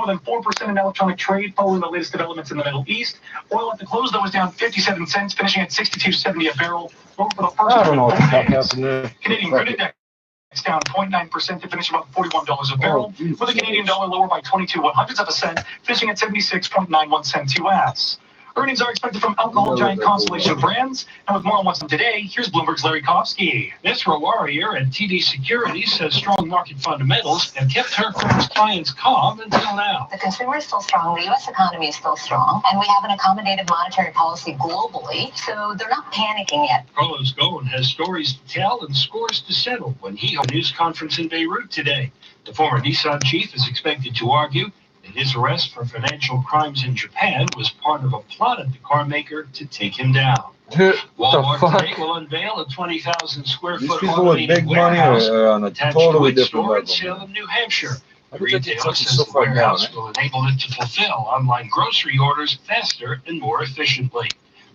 more than 4% in electronic trade following the latest developments in the Middle East. Oil at the close, though, was down 57 cents, finishing at $62.70 a barrel. Lower for the first I don't know what the fuck days. happened there. Canadian crude index down 0.9% to finish about $41 a barrel, with the Canadian dollar lower by 22/100ths of a cent, finishing at 76.91 cents US. Earnings are expected from alcohol giant Constellation Brands. And with more on what's up today, here's Bloomberg's Larry Kofsky. Nisra Warrior at TD Securities says strong market fundamentals have kept her firm's clients calm until now. The consumer is still strong, the U.S. economy is still strong, and we have an accommodative monetary policy globally, so they're not panicking yet. Carlos Ghosn has stories to tell and scores to settle when he held a news conference in Beirut today. The former Nissan chief is expected to argue that his arrest for financial crimes in Japan was part of a plot of the car maker to take him down. Walmart today will unveil a 20,000 square foot automated warehouse on a attached totally to its different store in level. Salem, New Hampshire. The I think retailer it's says so the far down, warehouse eh? will enable it to fulfill online grocery orders faster and more efficiently.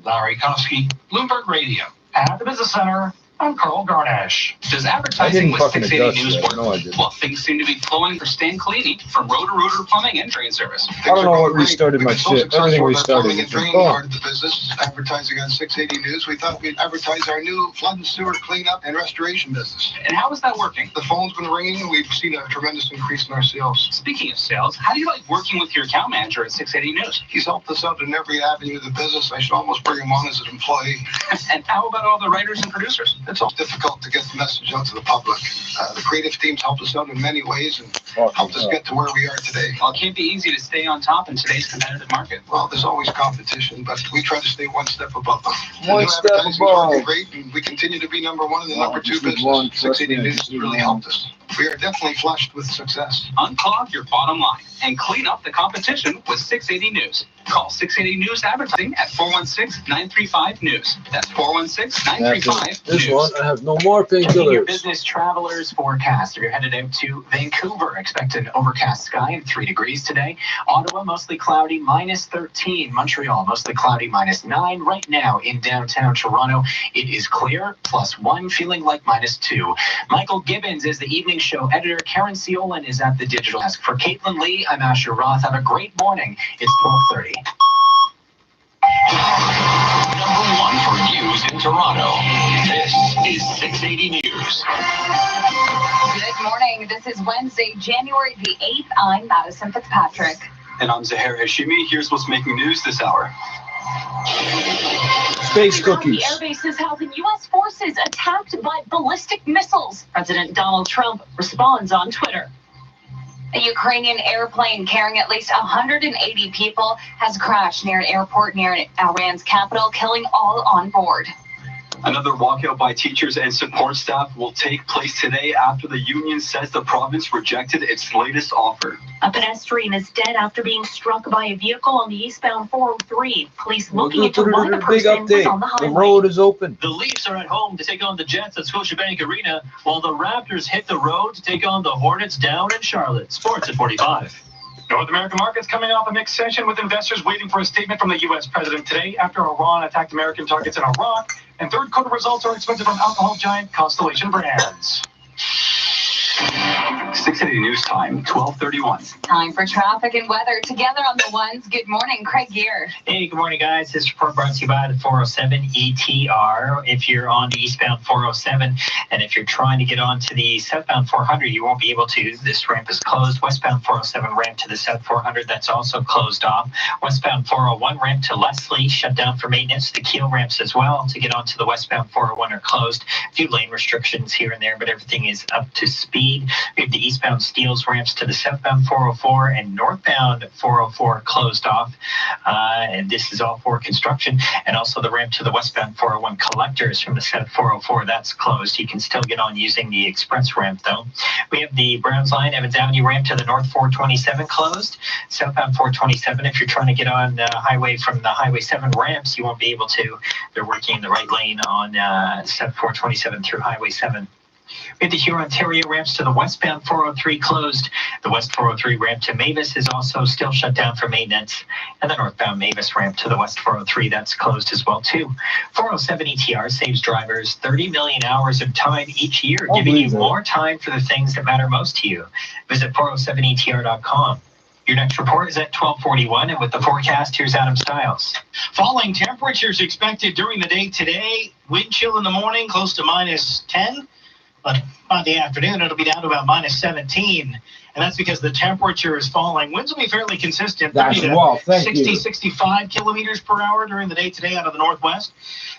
Larry Kofsky, Bloomberg Radio. At the Business Center, I'm Carl Garnash. Does I advertising didn't with fucking 680 adjust News that. work? No, I didn't. Well, things seem to be flowing for Stan Cleany from Roto-Rooter Plumbing and Drain Service. I don't know what restarted my shit. Everything restarted. Plumbing and drain part of the business, advertising on 680 News. We thought we'd advertise our new flood and sewer cleanup and restoration business. And how is that working? The phone's been ringing, and we've seen a tremendous increase in our sales. Speaking of sales, how do you like working with your account manager at 680 News? He's helped us out in every avenue of the business. I should almost bring him on as an employee. And how about all the writers and producers? It's all difficult to get the message out to the public. The creative teams helped us out in many ways and helped us get to where we are today. Well, it can't be easy to stay on top in today's competitive market. Well, there's always competition, but we try to stay one step above them. One The new step advertising's working above. great, and we continue to be number one in the number two this is business. one 680 person News that's has really helped us. We are definitely flushed with success. Unclog your bottom line and clean up the competition with 680 News. Call 680 News Advertising at 416-935-NEWS. That's 416-935-NEWS. This one, I have no more Checking your painkillers. business travelers forecast. If you're headed out to Vancouver, expect an overcast sky and 3 degrees today. Ottawa, mostly cloudy, -13. Montreal, mostly cloudy, -9. Right now in downtown Toronto, it is clear, +1, feeling like -2. Michael Gibbons is the evening show editor. Karen Seolan is at the digital desk. For Caitlin Lee, I'm Asher Roth. Have a great morning. It's 12:30. Number one for news in Toronto. This is 680 News. Good morning. This is Wednesday, January the 8th. I'm Madison Fitzpatrick. And I'm Zahir Hashimi. Here's what's making news this hour. Space cookies. Air bases held in U.S. forces attacked by ballistic missiles. President Donald Trump responds on Twitter. A Ukrainian airplane carrying at least 180 people has crashed near an airport near Iran's capital, killing all on board. Another walkout by teachers and support staff will take place today after the union says the province rejected its latest offer. A pedestrian is dead after being struck by a vehicle on the eastbound 403. Police looking into why the Big person was update. on the The highway. road is open. The Leafs are at home to take on the Jets at Scotiabank Arena, while the Raptors hit the road to take on the Hornets down in Charlotte. Sports at 45. North American markets coming off a mixed session with investors waiting for a statement from the U.S. president today after Iran attacked American targets in Iraq. And third quarter results are expected from alcohol giant Constellation Brands. 680 News Time, 12:31. Time for traffic and weather together on the ones. Good morning, Craig Gear. Hey, good morning, guys. This report brought to you by the 407 ETR. If you're on the eastbound 407, and if you're trying to get onto the southbound 400, you won't be able to. This ramp is closed. Westbound 407 ramp to the south 400, that's also closed off. Westbound 401 ramp to Leslie, shut down for maintenance. The Keel ramps as well to get onto the westbound 401 are closed. A few lane restrictions here and there, but everything is up to speed. We have the eastbound Steeles ramps to the southbound 404 and northbound 404 closed off. And this is all for construction. And also the ramp to the westbound 401 collectors from the south 404, that's closed. You can still get on using the express ramp though. We have the Browns line, Evans Avenue ramp to the north 427 closed. Southbound 427, if you're trying to get on the highway from the Highway 7 ramps, you won't be able to. They're working in the right lane on South 427 through Highway 7. We have the Huron-Ontario ramps to the westbound 403 closed. The west 403 ramp to Mavis is also still shut down for maintenance. And the northbound Mavis ramp to the west 403, that's closed as well too. 407 ETR saves drivers 30 million hours of time each year, giving you more time for the things that matter most to you. Visit 407etr.com. Your next report is at 12:41, and with the forecast, here's Adam Stiles. Falling temperatures expected during the day today. Wind chill in the morning, close to -10. But by the afternoon, it'll be down to about -17. And that's because the temperature is falling. Winds will be fairly consistent. That's 30 to well, thank 60, you. 65 kilometers per hour during the day today out of the northwest.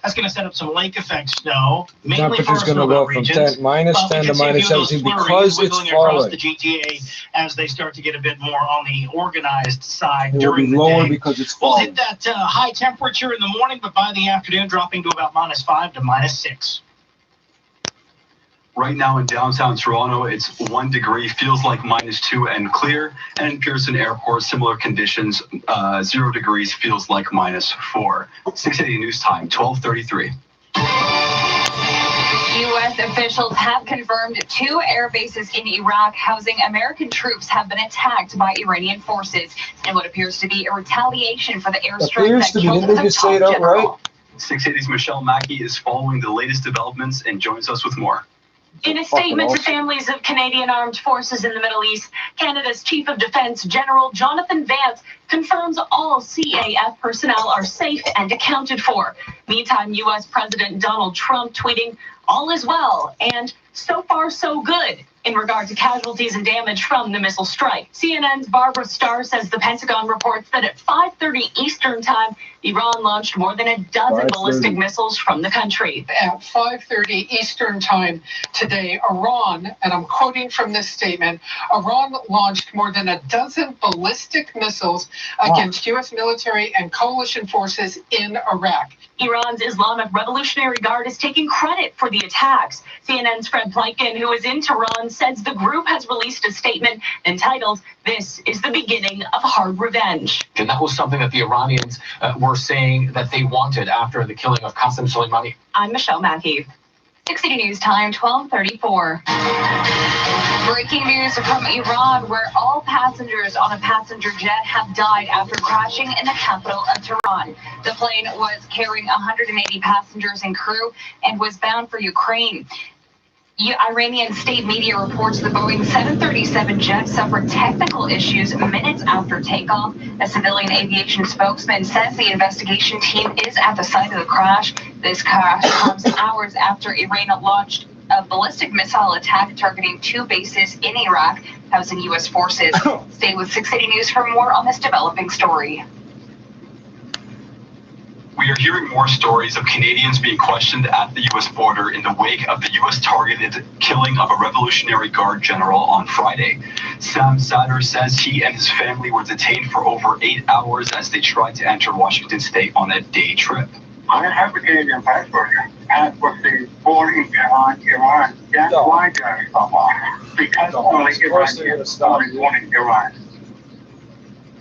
That's going to set up some lake effect snow. Mainly Temperature's for going to snow go belt from regions. 10, -10 to We can see a few of those -17 flurries because it's wiggling across falling. the GTA as they start to get a bit more on the organized side It will during be the lower day. because it's We'll falling. hit that high temperature in the morning, but by the afternoon, dropping to about -5 to -6. Right now in downtown Toronto, it's 1 degree, feels like -2 and clear. And in Pearson Airport, similar conditions, 0 degrees, feels like -4. 680 News Time, 12:33. U.S. officials have confirmed 2 air bases in Iraq housing American troops have been attacked by Iranian forces in what appears to be a retaliation for the airstrike Appears that to be, killed didn't they the just say top it outright? general. 680's Michelle Mackey is following the latest developments and joins us with more. In a Fucking statement to awesome. families of Canadian armed forces in the Middle East, Canada's Chief of Defense General Jonathan Vance confirms all CAF personnel are safe and accounted for. Meantime, U.S. President Donald Trump tweeting, "All is well," and "so far so good" in regard to casualties and damage from the missile strike. CNN's Barbara Starr says the Pentagon reports that at 5:30 Eastern Time, Iran launched more than a dozen 5:30. ballistic missiles from the country. At 5:30 Eastern Time today, Iran, and I'm quoting from this statement, Iran launched more than a dozen ballistic missiles against U.S. military and coalition forces in Iraq. Iran's Islamic Revolutionary Guard is taking credit for the attacks. CNN's Fred Pleitgen, who is in Tehran, says the group has released a statement entitled, "This is the beginning of hard revenge." And that was something that the Iranians were saying that they wanted after the killing of Qasem Soleimani. I'm Michelle Mackey. 680 News Time, 12:34. Breaking news from Iran, where all passengers on a passenger jet have died after crashing in the capital of Tehran. The plane was carrying 180 passengers and crew and was bound for Ukraine. Iranian state media reports the Boeing 737 jet suffered technical issues minutes after takeoff. A civilian aviation spokesman says the investigation team is at the site of the crash. This crash comes hours after Iran launched a ballistic missile attack targeting 2 bases in Iraq housing U.S. forces. Stay with 680 News for more on this developing story. We are hearing more stories of Canadians being questioned at the U.S. border in the wake of the U.S. targeted killing of a Revolutionary Guard general on Friday. Sam Satter says he and his family were detained for over 8 hours as they tried to enter Washington State on a day trip. I have a Canadian passport. I was born in Iran. That's why there is a war. Because only Iranians are born in Iran.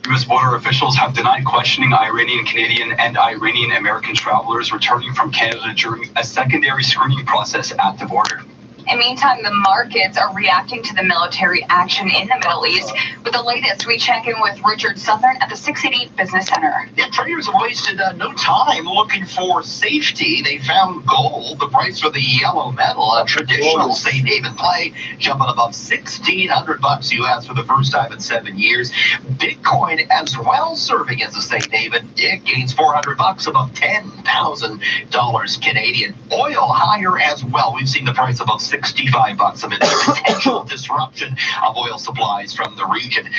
U.S. border officials have denied questioning Iranian Canadian and Iranian American travelers returning from Canada during a secondary screening process at the border. In the meantime, the markets are reacting to the military action in the Middle East. With the latest, we check in with Richard Southern at the 680 Business Center. Yeah, traders have wasted no time looking for safety. They found gold, the price for the yellow metal, a traditional safe haven play, jumping above $1,600 US for the first time in 7 years. Bitcoin as well serving as a safe haven. It gains $400 above $10,000 Canadian. Oil higher as well. We've seen the price above $65 amid the potential disruption of oil supplies from the region.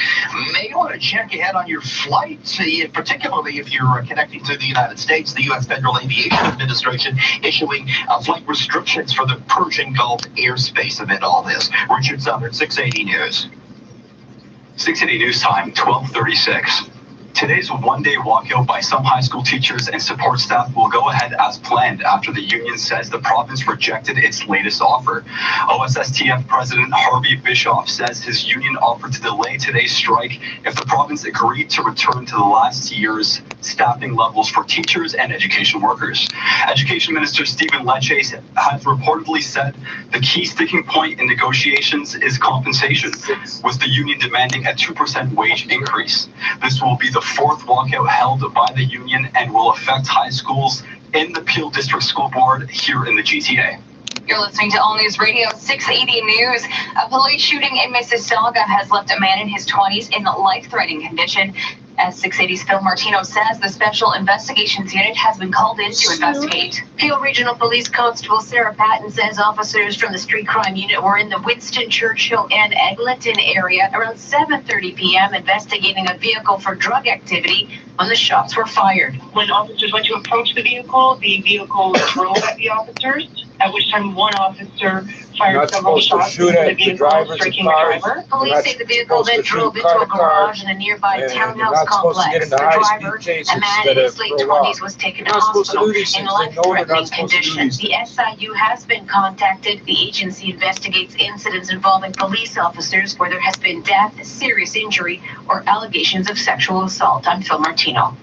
May want to check ahead on your flight, particularly if you're connecting to the United States. The U.S. Federal Aviation Administration issuing flight restrictions for the Persian Gulf airspace amid all this. Richard Southern, 680 News. 680 News Time, 12:36. Today's one-day walkout by some high school teachers and support staff will go ahead as planned after the union says the province rejected its latest offer. OSSTF President Harvey Bischoff says his union offered to delay today's strike if the province agreed to return to the last year's staffing levels for teachers and education workers. Education Minister Stephen Lecce has reportedly said the key sticking point in negotiations is compensation, with the union demanding a 2% wage increase. This will be the 4th walkout held by the union and will affect high schools in the Peel District School Board here in the GTA. You're listening to All News Radio 680 News. A police shooting in Mississauga has left a man in his 20s in life-threatening condition. As 680's Phil Martino says, the Special Investigations Unit has been called in to investigate. Peel Regional Police Constable Sarah Patton says officers from the Street Crime Unit were in the Winston, Churchill, and Eglinton area around 7:30 p.m. investigating a vehicle for drug activity when the shots were fired. When officers went to approach the vehicle drove at the officers, at which time one officer fired several shots into the vehicle, striking the driver. Police say the vehicle then drove into a garage in a nearby townhouse complex. The driver, a man in his late 20s, was taken to hospital in life-threatening condition. The SIU has been contacted. The agency investigates incidents involving police officers where there has been death, serious injury, or allegations of sexual assault. I'm Phil Martino.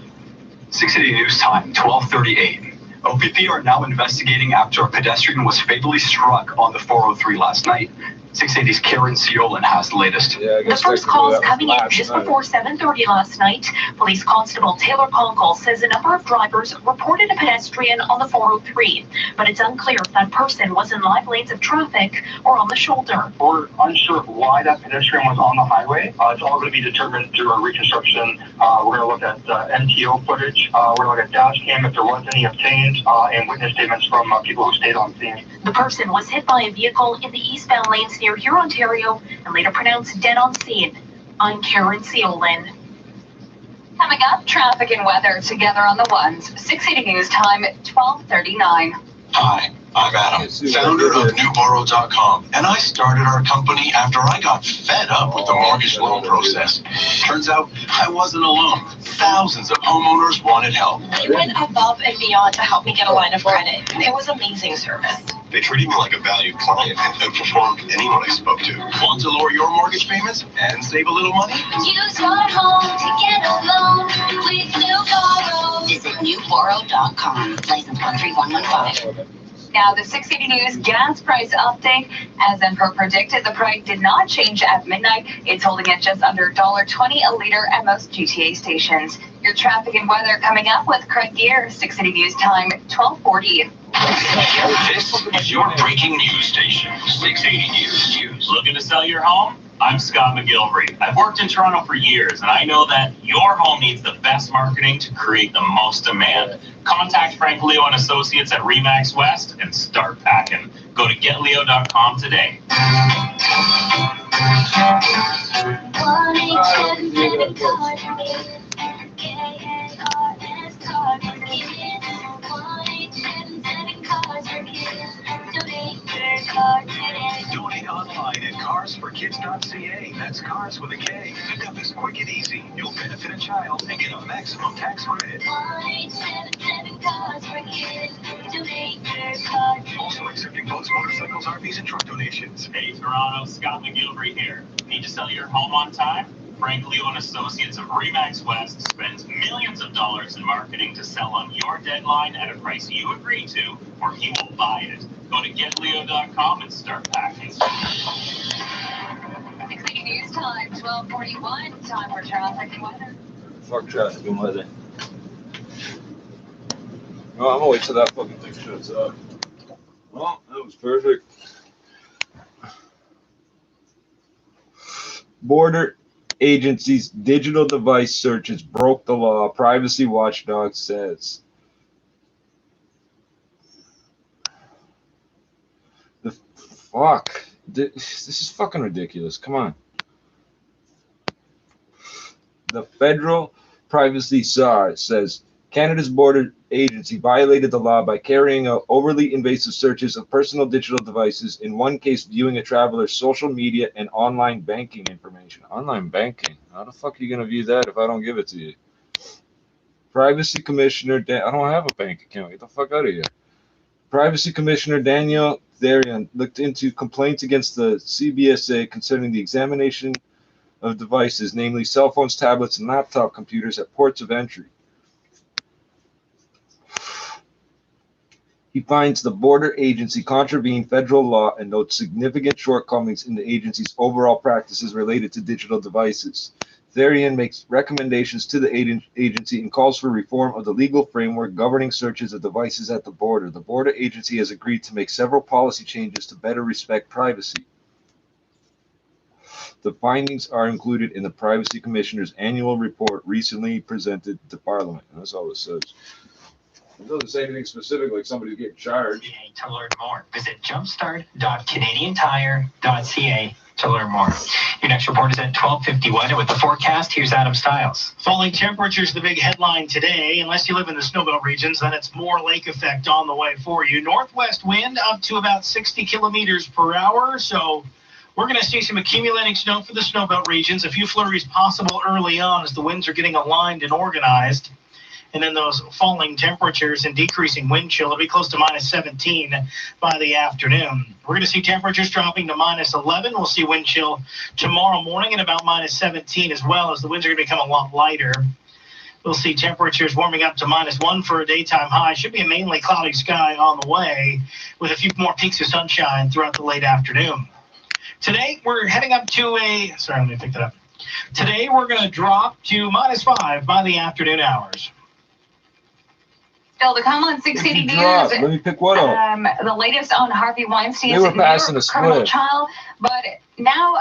680 News Time, 12:38. OPP are now investigating after a pedestrian was fatally struck on the 403 last night. 680's Karen Ciolin has the latest. The first call is coming in just before 7:30 last night. Police Constable Taylor Conkle says a number of drivers reported a pedestrian on the 403, but it's unclear if that person was in live lanes of traffic or on the shoulder. We're unsure of why that pedestrian was on the highway. It's all going to be determined through our reconstruction. We're going to look at MTO footage. We're going to look at dash cam if there was any obtained, and witness statements from people who stayed on scene. The person was hit by a vehicle in the eastbound lanes near Huron, Ontario, and later pronounced dead on scene. I'm Karen Ciolin. Coming up, traffic and weather together on the ones. 680 News Time, 12:39. Hi, I'm Adam, founder of NewBorrow.com, and I started our company after I got fed up with the mortgage loan process. Turns out I wasn't alone. Thousands of homeowners wanted help. You went above and beyond to help me get a line of credit. It was amazing service. They treated me like a valued client and outperformed anyone I spoke to. Want to lower your mortgage payments and save a little money? Use your home to get a loan with NewBorrow. Visit NewBorrow.com. License 13115. Now, the 680 News gas price update. As Emperor predicted, the price did not change at midnight. It's holding at just under $1.20 a liter at most GTA stations. Your traffic and weather coming up with Craig Gear, 680 News Time, 12:40. This is your breaking news station, 680 News. Looking to sell your home? I'm Scott McGilvery. I've worked in Toronto for years, and I know that your home needs the best marketing to create the most demand. Contact Frank Leo and Associates at Remax West and start packing. Go to getleo.com today. Donate online at carsforkids.ca. That's cars with a K. Pickup is quick and easy. You'll benefit a child and get a maximum tax credit. 1-877 Cars for Kids. Donate your card. Also accepting boats, motorcycles, RVs, and truck donations. Hey Toronto, Scott McGilvery here. Need to sell your home on time? Frank Leo and Associates of Remax West spends millions of dollars in marketing to sell on your deadline at a price you agree to, or he will buy it. Go to getleo.com and start packing. 680 News Time, 12:41. Time for traffic and weather. Fuck traffic and weather. Oh, I'm gonna wait till that fucking thing shuts up. Well, that was perfect. Border agency's digital device searches broke the law, privacy watchdog says. The fuck? This is fucking ridiculous. Come on. The federal privacy czar says Canada's border agency violated the law by carrying out overly invasive searches of personal digital devices, in one case viewing a traveler's social media and online banking information. Online banking? How the fuck are you going to view that if I don't give it to you? Privacy Commissioner, I don't have a bank account. Get the fuck out of here. Privacy Commissioner Daniel Darian looked into complaints against the CBSA concerning the examination of devices, namely cell phones, tablets, and laptop computers at ports of entry. He finds the border agency contravened federal law and notes significant shortcomings in the agency's overall practices related to digital devices. Therein makes recommendations to the agency and calls for reform of the legal framework governing searches of devices at the border. The border agency has agreed to make several policy changes to better respect privacy. The findings are included in the Privacy Commissioner's annual report recently presented to Parliament. And that's all it says. It doesn't say anything specific like somebody's getting charged. To learn more, visit jumpstart.canadiantire.ca to learn more. Your next report is at 12:51, and with the forecast, here's Adam Stiles. Falling temperatures, the big headline today. Unless you live in the snowbelt regions, then it's more lake effect on the way for you. Northwest wind up to about 60 kilometers per hour, so we're going to see some accumulating snow for the snowbelt regions. A few flurries possible early on as the winds are getting aligned and organized. And then those falling temperatures and decreasing wind chill will be close to minus 17 by the afternoon. We're going to see temperatures dropping to minus 11. We'll see wind chill tomorrow morning at about minus 17 as well, as the winds are going to become a lot lighter. We'll see temperatures warming up to minus 1 for a daytime high. Should be a mainly cloudy sky on the way with a few more peaks of sunshine throughout the late afternoon. Today, we're heading up to let me pick that up. Today, we're going to drop to minus 5 by the afternoon hours. Still to come on 680 News. Let me pick one up. The latest on Harvey Weinstein's They were passing a criminal split. trial, but now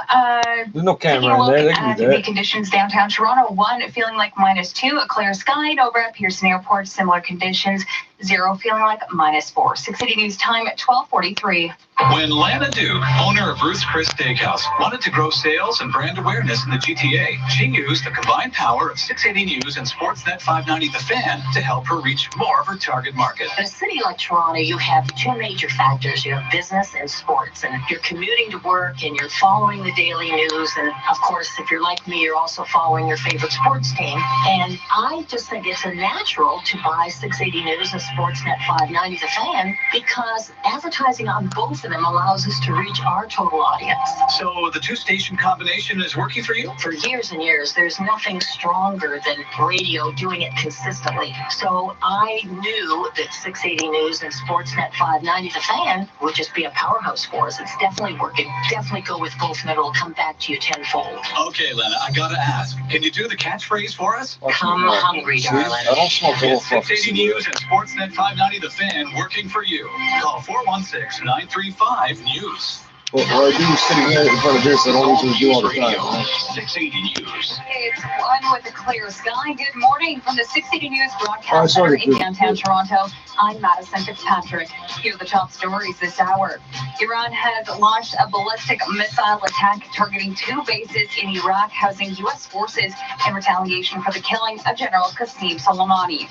There's no taking camera a in look there. They at can do the that. conditions downtown Toronto. 1 feeling like minus 2, a clear sky. Over at Pearson Airport, similar conditions. 0 feeling like minus 4. 680 News time at 12:43. When Lana Duke, owner of Ruth's Chris Steakhouse, wanted to grow sales and brand awareness in the GTA, she used the combined power of 680 News and Sportsnet 590 The Fan to help her reach more of her target market. In a city like Toronto, you have 2 major factors. You have business and sports. And if you're commuting to work and you're following the daily news, and of course, if you're like me, you're also following your favorite sports team. And I just think it's a natural to buy 680 News and Sportsnet 590 The Fan, because advertising on both of them allows us to reach our total audience. So the 2-station combination is working for you? For years and years, there's nothing stronger than radio doing it consistently. So I knew that 680 News and Sportsnet 590 The Fan would just be a powerhouse for us. It's definitely working. Definitely go with both and it'll come back to you tenfold. Okay, Lana, I gotta ask. Can you do the catchphrase for us? Come hungry, darling. I don't smoke the whole It's 680 News and Sportsnet 590 The Fan working for you. Call 416-935-NEWS. Well, I do sitting here in front of this, I don't usually do all the time. 680 News. It's 1 with a clear sky. Good morning from the 680 News broadcast Oh, center sorry, in downtown Toronto. I'm Madison Fitzpatrick. Here are the top stories this hour. Iran has launched a ballistic missile attack targeting 2 bases in Iraq, housing U.S. forces in retaliation for the killing of General Qasem Soleimani.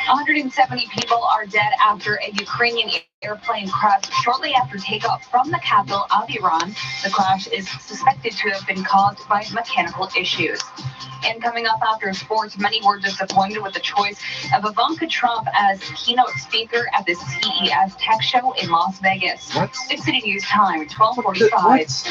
170 people are dead after a Ukrainian airplane crashed shortly after takeoff from the capital of Iran. The crash is suspected to have been caused by mechanical issues. And coming up after sports, many were disappointed with the choice of Ivanka Trump as keynote speaker at the CES Tech Show in Las Vegas. What? 680 News time, 12:45.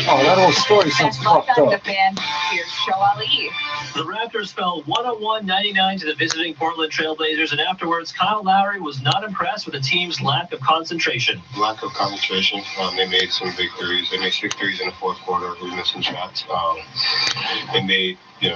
Oh, that whole story sounds fucked up. The fan, here's Joe Ali. The Raptors fell 101-99 to the visiting Portland Trailblazers, and afterwards, Kyle Lowry was not impressed with the team's lack of concentration. Lack of concentration. They made some big threes. They made 6 threes in the fourth quarter. We missed some shots. They made, big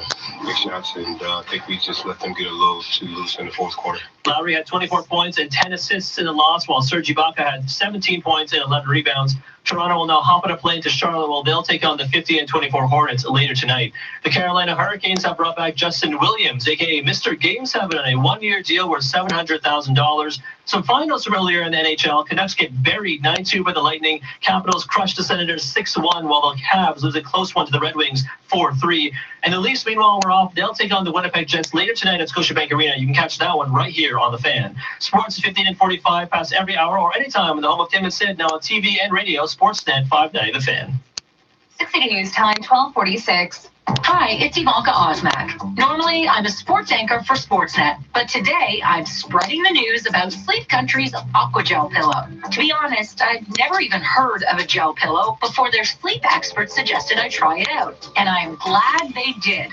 shots, and I think we just let them get a little too loose in the fourth quarter. Lowry had 24 points and 10 assists in the loss, while Serge Ibaka had 17 points and 11 rebounds. Toronto will now hop on a plane to Charlotte, while they'll take on the 50-24 Hornets later tonight. The Carolina Hurricanes have brought back Justin Williams, a.k.a. Mr. Game 7, on a 1-year deal worth $700,000. Some finals from earlier in the NHL. Canucks get buried 9-2 by the Lightning. Capitals crushed the Senators 6-1, while the Habs lose a close one to the Red Wings 4-3. And the Leafs, meanwhile, were off. They'll take on the Winnipeg Jets later tonight at Scotiabank Arena. You can catch that one right here on The Fan. Sports 15-45 past every hour or anytime in the home of Tim and Sid, now on TV and radio. Sportsnet 590 The Fan. 680 News time, 12:46. Hi, it's Ivanka Osmak. Normally, I'm a sports anchor for Sportsnet, but today I'm spreading the news about Sleep Country's AquaGel pillow. To be honest, I'd never even heard of a gel pillow before their sleep experts suggested I try it out, and I'm glad they did.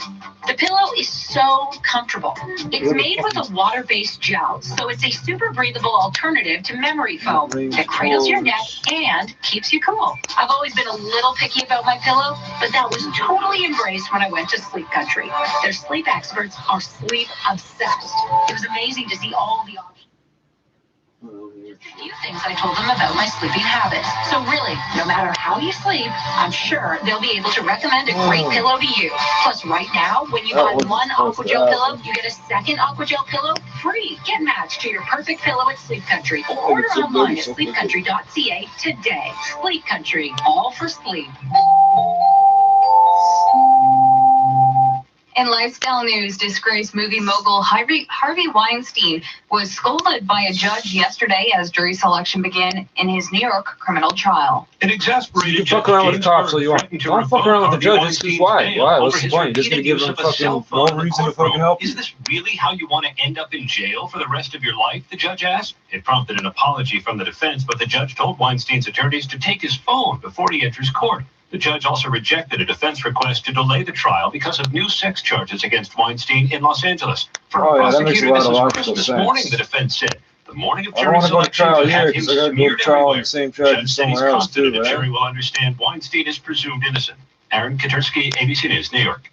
The pillow is so comfortable. It's made with a water-based gel, so it's a super breathable alternative to memory foam that cradles your neck and keeps you cool. I've always been a little picky about my pillow, but that was totally embraced when I went to Sleep Country. Their sleep experts are sleep obsessed. It was amazing to see all the options. A few things I told them about my sleeping habits. So really, no matter how you sleep, I'm sure they'll be able to recommend a great pillow to you. Plus, right now, when you buy one AquaGel pillow, you get a second AquaGel pillow free. Get matched to your perfect pillow at Sleep Country or order online at sleepcountry.ca today. Sleep Country, all for sleep. In lifestyle news, disgraced movie mogul Harvey Weinstein was scolded by a judge yesterday as jury selection began in his New York criminal trial. An exasperated You can fuck around with the cops all you want. Don't fuck around with the judges, because why? Why? What's the point? You're just going to give them fucking no reason to fucking help you. Is this really how you want to end up in jail for the rest of your life? The judge asked. It prompted an apology from the defense, but the judge told Weinstein's attorneys to take his phone before he enters court. The judge also rejected a defense request to delay the trial because of new sex charges against Weinstein in Los Angeles. For a prosecutor, this is Christmas morning, the defense said. The morning of jury selection would have him smeared everywhere. The judge said he's confident the jury will understand Weinstein is presumed innocent. Aaron Katersky, ABC News, New York.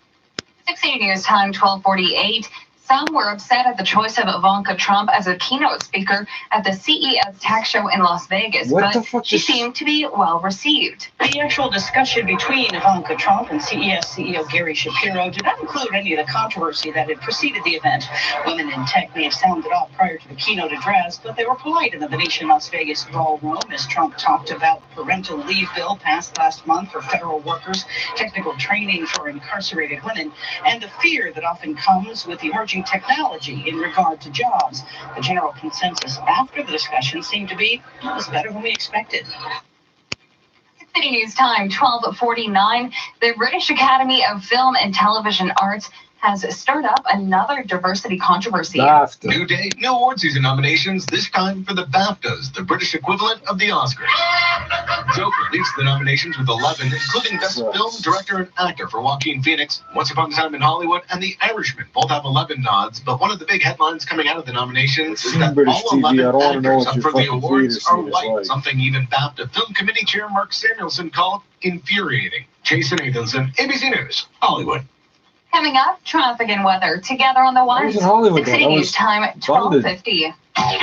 680 News Time, 12:48. Some were upset at the choice of Ivanka Trump as a keynote speaker at the CES tech show in Las Vegas, but she seemed to be well received. The actual discussion between Ivanka Trump and CES CEO Gary Shapiro did not include any of the controversy that had preceded the event. Women in tech may have sounded off prior to the keynote address, but they were polite in the Venetian Las Vegas ballroom as Trump talked about the parental leave bill passed last month for federal workers, technical training for incarcerated women, and the fear that often comes with the emerging technology in regard to jobs. The general consensus after the discussion seemed to be it was better than we expected. City News Time, 12:49. The British Academy of Film and Television Arts has stirred up another diversity controversy. New day, new award season nominations, this time for the BAFTAs, the British equivalent of the Oscars. Joker leads the nominations with 11, including Best Film, Director, and Actor for Joaquin Phoenix, Once Upon a Time in Hollywood, and The Irishman. Both have 11 nods, but one of the big headlines coming out of the nominations is that all 11 actors up for the awards are white, something even BAFTA Film Committee Chair Mark Samuelson called infuriating. Jason Nathanson, ABC News, Hollywood. Coming up, traffic and weather together on the one. City News Time, 12:50.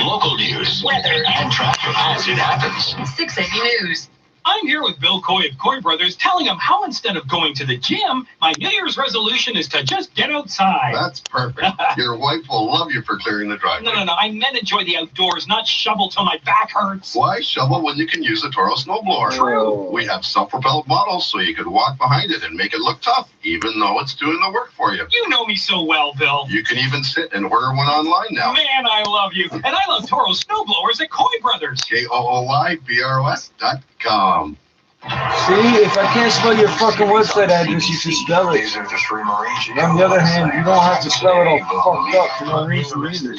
Local news, weather, and traffic as it happens. 680 News. I'm here with Bill Coy of Coy Brothers, telling him how instead of going to the gym, my New Year's resolution is to just get outside. That's perfect. Your wife will love you for clearing the driveway. No. I meant enjoy the outdoors, not shovel till my back hurts. Why shovel when you can use a Toro snowblower? True. We have self-propelled models so you can walk behind it and make it look tough, even though it's doing the work for you. You know me so well, Bill. You can even sit and order one online now. Man, I love you. And I love Toro snowblowers at Coy Brothers. KOOYBROS.com. See, if I can't spell your fucking website address, you should spell it. On the other hand, you don't have to spell it all fucked up for no reason either.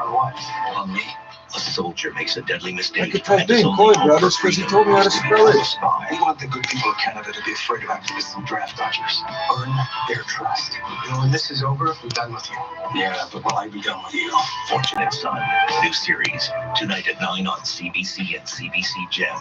On me. A soldier makes a deadly mistake. I could type in Coy Brothers because he told me how to spell it. We want the good people of Canada to be afraid of activists and draft dodgers. Earn their trust. You know, when this is over, we're done with you. Yeah, but will I be done with you? Fortunate Son. New series. Tonight at 9 on CBC and CBC Gem.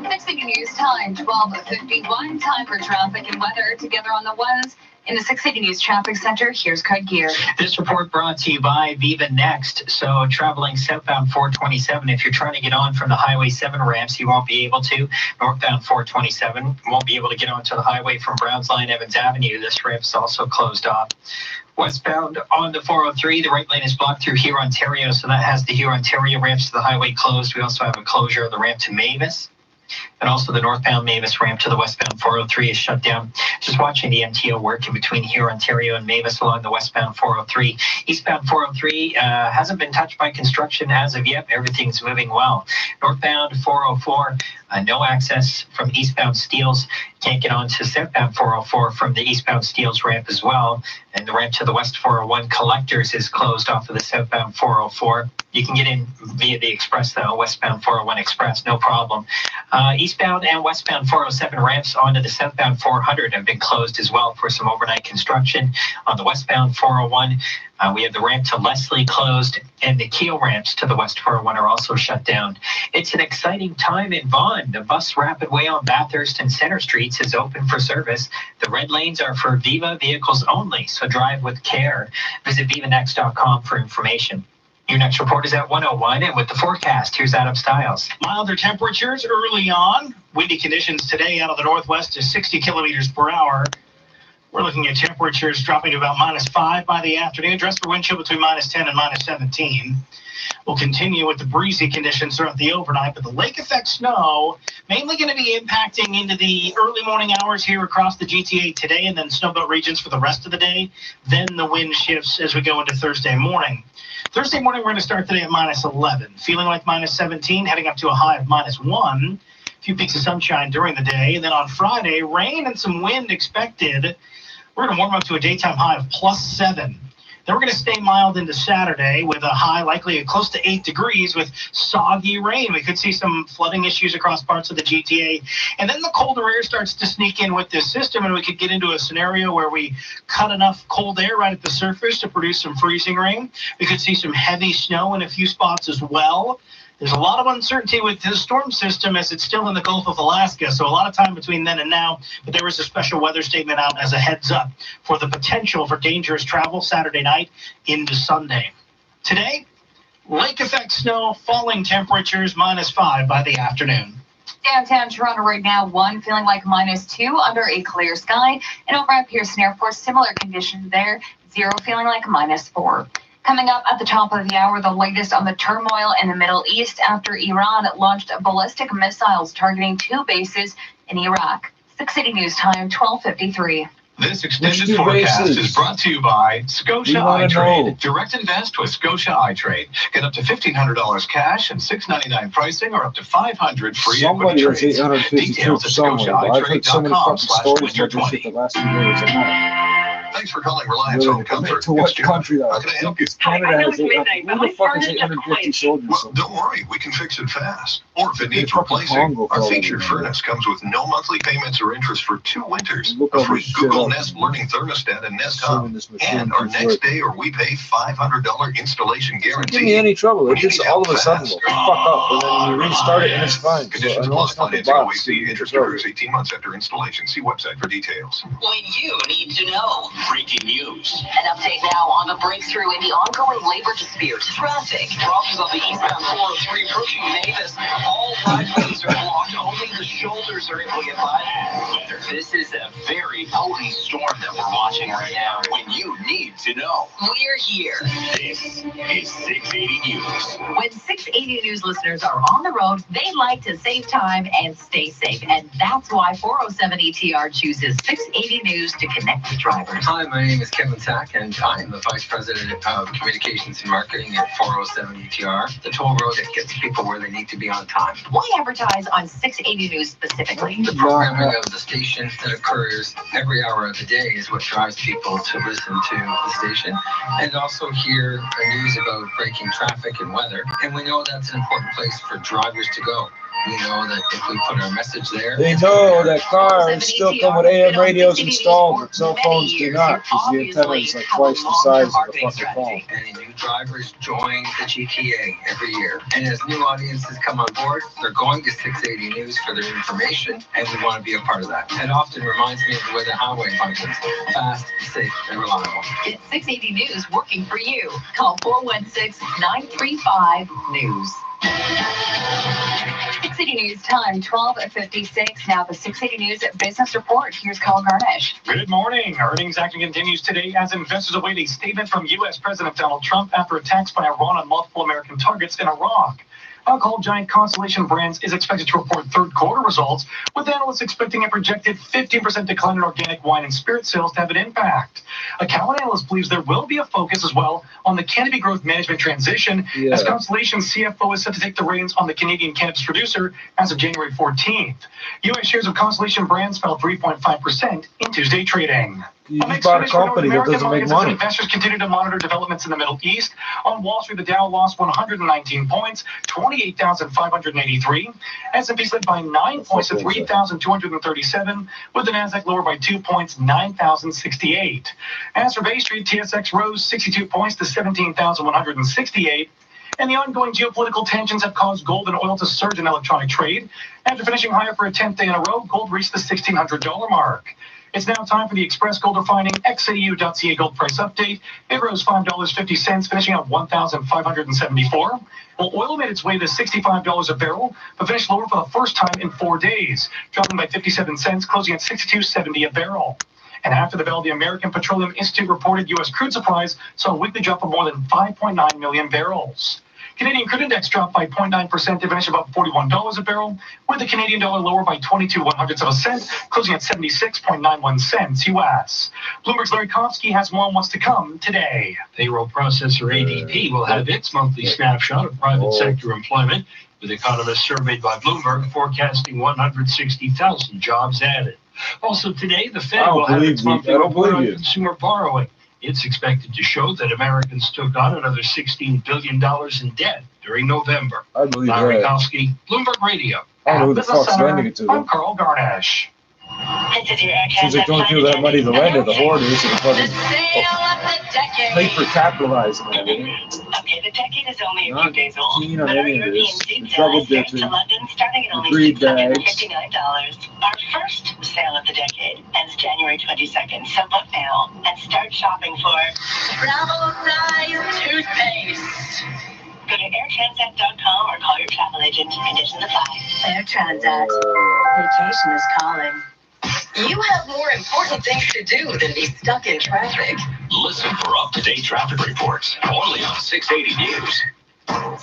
680 News Time, 12:51. Time for traffic and weather together on the ones. In the 680 News Traffic Center, here's Craig Gear. This report brought to you by Viva Next. So traveling southbound 427, if you're trying to get on from the Highway 7 ramps, you won't be able to. Northbound 427 won't be able to get onto the highway from Browns Line, Evans Avenue. This ramp is also closed off. Westbound on the 403, the right lane is blocked through Huron, Ontario, so that has the Huron, Ontario ramps to the highway closed. We also have a closure of the ramp to Mavis. And also the northbound Mavis ramp to the westbound 403 is shut down. Just watching the MTO work in between here, Ontario and Mavis along the westbound 403. Eastbound 403 hasn't been touched by construction as of yet. Everything's moving well. Northbound 404, no access from eastbound Steeles Can't get on to southbound 404 from the eastbound Steeles ramp as well. And the ramp to the west 401 Collectors is closed off of the southbound 404. You can get in via the express, though, westbound 401 Express, no problem. Eastbound and westbound 407 ramps onto the southbound 400 have been closed as well for some overnight construction. On the westbound 401, we have the ramp to Leslie closed, and the Keel ramps to the west 401 are also shut down. It's an exciting time in Vaughan. The bus rapid way on Bathurst and Center Streets is open for service. The red lanes are for Viva vehicles only, so drive with care. Visit vivanext.com for information. Your next report is at 101, and with the forecast, here's Adam Stiles. Milder temperatures early on. Windy conditions today out of the northwest to 60 kilometers per hour. We're looking at temperatures dropping to about -5 by the afternoon. Dress for wind chill between -10 and -17. We'll continue with the breezy conditions throughout the overnight, but the lake effect snow mainly going to be impacting into the early morning hours here across the GTA today, and then snowbelt regions for the rest of the day. Then the wind shifts as we go into Thursday morning. Thursday morning, we're going to start today at -11, feeling like -17, heading up to a high of -1. A few peaks of sunshine during the day. And then on Friday, rain and some wind expected. We're going to warm up to a daytime high of +7. Then we're going to stay mild into Saturday with a high likely close to 8 degrees with soggy rain. We could see some flooding issues across parts of the GTA. And then the colder air starts to sneak in with this system, and we could get into a scenario where we cut enough cold air right at the surface to produce some freezing rain. We could see some heavy snow in a few spots as well. There's a lot of uncertainty with the storm system as it's still in the Gulf of Alaska, so a lot of time between then and now, but there was a special weather statement out as a heads up for the potential for dangerous travel Saturday night into Sunday. Today, lake effect snow, falling temperatures, -5 by the afternoon. Downtown Toronto right now, 1 feeling like -2 under a clear sky. And over at Pearson Airport, similar conditions there, 0 feeling like -4. Coming up at the top of the hour, the latest on the turmoil in the Middle East after Iran launched ballistic missiles targeting 2 bases in Iraq. 680 News Time, 12:53. This extended forecast is brought to you by Scotia iTrade. Direct invest with Scotia iTrade. Get up to $1,500 cash and $6.99 pricing, or up to $500 free equity trades. Details at scotiaitrade.com/winter20. Thanks for calling Reliance Home Comfort. To what country, though? How can I help you? Canada has who the fuck is 850 soldiers? Well, don't worry, we can fix it fast. Or if it needs replacing, our featured furnace comes with no monthly payments or interest for 2 winters, a free Google Nest Learning Thermostat and Nest Hub, and our next day or we pay $500 installation guarantee. Give me any trouble. It just all of a sudden will fuck up, and then you restart it and it's fine. Conditions apply. Financing always see interest occurs 18 months after installation. See website for details. When you need to know. Breaking news. An update now on the breakthrough in the ongoing labor dispute. Traffic. Problems on the eastbound 403 approaching Mavis. All right lanes are blocked. Only the shoulders are able to get by. This is a very potent storm that we're watching right now. When you need to know. We're here. This is 680 News. When 680 News listeners are on the road, they like to save time and stay safe. And that's why 407 ETR chooses 680 News to connect with drivers. Hi, my name is Kevin Sack, and I am the Vice President of Communications and Marketing at 407 ETR, the toll road that gets people where they need to be on time. Why advertise on 680 News specifically? The programming of the station that occurs every hour of the day is what drives people to listen to the station, and also hear news about breaking traffic and weather. And we know that's an important place for drivers to go. We know that if we put our message there... They know that cars still come with AM radios installed, but cell phones do not, because the antenna is like twice the size of a fucking phone. And new drivers join the GTA every year. And as new audiences come on board, they're going to 680 News for their information, and we want to be a part of that. It often reminds me of the way the highway functions. Fast, safe, and reliable. It's 680 News working for you. Call 416-935-NEWS. 680 News Time, 12:56. Now the 680 News Business Report. Here's Carl Garnish. Good morning. Earnings action continues today as investors await a statement from U.S. President Donald Trump after attacks by Iran on multiple American targets in Iraq. Alcohol giant Constellation Brands is expected to report third quarter results, with analysts expecting a projected 15% decline in organic wine and spirit sales to have an impact. A Cowen analyst believes there will be a focus as well on the Canopy Growth Management transition, as Constellation's CFO is set to take the reins on the Canadian cannabis producer as of January 14th. U.S. shares of Constellation Brands fell 3.5% in Tuesday trading. You just bought a company that doesn't make money. Investors continue to monitor developments in the Middle East. On Wall Street, the Dow lost 119 points, 28,583. S&P slid by 9 points to 3,237, with the Nasdaq lower by 2 points, 9,068. As for Bay Street, TSX rose 62 points to 17,168. And the ongoing geopolitical tensions have caused gold and oil to surge in electronic trade. After finishing higher for a 10th day in a row, gold reached the $1,600 mark. It's now time for the Express Gold Refining XAU.ca gold price update. It rose $5.50, finishing at $1,574. Well, oil made its way to $65 a barrel, but finished lower for the first time in 4 days, dropping by 57 cents, closing at $62.70 a barrel. And after the bell, the American Petroleum Institute reported U.S. crude supplies saw a weekly drop of more than 5.9 million barrels. Canadian crude index dropped by 0.9% to finish above $41 a barrel, with the Canadian dollar lower by 22/100ths of a cent, closing at 76.91 cents U.S. Bloomberg's Larry Kofsky has more on what's to come today. Payroll processor ADP will have its monthly snapshot of private sector employment, with economists surveyed by Bloomberg forecasting 160,000 jobs added. Also today, the Fed will have its monthly report on consumer borrowing. It's expected to show that Americans took on another $16 billion in debt during November. I believe Larry that. Kofsky, Bloomberg Radio. I don't know who the fuck's lending it to I'm them. Carl Garnish. Since they don't give that money to lend it, the hoarders and fucking hyper capitalizing on it. Okay, the decade is only a few days old. Keen on But our any of European this. seed The sale double is straight dipping. to London, starting at only Greed bags. $659. Our first sale of the decade ends January 22nd, so book now and start shopping for travel size toothpaste. Go to airtransat.com or call your travel agent. Conditions apply. Air Transat. Vacation is calling. You have more important things to do than be stuck in traffic. Listen for up-to-date traffic reports only on 680 News.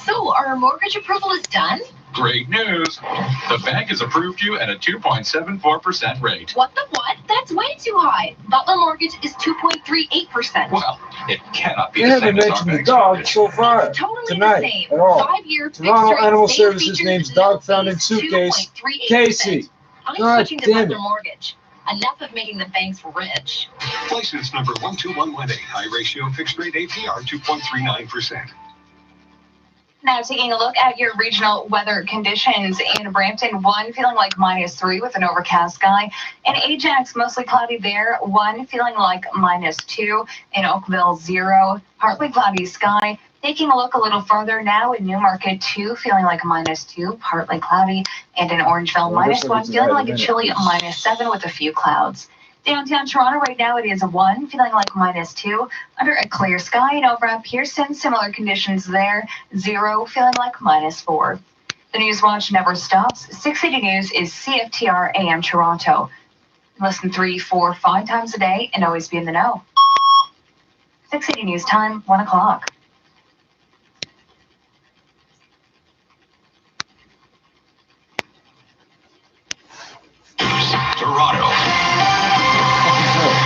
So, our mortgage approval is done? Great news. The bank has approved you at a 2.74% rate. What the what? That's way too high. Butler Mortgage is 2.38%. Well, it cannot be They the haven't same as our mentioned the bank's dog mortgage. so far Totally tonight the same. at all. 5-year Toronto fixed rate, Animal same Services features, names no dog found in fees, suitcase 2.38%. Casey. I'm God switching to damn Butler it. Mortgage. Enough of making the banks rich. License number 12118. High ratio fixed rate APR 2.39%. Now taking a look at your regional weather conditions in Brampton, 1 feeling like -3 with an overcast sky. In Ajax, mostly cloudy there, 1 feeling like -2. In Oakville, 0, partly cloudy sky. Taking a look a little further now in Newmarket, 2 feeling like -2, partly cloudy. And in Orangeville, Well, this -1, looks feeling bad like a in a chilly minute. -7 with a few clouds. Downtown Toronto right now it is 1, feeling like -2, under a clear sky, and over at Pearson, similar conditions there, 0, feeling like -4. The News Watch never stops. 680 News is CFTR AM Toronto. Listen 3, 4, 5 times a day and always be in the know. 680 News time, 1 o'clock. Toronto.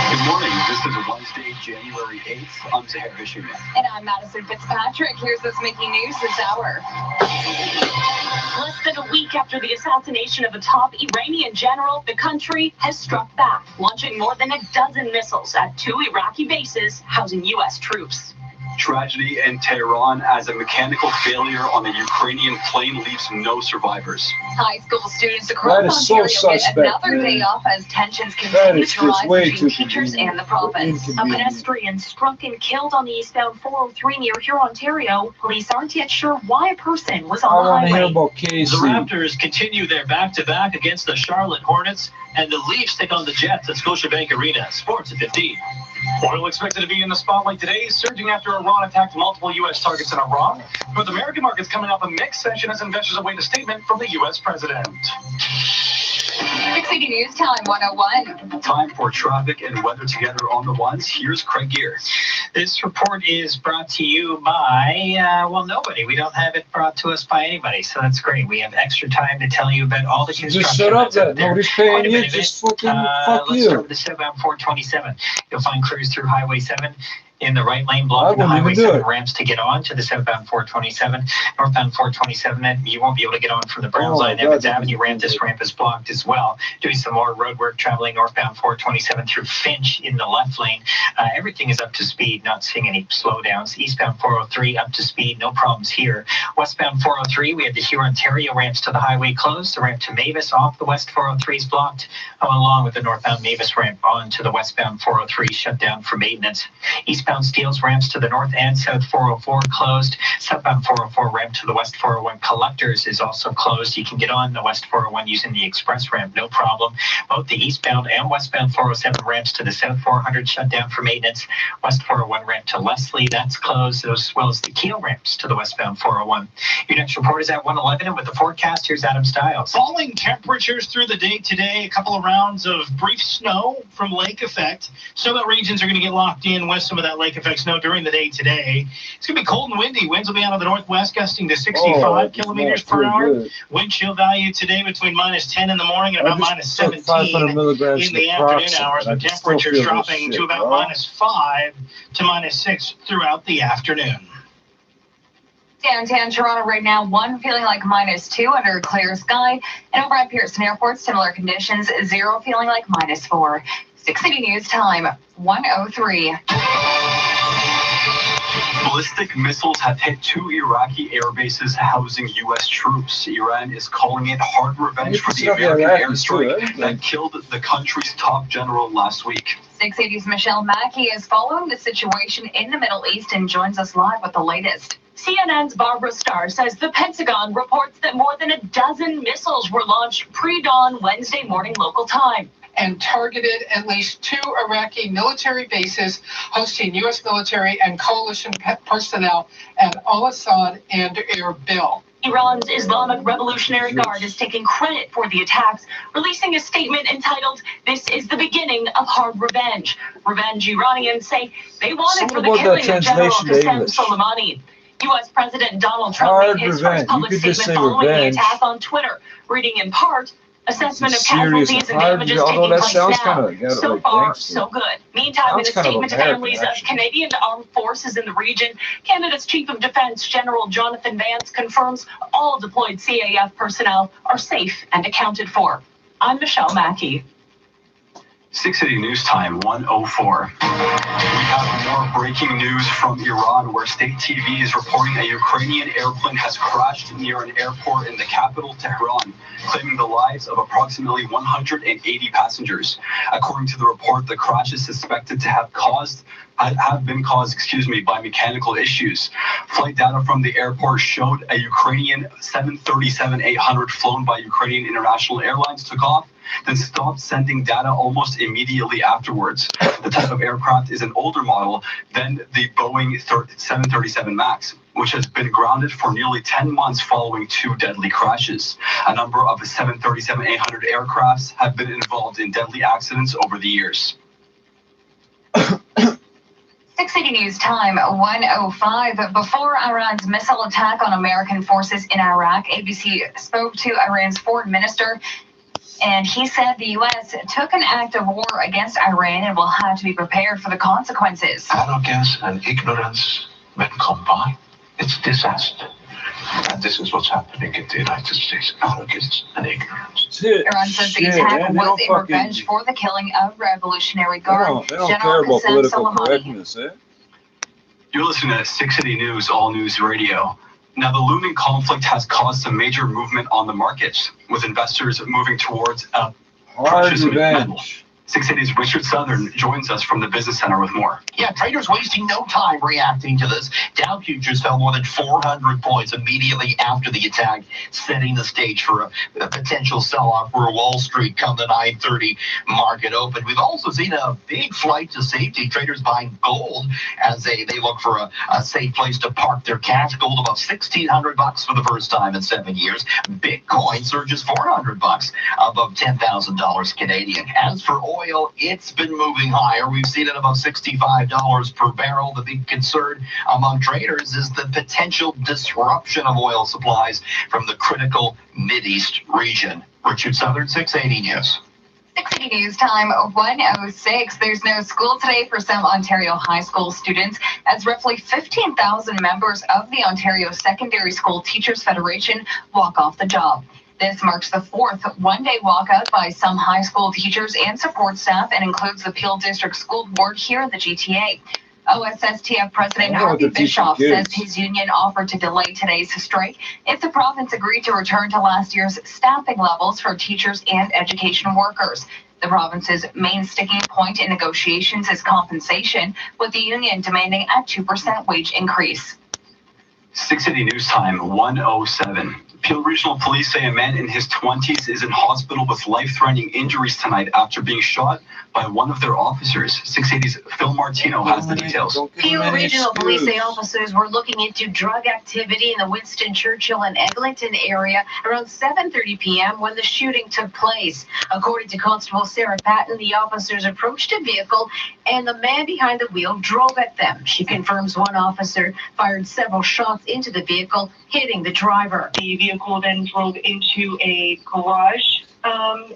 Good morning. This is Wednesday, January 8th. I'm Zahir Hashimi. And I'm Madison Fitzpatrick. Here's what's making news this hour. Less than a week after the assassination of a top Iranian general, the country has struck back, launching more than a dozen missiles at 2 Iraqi bases housing U.S. troops. Tragedy in Tehran as a mechanical failure on a Ukrainian plane leaves no survivors. High school students across That is so Ontario get suspect, another man. day off as tensions That continue is to just rise way between too teachers convenient. and the province. A pedestrian struck and killed on the eastbound 403 near Huron, Ontario. Police aren't yet sure why a person was I on the want to hear highway. about The Casey. Raptors continue their back-to-back against the Charlotte Hornets, and the Leafs take on the Jets at Scotiabank Arena. Sports at 15. Oil expected to be in the spotlight today, surging after Iran attacked multiple U.S. targets in Iraq. North American markets coming off a mixed session as investors await a statement from the U.S. president. 680 News Time 101. Time for traffic and weather together on the ones. Here's Craig Gear. This report is brought to you by, nobody. We don't have it brought to us by anybody, so that's great. We have extra time to tell you about all the construction. Just shut up, that nobody's paying you. Just fucking fuck you. Let's start with the southbound 427. You'll find crews through Highway 7. In the right lane, blocking the Highway 7 ramps to get on to the southbound 427. Northbound 427, you won't be able to get on from the Browns line. Evans Avenue ramp, this ramp is blocked as well. Doing some more road work traveling northbound 427 through Finch in the left lane. Everything is up to speed, not seeing any slowdowns. Eastbound 403 up to speed, no problems here. Westbound 403, we have the Huron-Ontario ramps to the highway closed. The ramp to Mavis off the west 403 is blocked, along with the northbound Mavis ramp on to the westbound 403 shut down for maintenance. Eastbound Steeles ramps to the north and south 404 closed. Southbound 404 ramp to the west 401 Collectors is also closed. You can get on the west 401 using the express ramp, no problem. Both the eastbound and westbound 407 ramps to the south 400 shut down for maintenance. West 401 ramp to Leslie, that's closed, as well as the Keel ramps to the westbound 401. Your next report is at 111, and with the forecast, here's Adam Stiles. Falling temperatures through the day today. A couple of rounds of brief snow from lake effect. Snowbelt regions are going to get locked in with some of that lake effect snow during the day today. It's going to be cold and windy. Winds will be out of the northwest, gusting to 65 kilometers per hour. Wind chill value today between -10 in the morning and about -17 in the afternoon hours, with temperatures dropping to about -5 to -6 throughout the afternoon. Downtown Toronto right now, 1 feeling like -2 under a clear sky. And over at Pearson Airport, similar conditions, 0 feeling like -4. 680 News Time 103. Ballistic missiles have hit 2 Iraqi air bases housing U.S. troops. Iran is calling it hard revenge for the American airstrike that killed the country's top general last week. 680's Michelle Mackey is following the situation in the Middle East and joins us live with the latest. CNN's Barbara Starr says the Pentagon reports that more than a dozen missiles were launched pre-dawn Wednesday morning local time and targeted at least 2 Iraqi military bases hosting U.S. military and coalition personnel at Al-Assad and Erbil. Iran's Islamic Revolutionary Guard is taking credit for the attacks, releasing a statement entitled, "This is the beginning of hard revenge." Revenge Iranians say they wanted for the killing of General Qasem Soleimani. U.S. President Donald Trump made his first public statement following the attack on Twitter, reading in part, "Assessment of casualties and damages taking place now. So far, so good." Meantime, in a statement to families of Canadian armed forces in the region, Canada's Chief of Defence General Jonathan Vance confirms all deployed CAF personnel are safe and accounted for. I'm Michelle Mackey. 680 News Time 104. We have more breaking news from Iran, where state TV is reporting a Ukrainian airplane has crashed near an airport in the capital, Tehran, claiming the lives of approximately 180 passengers. According to the report, the crash is suspected to have been caused by mechanical issues. Flight data from the airport showed a Ukrainian 737-800 flown by Ukrainian International Airlines took off, then stopped sending data almost immediately afterwards. The type of aircraft is an older model than the Boeing 737 MAX, which has been grounded for nearly 10 months following 2 deadly crashes. A number of the 737-800 aircrafts have been involved in deadly accidents over the years. 680 News Time 105. Before Iran's missile attack on American forces in Iraq, ABC spoke to Iran's foreign minister, and he said the U.S. took an act of war against Iran and will have to be prepared for the consequences. Arrogance and ignorance, when combined, it's disaster. And this is what's happening in the United States. Arrogance and ignorance. Iran says the attack was in revenge for the killing of Revolutionary Guard General Qasem Soleimani. You're listening to 680 News, All News Radio. Now, the looming conflict has caused some major movement on the markets, with investors moving towards hard revenge. 6 City's Richard Southern joins us from the Business Center with more. Yeah, traders wasting no time reacting to this. Dow futures fell more than 400 points immediately after the attack, setting the stage for a potential sell-off for Wall Street come the 9:30 market open. We've also seen a big flight to safety. Traders buying gold as they look for a safe place to park their cash. Gold above $1,600 for the first time in 7 years. Bitcoin surges $400 above $10,000 Canadian. As for oil, it's been moving higher. We've seen it above $65 per barrel. The big concern among traders is the potential disruption of oil supplies from the critical Mideast region. Richard Southern, 680 News. 680 News Time 1:06. There's no school today for some Ontario high school students as roughly 15,000 members of the Ontario Secondary School Teachers Federation walk off the job. This marks the fourth one-day walkout by some high school teachers and support staff and includes the Peel District School Board here in the GTA. OSSTF President Harvey Bischoff says his union offered to delay today's strike if the province agreed to return to last year's staffing levels for teachers and education workers. The province's main sticking point in negotiations is compensation, with the union demanding a 2% wage increase. 6 City News Time 1:07. Peel Regional Police say a man in his 20s is in hospital with life-threatening injuries tonight after being shot by one of their officers. 680's Phil Martino has the details. Peel Regional Police say officers were looking into drug activity in the Winston Churchill and Eglinton area around 7:30 p.m. when the shooting took place. According to Constable Sarah Patton, the officers approached a vehicle and the man behind the wheel drove at them. She confirms one officer fired several shots into the vehicle, hitting the driver. The vehicle then drove into a garage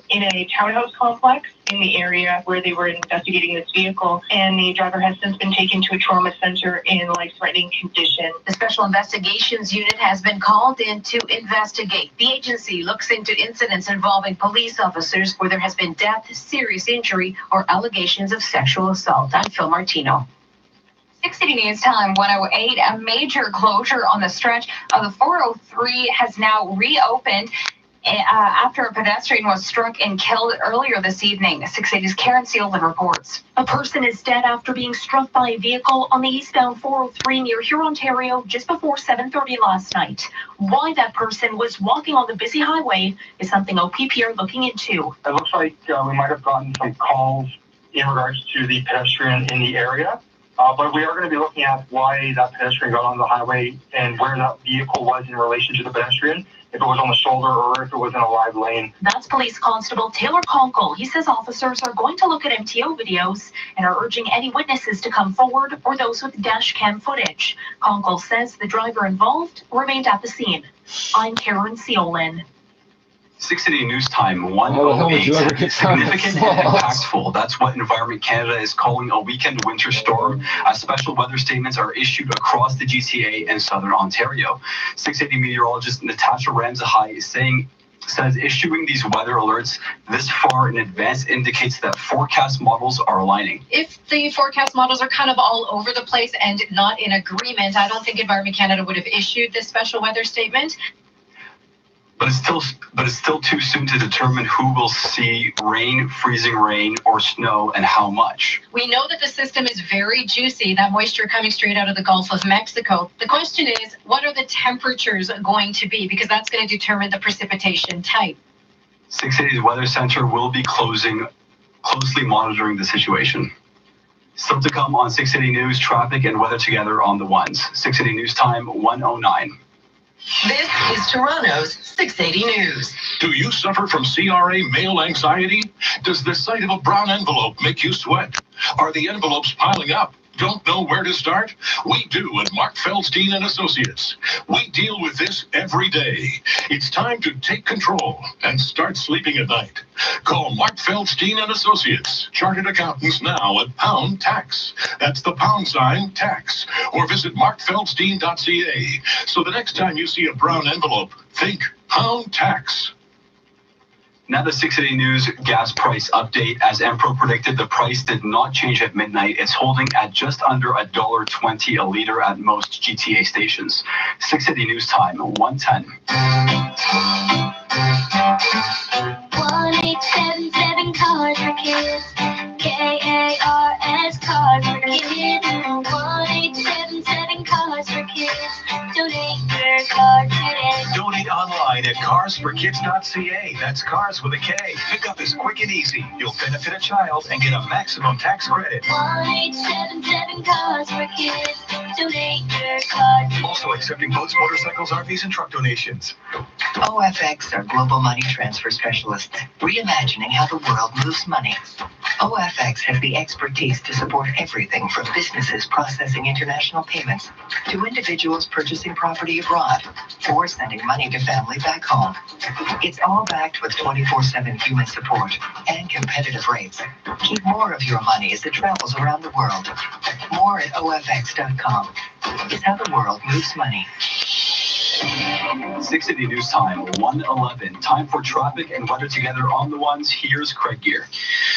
in a townhouse complex in the area where they were investigating this vehicle, and the driver has since been taken to a trauma center in life-threatening condition. The Special Investigations Unit has been called in to investigate. The agency looks into incidents involving police officers where there has been death, serious injury, or allegations of sexual assault. I'm Phil Martino. 680 News Time 1:08. A major closure on the stretch of the 403 has now reopened after a pedestrian was struck and killed earlier this evening. 680's Karen Seelman reports. A person is dead after being struck by a vehicle on the eastbound 403 near Huron, Ontario, just before 7:30 last night. Why that person was walking on the busy highway is something OPP are looking into. It looks like we might have gotten some calls in regards to the pedestrian in the area. But we are going to be looking at why that pedestrian got on the highway and where that vehicle was in relation to the pedestrian, if it was on the shoulder or if it was in a live lane. That's Police Constable Taylor Conkle. He says officers are going to look at MTO videos and are urging any witnesses to come forward or those with dash cam footage. Conkle says the driver involved remained at the scene. I'm Karen Seolin. 6 City News Time 1:08. Significant and impactful. That's what Environment Canada is calling a weekend winter storm, as special weather statements are issued across the GTA and southern Ontario. 680 meteorologist Natasha Ramsahai says issuing these weather alerts this far in advance indicates that forecast models are aligning. If the forecast models are kind of all over the place and not in agreement, I don't think Environment Canada would have issued this special weather statement. But it's still too soon to determine who will see rain, freezing rain, or snow, and how much. We know that the system is very juicy, that moisture coming straight out of the Gulf of Mexico. The question is, what are the temperatures going to be? Because that's going to determine the precipitation type. 6 City's Weather Center will be closely monitoring the situation. Still to come on 6 City News, traffic and weather together on the ones. 6 City News Time 1:09. This is Toronto's 680 News. Do you suffer from CRA mail anxiety? Does the sight of a brown envelope make you sweat? Are the envelopes piling up? Don't know where to start? We do at Mark Feldstein and Associates. We deal with this every day. It's time to take control and start sleeping at night. Call Mark Feldstein and Associates, chartered accountants now at Pound Tax. That's the # tax. Or visit markfeldstein.ca. So the next time you see a brown envelope, think Pound Tax. Now the 6 City News gas price update. As Empro predicted, the price did not change at midnight. It's holding at just under $1.20 a liter at most GTA stations. 6 City News Time 1:10. 1877 Cars for Kids. KARS Cars for Kids. 1877 Cars for Kids. Donate your car today. Donate online at carsforkids.ca. That's cars with a K. Pickup is quick and easy. You'll benefit a child and get a maximum tax credit. 1877 Cars for Kids. Donate your car today. Also accepting boats, motorcycles, RVs, and truck donations. OFX are global money transfer specialists, reimagining how the world moves money. OFX has the expertise to support everything from businesses processing international payments to individuals purchasing property abroad or sending money to family back home. It's all backed with 24/7 human support and competitive rates. Keep more of your money as it travels around the world. More at OFX.com. It's how the world moves money. 680 News Time, 1:11. Time for traffic and weather together on the ones. Here's Craig Gear.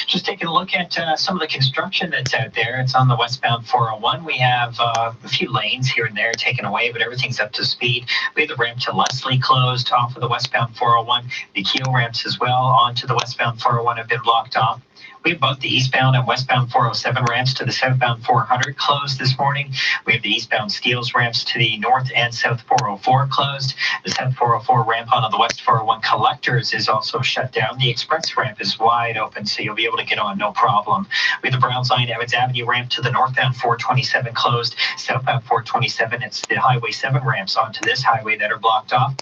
Just taking a look at some of the construction that's out there. It's on the westbound 401. We have a few lanes here and there taken away, but everything's up to speed. We have the ramp to Leslie closed off of the westbound 401. The Keele ramps as well onto the westbound 401 have been blocked off. We have both the eastbound and westbound 407 ramps to the southbound 400 closed this morning. We have the eastbound Steeles ramps to the north and south 404 closed. The south 404 ramp onto the west 401 collectors is also shut down. The express ramp is wide open, so you'll be able to get on no problem. We have the Browns Line Evans Avenue ramp to the northbound 427 closed. Southbound 427, it's the Highway 7 ramps onto this highway that are blocked off.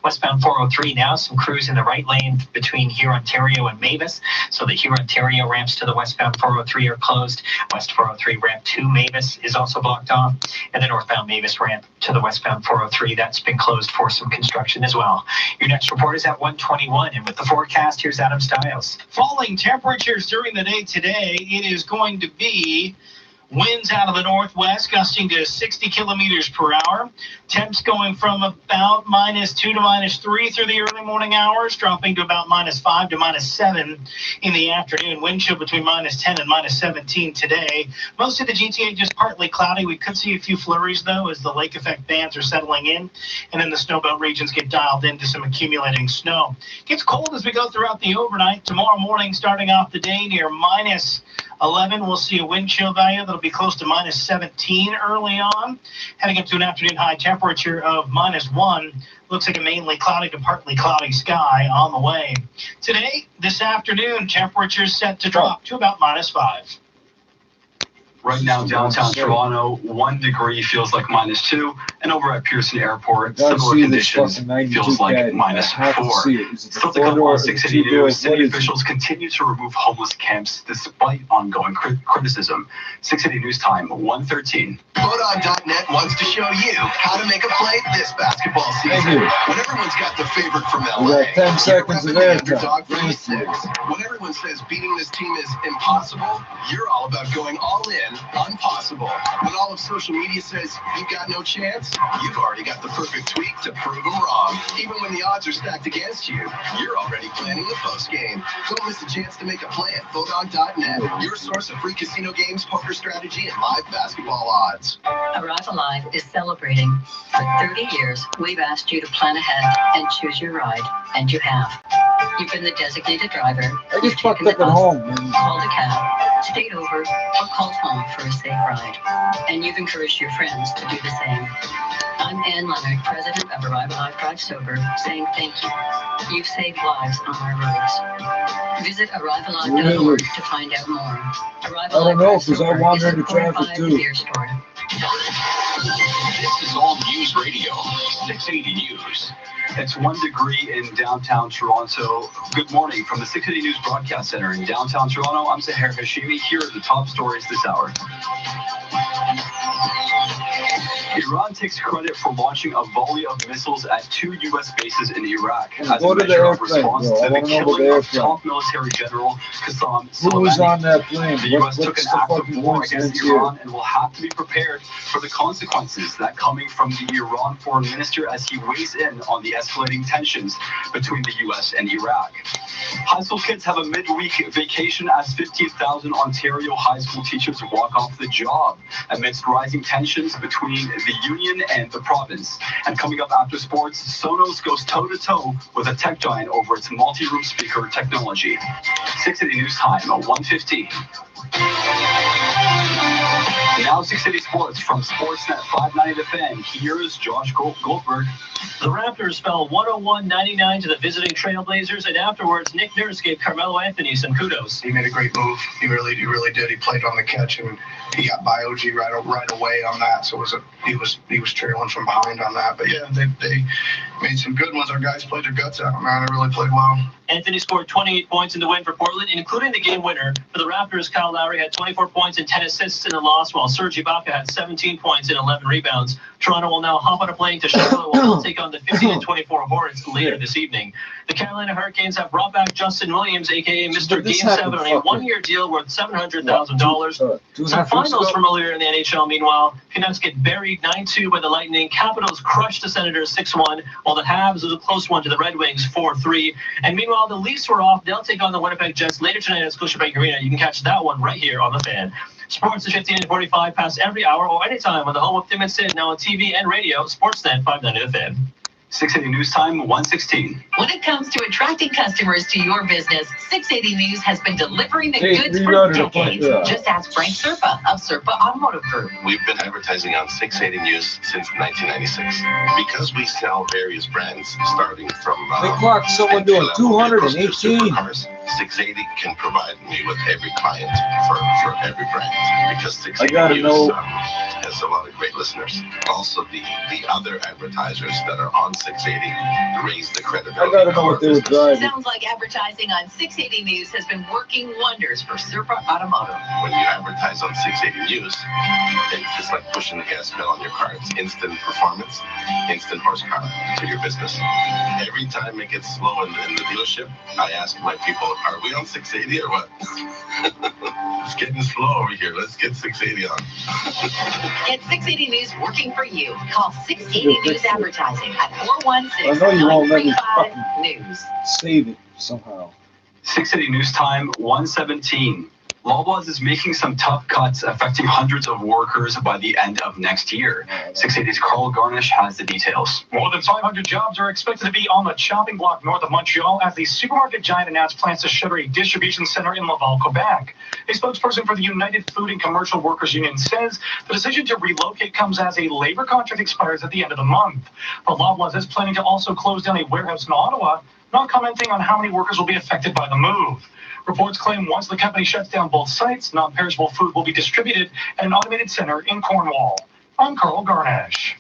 Westbound 403 now, some crews in the right lane between Hurontario and Mavis. So the Hurontario ramps to the westbound 403 are closed. West 403 ramp to Mavis is also blocked off. And the northbound Mavis ramp to the westbound 403, that's been closed for some construction as well. Your next report is at 1:21. And with the forecast, here's Adam Stiles. Falling temperatures during the day today. It is going to be winds out of the northwest gusting to 60 kilometers per hour. Temps going from about -2 to -3 through the early morning hours, dropping to about -5 to -7 in the afternoon. Wind chill between -10 and -17 today. Most of the GTA just partly cloudy. We could see a few flurries, though, as the lake effect bands are settling in, and then the snowbelt regions get dialed into some accumulating snow. Gets cold as we go throughout the overnight. Tomorrow morning, starting off the day near -11, we'll see a wind chill value that'll be close to -17 early on. Heading up to an afternoon high temperature of -1. Looks like a mainly cloudy to partly cloudy sky on the way. Today, this afternoon, temperatures set to drop to about -5. Right now, downtown Toronto, 1 degree feels like -2, and over at Pearson Airport, similar conditions feels like -4. Still to come on 680 News, city officials continue to remove homeless camps despite ongoing criticism. 680 News Time, 1:13. Vodon.net wants to show you how to make a play this basketball season. When everyone's got the favorite from LA, we got 10 seconds of airtime. When everyone says beating this team is impossible, you're all about going all in on possible. When all of social media says you've got no chance, you've already got the perfect tweak to prove them wrong. Even when the odds are stacked against you, you're already planning the post game. Don't miss a chance to make a play at Vodon.net, your source of free casino games, poker strategy, and live basketball odds. Arrive Alive is celebrating. For 30 years, we've asked you to plan ahead and choose your ride, and you have. You've been the designated driver. I just fucked up at home, man. Called a cab, stayed over, or called home for a safe ride. And you've encouraged your friends to do the same. I'm Ann Leonard, president of Arrive Alive Drive Sober, saying thank you. You've saved lives on our roads. Visit ArriveAlive.org to find out more. Arrive I don't Alive know, Drive because I Sober wander is into supported traffic by too. the Beer Store. This is All News Radio, 680 News. It's 1 degree in downtown Toronto. Good morning from the 680 News Broadcast Center in downtown Toronto. I'm Zahir Hashimi. Here are the top stories this hour. Iran takes credit for launching a volley of missiles at 2 U.S. bases in Iraq as a measure of response to the killing of top military general Qassem Soleimani. Who was on that plane? The U.S. took an act of war against Iran and will have to be prepared for the consequences that coming from the Iran foreign minister as he weighs in on the escalating tensions between the U.S. and Iraq. High school kids have a midweek vacation as 15,000 Ontario high school teachers walk off the job amidst rising tensions between the Union and the province. And coming up after sports, Sonos goes toe-to-toe with a tech giant over its multi-room speaker technology. 680 News Time, 1:15. Now 680 Sports from Sportsnet 590 The Fan. Here is Josh Goldberg. The Raptors fell 101-99 to the visiting Trailblazers, and afterwards, Nick Nurse gave Carmelo Anthony some kudos. He made a great move. He really did. He played on the catch, and he got by OG right away on that. So he was trailing from behind on that. But yeah, they made some good ones. Our guys played their guts out, man. They really played well. Anthony scored 28 points in the win for Portland, including the game winner. For the Raptors, Kyle Lowry had 24 points and 10 assists in the loss, while Serge Ibaka had 17 points and 11 rebounds. Toronto will now hop on a plane to Charlotte, where they'll take on the 15-24 Hornets later this evening. The Carolina Hurricanes have brought back Justin Williams, a.k.a. Mr. Game 7, on a one-year deal worth $700,000. Some finals from earlier in the NHL, meanwhile. Canucks get buried 9-2 by the Lightning. Capitals crushed the Senators 6-1, while the Habs was a close one to the Red Wings 4-3. And meanwhile, the Leafs were off. They'll take on the Winnipeg Jets later tonight at Scotiabank Arena. You can catch that one right here on The Fan. Sports is 15 and 45 past every hour or anytime on the home of Tim and Sid, now on TV and radio, Sportsnet 590 The Fan. 680 News Time, 1:16. When it comes to attracting customers to your business, 680 News has been delivering the goods for decades. Just ask Frank Serpa of Serpa Automotive Group. We've been advertising on 680 News since 1996 because we sell various brands starting from. They clocked someone doing 218. 680 can provide me with every client for every brand because 680 News has a lot of great listeners. Also, the other advertisers that are on 680 raise the credibility. I gotta know what they were driving. Sounds like advertising on 680 News has been working wonders for Serpa Automotive. When you advertise on 680 News, it's just like pushing the gas pedal on your car. It's instant performance, instant horsepower to your business. Every time it gets slow in the dealership, I ask my people, are we on 680 or what? It's getting slow over here. Let's get 680 on. Get 680 News working for you. Call 680 News Advertising at 416 I know you won't let me 935 News. Save it somehow. 680 News Time, 1:17. Loblaws is making some tough cuts affecting hundreds of workers by the end of next year. 680's Carl Garnish has the details. More than 500 jobs are expected to be on the chopping block north of Montreal as the supermarket giant announced plans to shutter a distribution center in Laval, Quebec. A spokesperson for the United Food and Commercial Workers Union says the decision to relocate comes as a labor contract expires at the end of the month. But Loblaws is planning to also close down a warehouse in Ottawa, not commenting on how many workers will be affected by the move. Reports claim once the company shuts down both sites, non-perishable food will be distributed at an automated center in Cornwall. I'm Carl Garnish.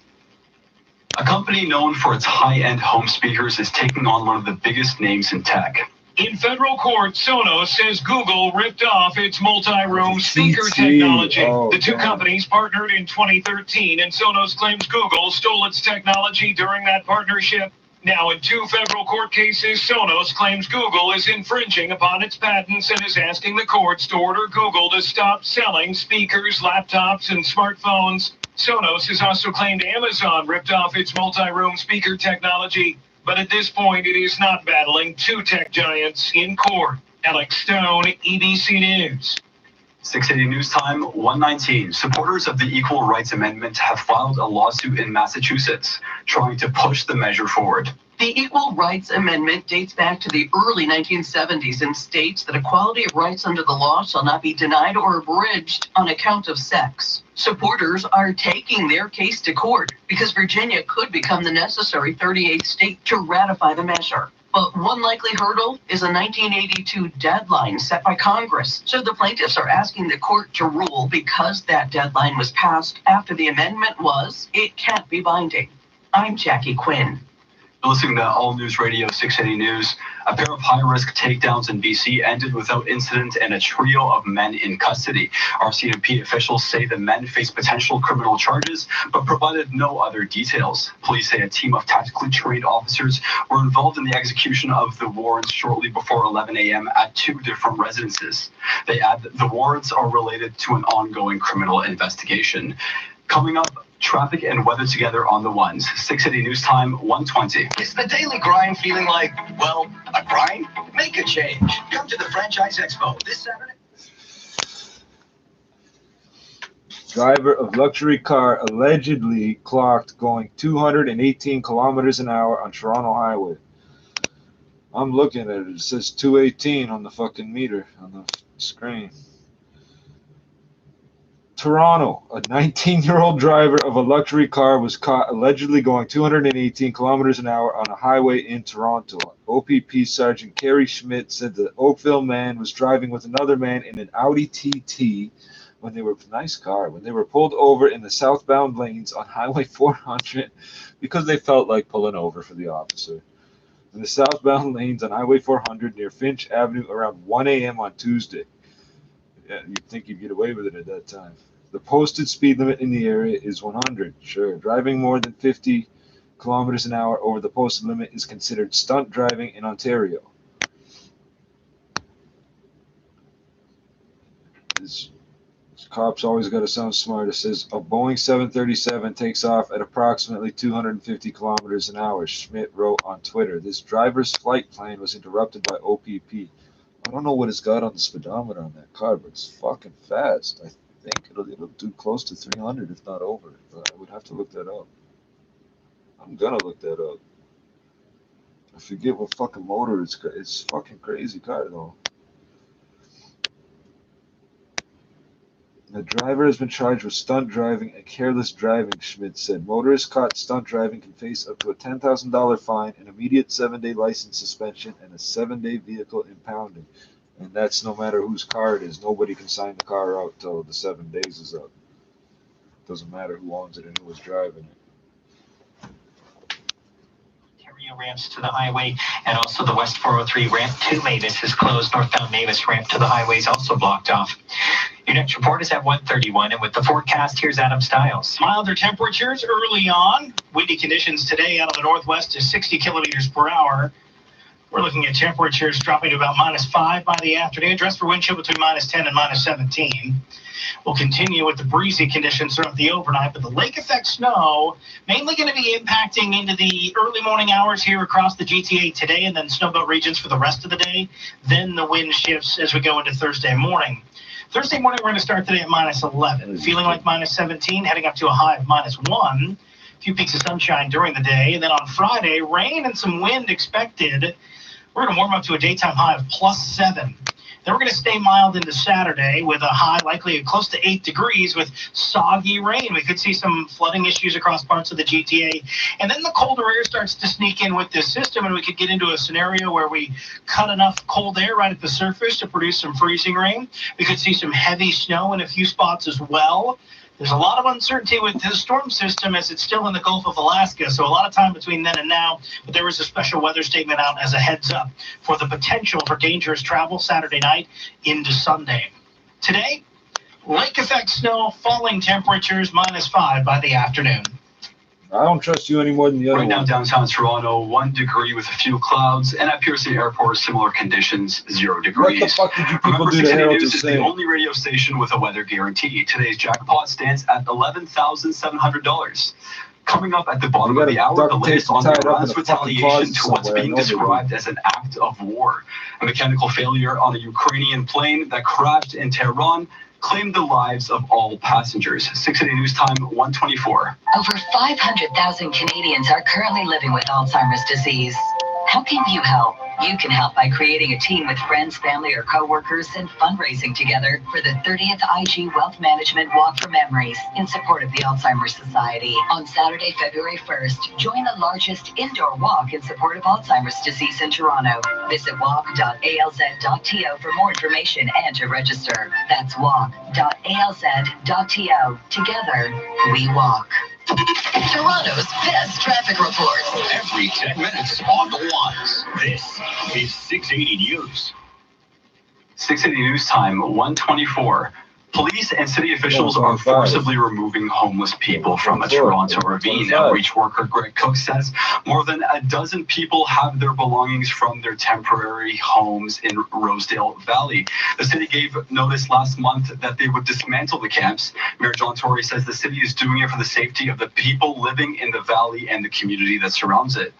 A company known for its high-end home speakers is taking on one of the biggest names in tech. In federal court, Sonos says Google ripped off its multi-room speaker technology. The two companies partnered in 2013, and Sonos claims Google stole its technology during that partnership. Now, in two federal court cases, Sonos claims Google is infringing upon its patents and is asking the courts to order Google to stop selling speakers, laptops, and smartphones. Sonos has also claimed Amazon ripped off its multi-room speaker technology. But at this point, it is not battling two tech giants in court. Alex Stone, EBC News. 680 News Time, 1:19. Supporters of the Equal Rights Amendment have filed a lawsuit in Massachusetts, trying to push the measure forward. The Equal Rights Amendment dates back to the early 1970s and states that equality of rights under the law shall not be denied or abridged on account of sex. Supporters are taking their case to court because Virginia could become the necessary 38th state to ratify the measure. But one likely hurdle is a 1982 deadline set by Congress. So the plaintiffs are asking the court to rule because that deadline was passed after the amendment was, it can't be binding. I'm Jackie Quinn. Listening to All News Radio 680 News, a pair of high-risk takedowns in BC ended without incident and a trio of men in custody. RCMP officials say the men face potential criminal charges, but provided no other details. Police say a team of tactically trained officers were involved in the execution of the warrants shortly before 11 a.m. at two different residences. They add that the warrants are related to an ongoing criminal investigation. Coming up, traffic and weather together on the ones. 680 News Time, 1:20. Is the daily grind feeling like, well, a grind? Make a change. Come to the Franchise Expo this Saturday. Driver of luxury car allegedly clocked going 218 kilometers an hour on Toronto Highway. I'm looking at it. It says 218 on the fucking meter on the screen. Toronto, a 19-year-old driver of a luxury car was caught allegedly going 218 kilometers an hour on a highway in Toronto. OPP Sergeant Kerry Schmidt said the Oakville man was driving with another man in an Audi TT when they were pulled over in the southbound lanes on Highway 400 because they felt like pulling over for the officer. In the southbound lanes on Highway 400 near Finch Avenue around 1 a.m. on Tuesday. Yeah, you'd think you'd get away with it at that time. The posted speed limit in the area is 100. Sure, driving more than 50 kilometers an hour over the posted limit is considered stunt driving in Ontario. This cops always got to sound smart. It says a Boeing 737 takes off at approximately 250 kilometers an hour. Schmidt wrote on Twitter, this driver's flight plan was interrupted by OPP. I don't know what it's got on the speedometer on that car, but it's fucking fast. I think it'll do close to 300, if not over. But I would have to look that up. I'm gonna look that up. I forget what fucking motor it's got. It's fucking crazy car though. The driver has been charged with stunt driving and careless driving, Schmidt said. Motorists caught stunt driving can face up to a $10,000 fine, an immediate 7-day license suspension, and a 7-day vehicle impounding. And that's no matter whose car it is. Nobody can sign the car out till the 7 days is up. Doesn't matter who owns it and who is driving it. Ramps to the highway, and also the West 403 ramp to Mavis is closed. Northbound Mavis ramp to the highway is also blocked off. Your next report is at 1:31, and with the forecast, here's Adam Stiles. Milder temperatures early on. Windy conditions today out of the northwest to 60 kilometers per hour. We're looking at temperatures dropping to about -5 by the afternoon. Dress for wind chill between -10 and -17. We'll continue with the breezy conditions throughout the overnight, but the lake effect snow mainly going to be impacting into the early morning hours here across the GTA today, and then snowbelt regions for the rest of the day. Then the wind shifts as we go into Thursday morning. Thursday morning, we're going to start today at -11, feeling like -17, heading up to a high of -1. A few peaks of sunshine during the day, and then on Friday, rain and some wind expected. We're going to warm up to a daytime high of +7. Then we're going to stay mild into Saturday with a high likely close to 8 degrees with soggy rain. We could see some flooding issues across parts of the GTA. And then the colder air starts to sneak in with this system, and we could get into a scenario where we cut enough cold air right at the surface to produce some freezing rain. We could see some heavy snow in a few spots as well. There's a lot of uncertainty with the storm system as it's still in the Gulf of Alaska, so a lot of time between then and now, but there was a special weather statement out as a heads up for the potential for dangerous travel Saturday night into Sunday. Today, lake effect snow, falling temperatures, -5 by the afternoon. I don't trust you any more than the other Right now, one. downtown Toronto, 1 degree with a few clouds, and at Pearson Airport, similar conditions, 0 degrees. What the fuck did you people Remember, do to 680 Herald News to is say? the only radio station with a weather guarantee. Today's jackpot stands at $11,700. Coming up at the bottom of the hour, the latest on Iran's retaliation to what's being described as an act of war. A mechanical failure on a Ukrainian plane that crashed in Tehran claimed the lives of all passengers. 680 News Time, 1:24. Over 500,000 Canadians are currently living with Alzheimer's disease. How can you help? You can help by creating a team with friends, family, or coworkers and fundraising together for the 30th IG Wealth Management Walk for Memories in support of the Alzheimer's Society. On Saturday, February 1st, join the largest indoor walk in support of Alzheimer's disease in Toronto. Visit walk.alz.to for more information and to register. That's walk.alz.to. Together, we walk. Toronto's best traffic reports. Every 10 minutes on the ones. This is 680 News. 680 News Time, 1:24. Police and city officials are forcibly removing homeless people from a Toronto ravine. Outreach worker Greg Cook says more than a dozen people have their belongings from their temporary homes in Rosedale Valley. The city gave notice last month that they would dismantle the camps. Mayor John Tory says the city is doing it for the safety of the people living in the valley and the community that surrounds it.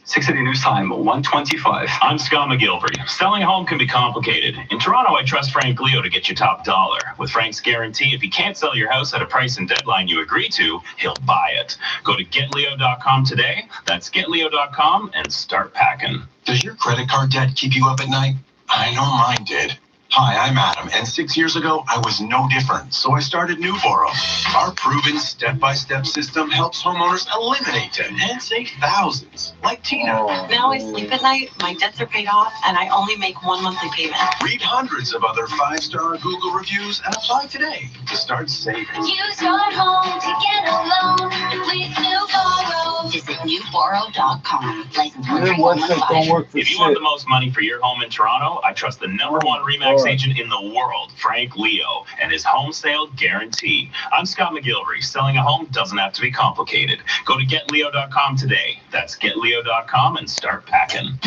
6 City News Time, 1:25. I'm Scott McGilvery. Selling a home can be complicated. In Toronto, I trust Frank Leo to get you top dollar. With Frank's guarantee, if he can't sell your house at a price and deadline you agree to, he'll buy it. Go to getleo.com today. That's getleo.com and start packing. Does your credit card debt keep you up at night? I know mine did. Hi, I'm Adam, and 6 years ago, I was no different, so I started Newboro. Our proven step-by-step system helps homeowners eliminate debt and save thousands, like Tina. Now I sleep at night, my debts are paid off, and I only make one monthly payment. Read hundreds of other 5-star Google reviews and apply today to start saving. Use your home to get a loan with Newboro. Visit newboro.com. License 13115. If you want the most money for your home in Toronto, I trust the #1 RE/MAX agent in the world, Frank Leo, and his home sale guarantee. I'm Scott McGilvery. Selling a home doesn't have to be complicated. Go to getleo.com today. That's getleo.com and start packing.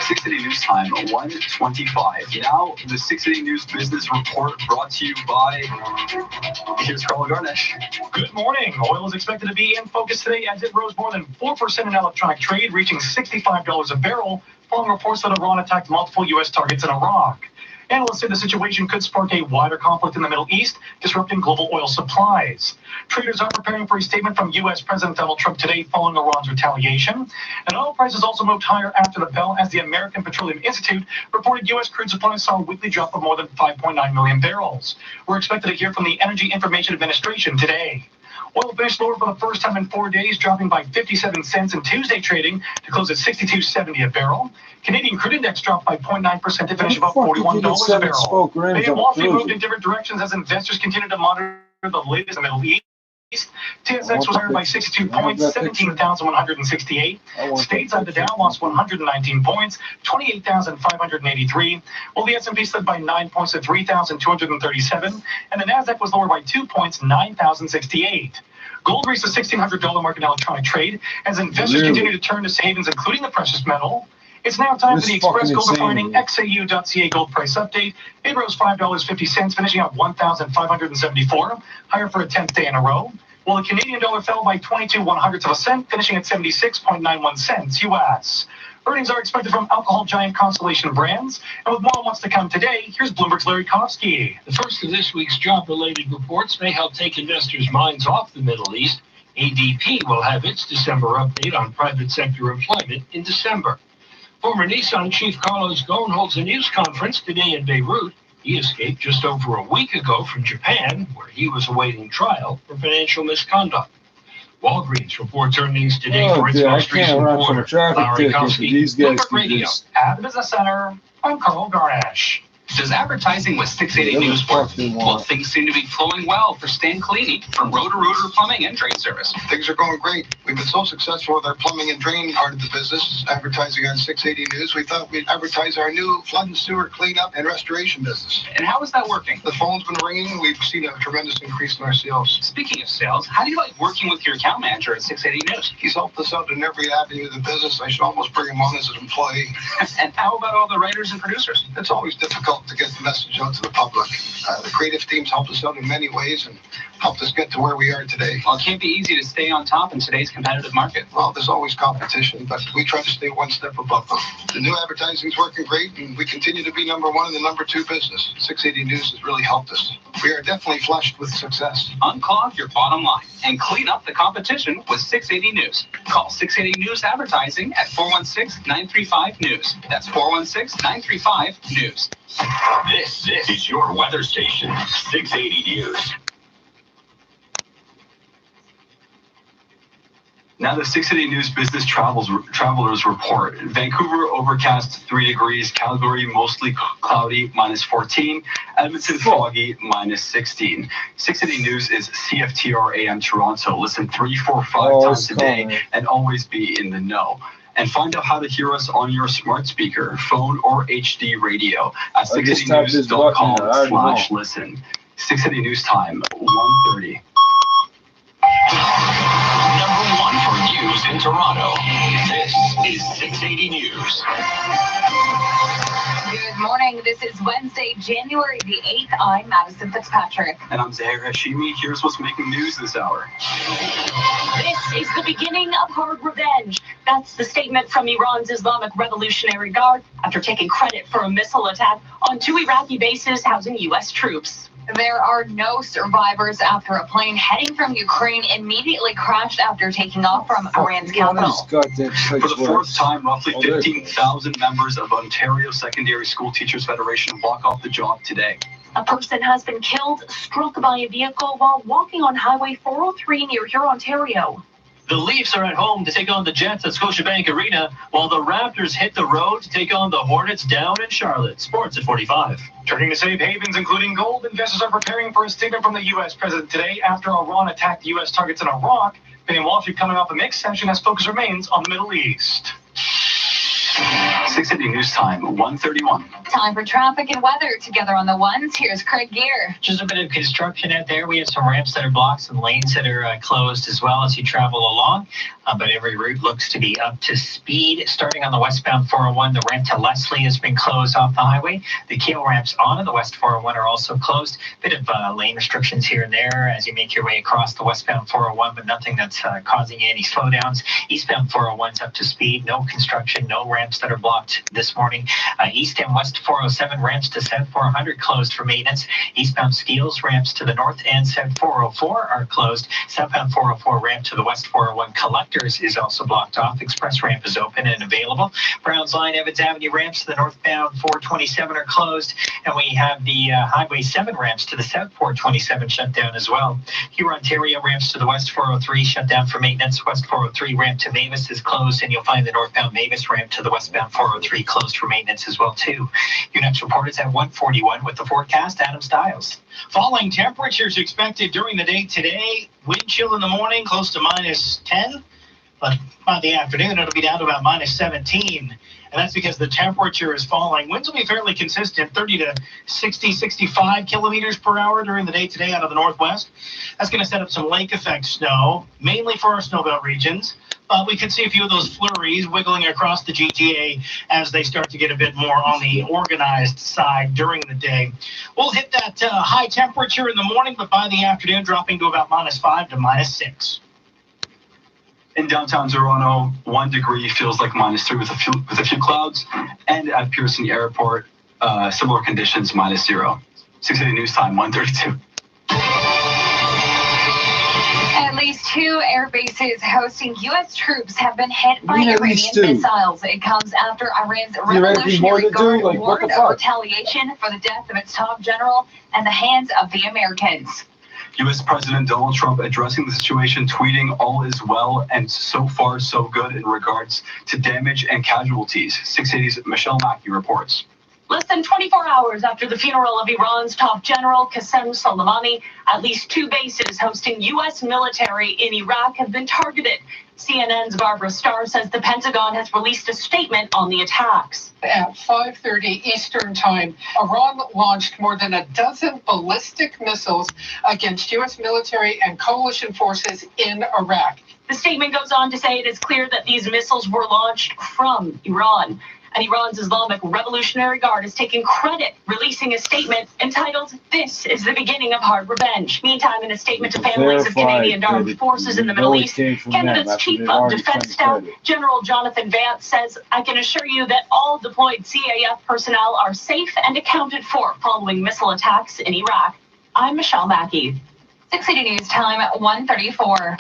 6 City News Time, 1:25. Now, the 6 City News Business Report brought to you by... Here's Carl Garnish. Good morning. Oil is expected to be in focus today as it rose more than 4% in electronic trade, reaching $65 a barrel, following reports that Iran attacked multiple U.S. targets in Iraq. Analysts say the situation could spark a wider conflict in the Middle East, disrupting global oil supplies. Traders are preparing for a statement from U.S. President Donald Trump today following Iran's retaliation. And oil prices also moved higher after the bell as the American Petroleum Institute reported U.S. crude supplies saw a weekly drop of more than 5.9 million barrels. We're expected to hear from the Energy Information Administration today. Oil finished lower for the first time in 4 days, dropping by 57 cents in Tuesday trading to close at $62.70 a barrel. Canadian crude index dropped by 0.9% to finish about $41 a barrel. Many of Wall Street moved in different directions as investors continued to monitor the latest in the Middle East. TSX was higher by 62 points, 17,168. Stateside, the Dow lost 119 points, 28,583. While the S&P slid by 9 points to 3,237, and the Nasdaq was lower by 2 points, 9,068. Gold reached the $1,600 mark in electronic trade as investors continue to turn to havens, including the precious metal. It's now time for the Express Gold Refining XAU.ca gold price update. It rose $5.50, finishing at $1,574, higher for a 10th day in a row. While the Canadian dollar fell by 22/100ths of a cent, finishing at 76.91 cents U.S. Earnings are expected from alcohol giant Constellation Brands. And with more on what's to come today, here's Bloomberg's Larry Kofsky. The first of this week's job-related reports may help take investors' minds off the Middle East. ADP will have its December update on private sector employment in December. Former Nissan chief Carlos Ghosn holds a news conference today in Beirut. He escaped just over a week ago from Japan, where he was awaiting trial for financial misconduct. Walgreens reports earnings today for its most recent quarter. Larry Kofsky, Bloomberg Radio. At the Business Center, I'm Carl Garnish. Does advertising with 680 News work? Well, things seem to be flowing well for Stan Cleany from Roto-Rooter Plumbing and Drain Service. Things are going great. We've been so successful with our plumbing and drain part of the business, advertising on 680 News. We thought we'd advertise our new flood and sewer cleanup and restoration business. And how is that working? The phone's been ringing. We've seen a tremendous increase in our sales. Speaking of sales, how do you like working with your account manager at 680 News? He's helped us out in every avenue of the business. I should almost bring him on as an employee. And how about all the writers and producers? It's always difficult to get the message out to the public. The creative teams helped us out in many ways and helped us get to where we are today. Well, it can't be easy to stay on top in today's competitive market. Well, there's always competition, but we try to stay one step above them. The new advertising's working great, and we continue to be #1 and the #2 business. 680 News has really helped us. We are definitely flushed with success. Unclog your bottom line and clean up the competition with 680 News. Call 680 News Advertising at 416-935-NEWS. That's 416-935-NEWS. This is your weather station, 680 News. Now the 680 News Business Travelers Report. Vancouver, overcast 3 degrees. Calgary, mostly cloudy, -14. Edmonton, foggy, -16. 680 News is CFTR AM Toronto. Listen 3, 4, 5 times a day and always be in the know. And find out how to hear us on your smart speaker, phone, or HD radio at 680news.com/listen. 680 News Time, 1:30. #1 for news in Toronto. This is 680 News. Good morning. This is Wednesday, January the 8th. I'm Madison Fitzpatrick. And I'm Zahir Hashimi. Here's what's making news this hour. This is the beginning of hard revenge. That's the statement from Iran's Islamic Revolutionary Guard after taking credit for a missile attack on 2 Iraqi bases housing U.S. troops. There are no survivors after a plane heading from Ukraine immediately crashed after taking off from Iran's capital. For the fourth time, roughly 15,000 members of Ontario Secondary School Teachers Federation walk off the job today. A person has been killed, struck by a vehicle while walking on Highway 403 near Huron, Ontario. The Leafs are at home to take on the Jets at Scotiabank Arena, while the Raptors hit the road to take on the Hornets down in Charlotte. Sports at 45. Turning to safe havens, including gold, investors are preparing for a statement from the U.S. president today after Iran attacked U.S. targets in Iraq. Betting Wall Street coming off a mixed session as focus remains on the Middle East. 680 News Time, 1:31. Time for traffic and weather together on the ones. Here's Craig Gear. Just a bit of construction out there. We have some ramps that are blocked, some lanes that are closed as well as you travel along. But every route looks to be up to speed. Starting on the westbound 401, the ramp to Leslie has been closed off the highway. The Keele ramps onto the west 401 are also closed. Bit of lane restrictions here and there as you make your way across the westbound 401, but nothing that's causing you any slowdowns. Eastbound 401's up to speed. No construction, no ramps that are blocked this morning. East and west 407 ramps to south 400 closed for maintenance. Eastbound Steeles ramps to the north and south 404 are closed. Southbound 404 ramp to the west 401 Collectors is also blocked off. Express ramp is open and available. Browns Line Evans Avenue ramps to the northbound 427 are closed. And we have the Highway 7 ramps to the south 427 shut down as well. Huron, Ontario ramps to the west 403 shut down for maintenance. West 403 ramp to Mavis is closed, and you'll find the northbound Mavis ramp to the westbound 403 closed for maintenance as well too. Your next report is at 1:41 with the forecast. Adam Stiles. Falling temperatures expected during the day today. Wind chill in the morning, close to minus 10. But by the afternoon, it'll be down to about minus 17. And that's because the temperature is falling. Winds will be fairly consistent, 30 to 60, 65 kilometers per hour during the day today out of the northwest. That's going to set up some lake effect snow, mainly for our snowbelt regions. We could see a few of those flurries wiggling across the GTA as they start to get a bit more on the organized side during the day. We'll hit that high temperature in the morning, but by the afternoon, dropping to about minus 5 to minus 6. In downtown Toronto, 1 degree feels like minus 3 with a few clouds. And at Pearson Airport, similar conditions, minus 0. 680 News Time, 1:32. At least 2 air bases hosting U.S. troops have been hit by Iranian missiles. It comes after Iran's Revolutionary Guard warned of retaliation for the death of its top general and the hands of the Americans. U.S. President Donald Trump addressing the situation, tweeting, "All is well and so far so good in regards to damage and casualties." 680's Michelle Mackey reports. Less than 24 hours after the funeral of Iran's top general, Qasem Soleimani, at least 2 bases hosting U.S. military in Iraq have been targeted. CNN's Barbara Starr says the Pentagon has released a statement on the attacks. At 5:30 Eastern Time, Iran launched more than a dozen ballistic missiles against U.S. military and coalition forces in Iraq. The statement goes on to say it is clear that these missiles were launched from Iran. And Iran's Islamic Revolutionary Guard is taking credit, releasing a statement entitled, "This is the beginning of hard revenge." Meantime, in a statement to families of Canadian armed forces in the Middle East, Canada's Chief of Defense Staff, General Jonathan Vance, says, "I can assure you that all deployed CAF personnel are safe and accounted for following missile attacks in Iraq." I'm Michelle Mackey. 680 News Time at 1:34.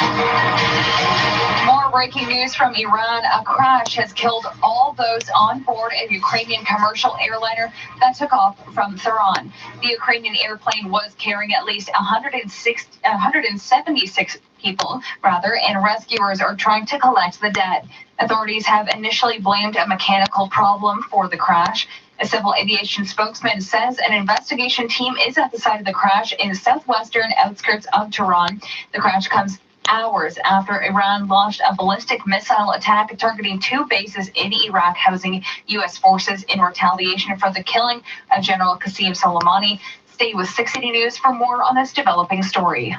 More breaking news from Iran. A crash has killed all those on board a Ukrainian commercial airliner that took off from Tehran. The Ukrainian airplane was carrying at least 176 people, and rescuers are trying to collect the dead. Authorities have initially blamed a mechanical problem for the crash. A civil aviation spokesman says an investigation team is at the site of the crash in the southwestern outskirts of Tehran. The crash comes hours after Iran launched a ballistic missile attack targeting 2 bases in Iraq housing U.S. forces in retaliation for the killing of General Qasem Soleimani. Stay with 680 News for more on this developing story.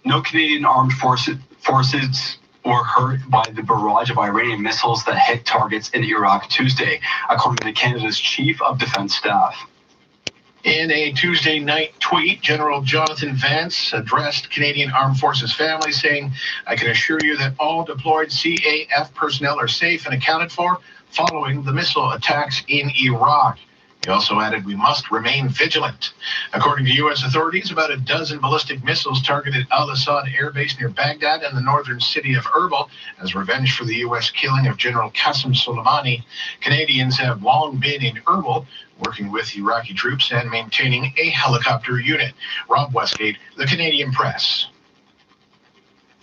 No Canadian armed forces were hurt by the barrage of Iranian missiles that hit targets in Iraq Tuesday, according to Canada's Chief of Defense Staff. In a Tuesday night tweet, General Jonathan Vance addressed Canadian Armed Forces families, saying, "I can assure you that all deployed CAF personnel are safe and accounted for following the missile attacks in Iraq." He also added, "We must remain vigilant." According to U.S. authorities, about a dozen ballistic missiles targeted Al-Assad Air Base near Baghdad and the northern city of Erbil as revenge for the U.S. killing of General Qasem Soleimani. Canadians have long been in Erbil, working with Iraqi troops and maintaining a helicopter unit. Rob Westgate, The Canadian Press.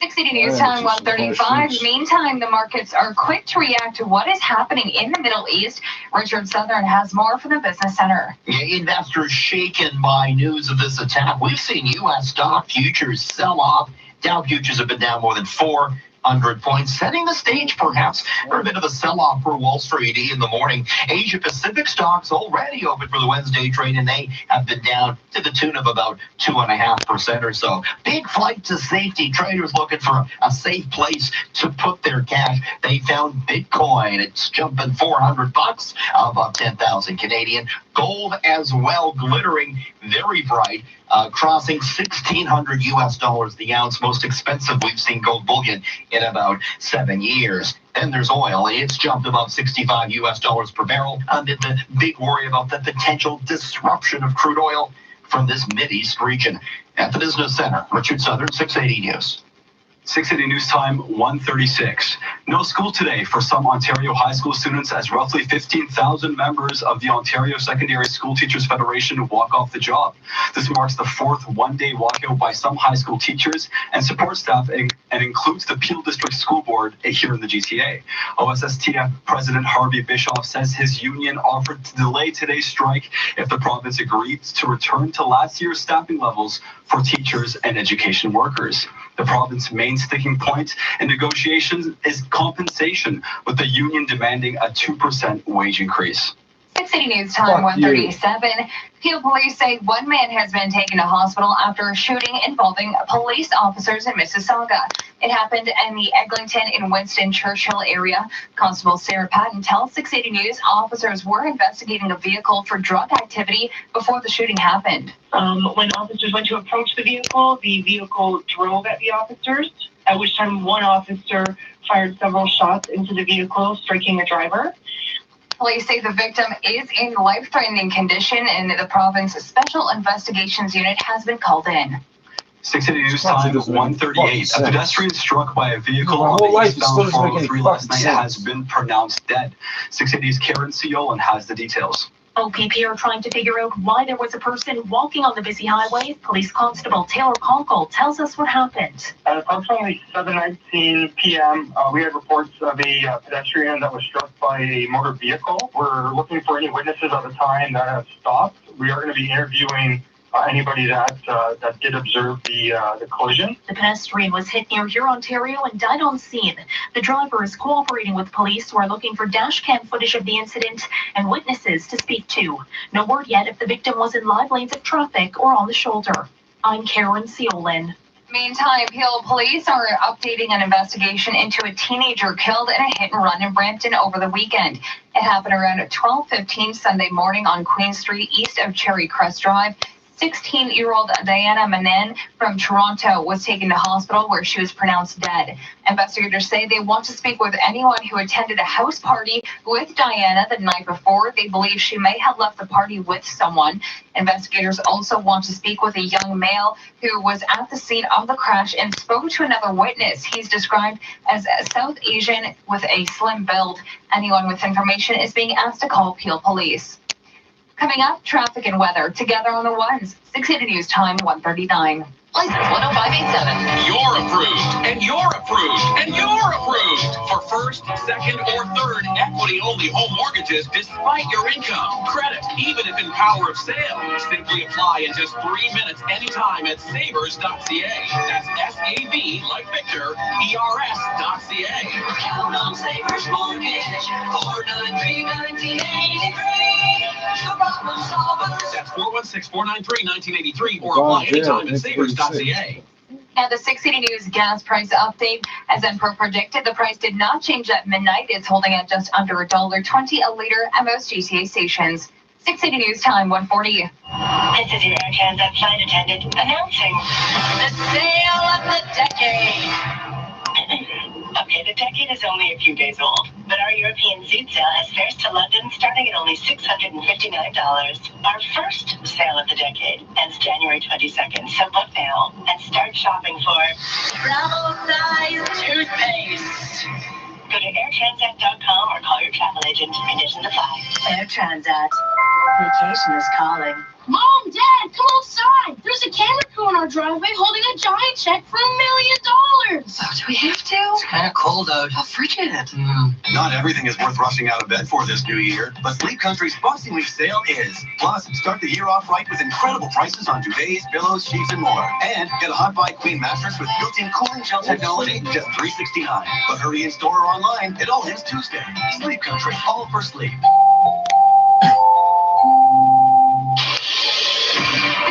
680 News Time 135. Meantime, the markets are quick to react to what is happening in the Middle East. Richard Southern has more from the Business Center. Investors shaken by news of this attack. We've seen U.S. stock futures sell off. Dow futures have been down more than 400 points, setting the stage perhaps for a bit of a sell-off for Wall Street in the morning. Asia Pacific stocks already open for the Wednesday trade, and they have been down to the tune of about 2.5% or so. Big flight to safety. Traders looking for a safe place to put their cash. They found Bitcoin. It's jumping $400, above 10,000 Canadian. Gold as well, glittering very bright, crossing $1,600 US the ounce, most expensive we've seen gold bullion in about 7 years. Then there's oil. It's jumped above $65 US per barrel amid the big worry about the potential disruption of crude oil from this Mideast region. At the Business Center, Richard Southern, 680 News. 680 News Time 1:36. No school today for some Ontario high school students as roughly 15,000 members of the Ontario Secondary School Teachers Federation walk off the job. This marks the fourth one-day walkout by some high school teachers and support staff and includes the Peel District School Board here in the GTA. OSSTF President Harvey Bischoff says his union offered to delay today's strike if the province agreed to return to last year's staffing levels for teachers and education workers. The province's main sticking point in negotiations is compensation, with the union demanding a 2% wage increase. 680 News Time 137. Peel police say one man has been taken to hospital after a shooting involving police officers in Mississauga. It happened in the Eglinton and Winston Churchill area. Constable Sarah Patton tells 680 News officers were investigating a vehicle for drug activity before the shooting happened. When officers went to approach the vehicle drove at the officers, at which time one officer fired several shots into the vehicle, striking a driver. Police say the victim is in life-threatening condition and the province's Special Investigations Unit has been called in. 680 News Time 1:38. A pedestrian struck by a vehicle on the eastbound 403 last night has been pronounced dead. 680's Karen Siolan has the details. OPP are trying to figure out why there was a person walking on the busy highway. Police Constable Taylor Conkle tells us what happened. At approximately 7:19 p.m., we had reports of a pedestrian that was struck by a motor vehicle. We're looking for any witnesses at the time that have stopped. We are going to be interviewing anybody that did observe the collision. The pedestrian was hit near Huron, Ontario, and died on scene. The driver is cooperating with police who are looking for dash cam footage of the incident and witnesses to speak to. No word yet if the victim was in live lanes of traffic or on the shoulder. I'm Karen Siolan. Meantime, Peel police are updating an investigation into a teenager killed in a hit-and-run in Brampton over the weekend. It happened around 12:15 Sunday morning on Queen Street, east of Cherry Crest Drive. 16-year-old Diana Manen from Toronto was taken to hospital where she was pronounced dead. Investigators say they want to speak with anyone who attended a house party with Diana the night before. They believe she may have left the party with someone. Investigators also want to speak with a young male who was at the scene of the crash and spoke to another witness. He's described as a South Asian with a slim build. Anyone with information is being asked to call Peel Police. Coming up, traffic and weather together on the ones. 680 News Time 1:39. License 10587. You're approved, and you're approved, and you're approved for first, second, or third equity-only home mortgages despite your income. Credit, even if in power of sale. Simply apply in just 3 minutes anytime at savers.ca. That's S-A-V like Victor, E-R-S.ca. Count on Savers Mortgage, 493-1983. The problem solvers. That's 416-493-1983 or apply anytime at savers.ca. Now, the 680 News gas price update, as Enpro predicted, the price did not change at midnight. It's holding at just under $1.20 a liter at most GTA stations. 680 News time, 1:40. This is your Air Transat flight attendant announcing the sale of the decade. Okay, the decade is only a few days old, but our European seat sale has fares to London starting at only $659. Our first sale of the decade ends January 22nd, so book now and start shopping for travel-size toothpaste. Go to airtransat.com or call your travel agent. Conditions apply. Air Transat. Vacation is calling. Mom, Dad, come outside. There's a camera crew in our driveway holding a giant check for $1 million. Oh, do we have to? It's kind of cold out. How frigid. Not everything is worth rushing out of bed for this new year, but Sleep Country's Boxing Week sale is. Plus, start the year off right with incredible prices on duvets, pillows, sheets, and more. And get a Hot Buy Queen mattress with built-in cooling gel technology, just $369. But hurry in store or online, it all ends Tuesday. Sleep Country, all for sleep.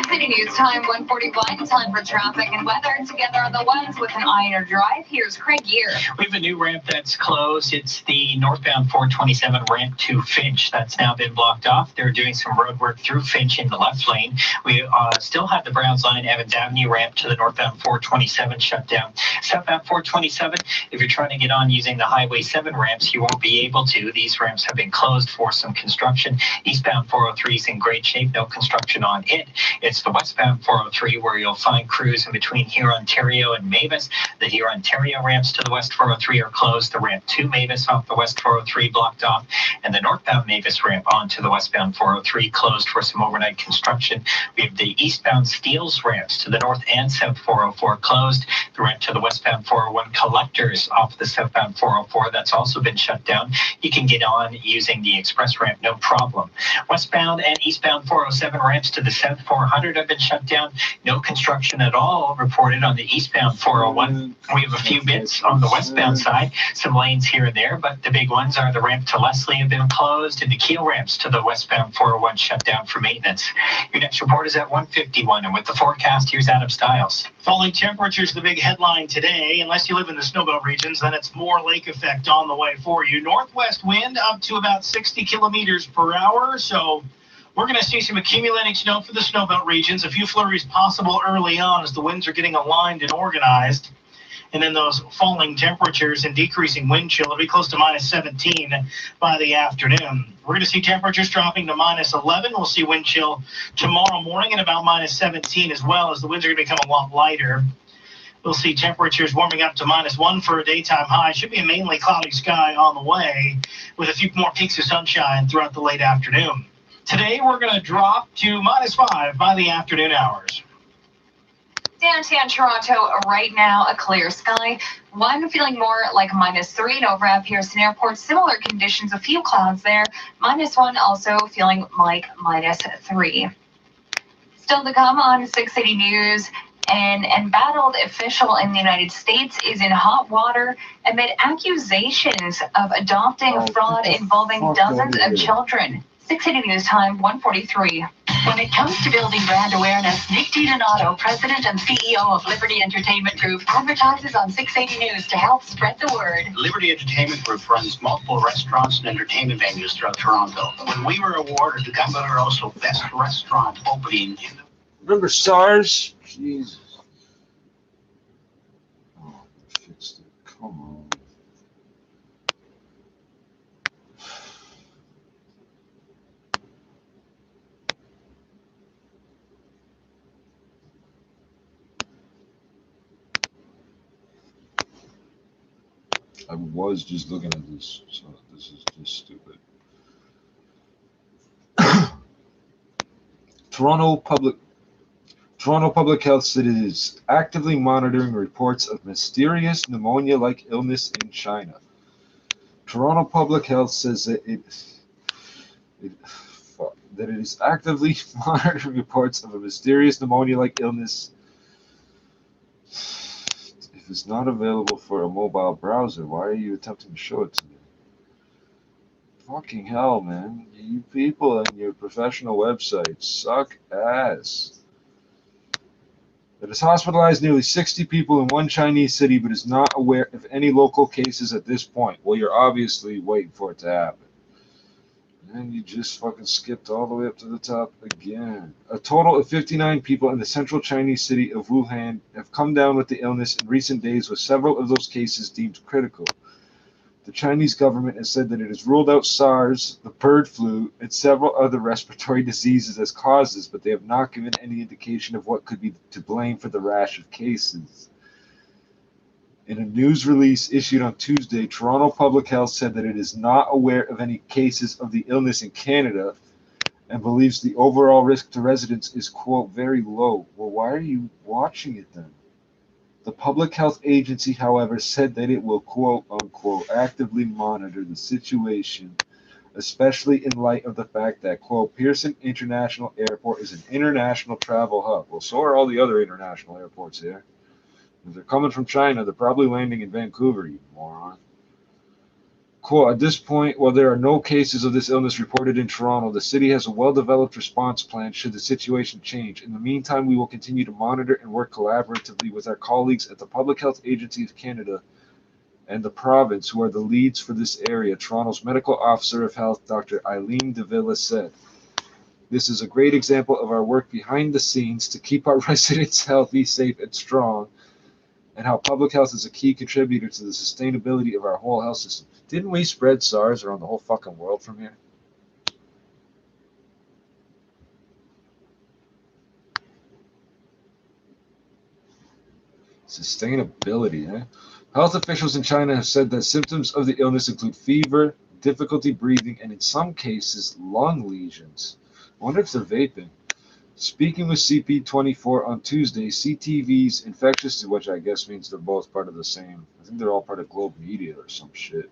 City News time, 1:41. Time for traffic and weather. Together on the ones with an eye on your drive. Here's Craig Gear. We have a new ramp that's closed. It's the northbound 427 ramp to Finch. That's now been blocked off. They're doing some road work through Finch in the left lane. We still have the Browns Line Evans Avenue ramp to the northbound 427 shut down. Southbound 427, if you're trying to get on using the Highway 7 ramps, you won't be able to. These ramps have been closed for some construction. Eastbound 403 is in great shape. No construction on it. It's the westbound 403 where you'll find crews in between here, Ontario and Mavis. The here, Ontario ramps to the west 403 are closed. The ramp to Mavis off the west 403 blocked off. And the northbound Mavis ramp onto the westbound 403 closed for some overnight construction. We have the eastbound Steeles ramps to the north and south 404 closed. The ramp to the westbound 401 collectors off the southbound 404, that's also been shut down. You can get on using the express ramp, no problem. Westbound and eastbound 407 ramps to the south 400 have been shut down. No construction at all reported on the eastbound 401. We have a few bits on the westbound side, some lanes here and there, but the big ones are the ramp to Leslie have been closed and the Keel ramps to the westbound 401 shut down for maintenance. Your next report is at 1:51, and with the forecast, here's Adam Stiles. Falling temperatures, the big headline today. Unless you live in the snowbelt regions, then it's more lake effect on the way for you. Northwest wind up to about 60 kilometers per hour, so we're going to see some accumulating snow for the snowbelt regions. A few flurries possible early on as the winds are getting aligned and organized. And then those falling temperatures and decreasing wind chill will be close to minus 17 by the afternoon. We're going to see temperatures dropping to minus 11. We'll see wind chill tomorrow morning at about minus 17 as well, as the winds are going to become a lot lighter. We'll see temperatures warming up to minus 1 for a daytime high. Should be a mainly cloudy sky on the way with a few more peaks of sunshine throughout the late afternoon. Today, we're going to drop to minus 5 by the afternoon hours. Downtown Toronto right now, a clear sky. One feeling more like minus 3 and over at Pearson Airport. Similar conditions, a few clouds there. Minus 1 also feeling like minus 3. Still to come on 680 News. An embattled official in the United States is in hot water amid accusations of adopting fraud involving dozens of children. 680 News time, 1:43. When it comes to building brand awareness, Nick DiDonato, president and CEO of Liberty Entertainment Group, advertises on 680 News to help spread the word. Liberty Entertainment Group runs multiple restaurants and entertainment venues throughout Toronto. When we were awarded the Gunpowder Rosso Best Restaurant Opening in Remember SARS? Jesus. Oh, fixed it. Come on. I was just looking at this, so this is just stupid. Toronto Public Health said it is actively monitoring reports of mysterious pneumonia-like illness in China. Toronto Public Health says that it is actively monitoring reports of a mysterious pneumonia-like illness. If it's not available for a mobile browser, why are you attempting to show it to me? Fucking hell, man. You people and your professional websites suck ass. It has hospitalized nearly 60 people in one Chinese city, but is not aware of any local cases at this point. Well, you're obviously waiting for it to happen. And you just fucking skipped all the way up to the top again. A total of 59 people in the central Chinese city of Wuhan have come down with the illness in recent days, with several of those cases deemed critical. The Chinese government has said that it has ruled out SARS, the bird flu, and several other respiratory diseases as causes, but they have not given any indication of what could be to blame for the rash of cases. In a news release issued on Tuesday, Toronto Public Health said that it is not aware of any cases of the illness in Canada and believes the overall risk to residents is, quote, very low. Well, why are you watching it then? The Public Health Agency, however, said that it will, quote, unquote, actively monitor the situation, especially in light of the fact that, quote, Pearson International Airport is an international travel hub. Well, so are all the other international airports here. If they're coming from China, they're probably landing in Vancouver, you moron. Quote, at this point, while there are no cases of this illness reported in Toronto, the city has a well-developed response plan should the situation change. In the meantime, we will continue to monitor and work collaboratively with our colleagues at the Public Health Agency of Canada and the province, who are the leads for this area, Toronto's Medical Officer of Health, Dr. Eileen Davila said. This is a great example of our work behind the scenes to keep our residents healthy, safe, and strong, and how public health is a key contributor to the sustainability of our whole health system. Didn't we spread SARS around the whole fucking world from here? Sustainability, eh? Health officials in China have said that symptoms of the illness include fever, difficulty breathing, and in some cases, lung lesions. I wonder if they're vaping. Speaking with CP24 on Tuesday, CTV's infectious, which I guess means they're both part of the same, I think they're all part of Globe Media or some shit.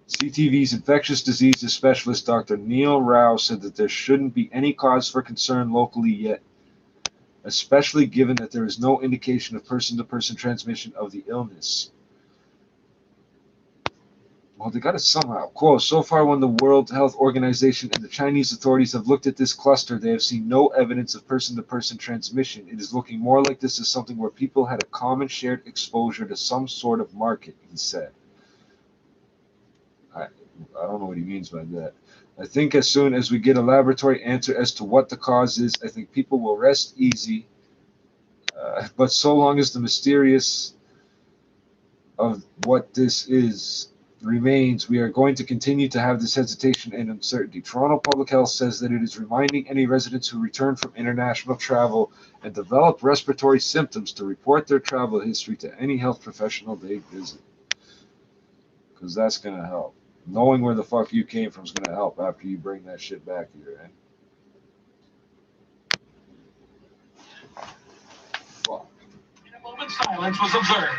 CTV's infectious diseases specialist, Dr. Neil Rao, said that there shouldn't be any cause for concern locally yet, especially given that there is no indication of person-to-person transmission of the illness. Well, they got it somehow. Quote, so far when the World Health Organization and the Chinese authorities have looked at this cluster, they have seen no evidence of person-to-person transmission. It is looking more like this is something where people had a common shared exposure to some sort of market, he said. I don't know what he means by that. I think as soon as we get a laboratory answer as to what the cause is, I think people will rest easy. But so long as the mysterious of what this is remains, we are going to continue to have this hesitation and uncertainty. Toronto Public Health says that it is reminding any residents who return from international travel and develop respiratory symptoms to report their travel history to any health professional they visit. Because that's going to help. Knowing where the fuck you came from is going to help after you bring that shit back here, eh? Fuck. A moment's silence was observed.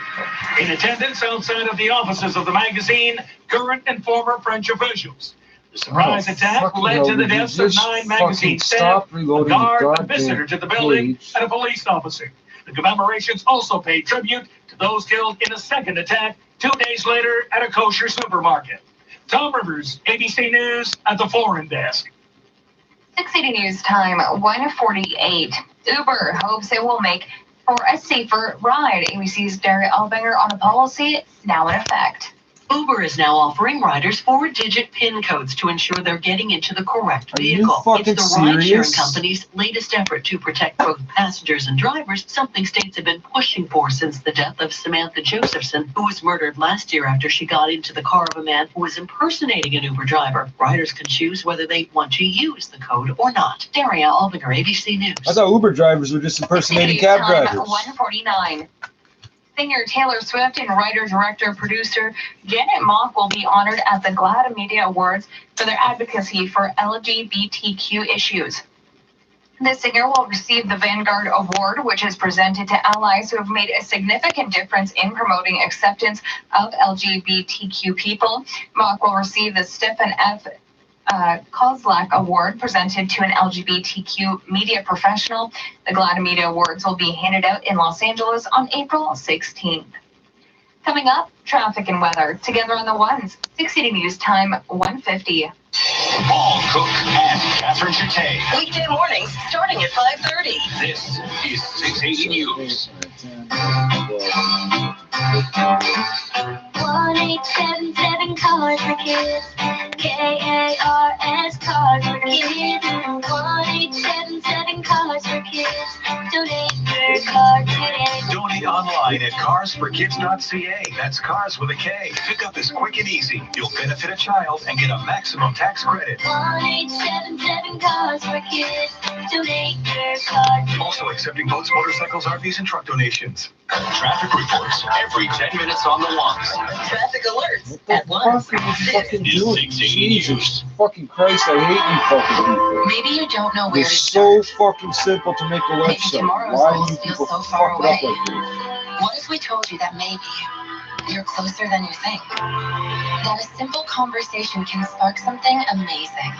In attendance outside of the offices of the magazine, current and former French officials. The surprise attack led to the deaths of 9 magazine staff, a guard, a visitor to the building, and a police officer. The commemorations also paid tribute to those killed in a second attack 2 days later at a kosher supermarket. Tom Rivers, ABC News at the Foreign Desk. 680 News Time, 1:48. Uber hopes it will make for a safer ride. ABC's Daria Albinger on a policy now in effect. Uber is now offering riders 4-digit PIN codes to ensure they're getting into the correct vehicle. It's the ride-sharing company's latest effort to protect both passengers and drivers, something states have been pushing for since the death of Samantha Josephson, who was murdered last year after she got into the car of a man who was impersonating an Uber driver. Riders can choose whether they want to use the code or not. Daria Albinger, ABC News. I thought Uber drivers were just impersonating cab drivers. 1:49. Singer Taylor Swift and writer, director, producer Janet Mock will be honored at the GLAAD Media Awards for their advocacy for LGBTQ issues. The singer will receive the Vanguard Award, which is presented to allies who have made a significant difference in promoting acceptance of LGBTQ people. Mock will receive the Stephen F. Kozlak Award, presented to an LGBTQ media professional. The GLAAD Media Awards will be handed out in Los Angeles on April 16th. Coming up, traffic and weather together on the ones. 6 City News Time 1:50. Paul Cook and Catherine Chate. Weekday mornings starting at 5:30. This is 680 News. 1877 Cars for Kids. KARS Cars for Kids. 1877 Cars for Kids. Donate your car today. Donate online at carsforkids.ca. That's cars with a K. Pickup is quick and easy. You'll benefit a child and get a maximum tax credit. 1877 Cars for Kids. Donate your car today. Also accepting boats, motorcycles, RVs, and truck donations. Traffic reports every 10 minutes on the ones. Traffic alerts at What the fuck are you fucking doing? Jesus fucking Christ, I hate you fucking people. Maybe you don't know where It's to so start. fucking simple to make a Maybe website. tomorrow's Why do goals you feel people so fuck far it away. up like this? What if we told you that maybe you're closer than you think? That a simple conversation can spark something amazing.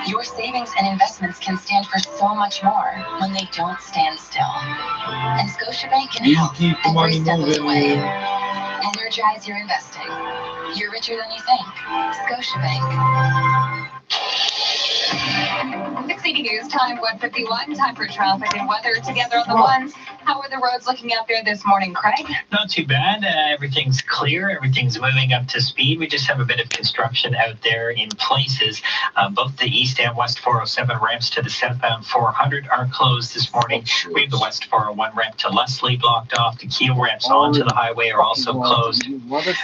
Your savings and investments can stand for so much more when they don't stand still. And Scotiabank can You help keep the every money step of the way. moving. Energize your investing. You're richer than you think. Scotiabank. 680 News Time 1:51. Time for traffic and weather together on the ones. How are the roads looking out there this morning, Craig? Not too bad. Everything's clear. Everything's moving up to speed. We just have a bit of construction out there in places. Both the east and west 407 ramps to the southbound 400 are closed this morning. We have the west 401 ramp to Leslie blocked off. The Keel ramps onto the highway are also closed.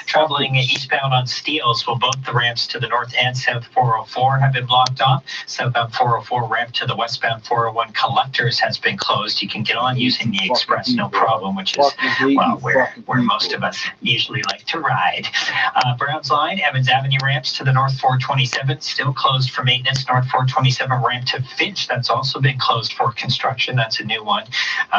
Traveling eastbound on Steeles, well, both the ramps to the north and south 404 have been blocked off. Southbound 404 ramp to the westbound 401 collectors has been closed. You can get on using the express, no problem, which is, well, where most of us usually like to ride. Browns Line, Evans Avenue ramps to the north 427, still closed for maintenance. North 427 ramp to Finch, that's also been closed for construction. That's a new one.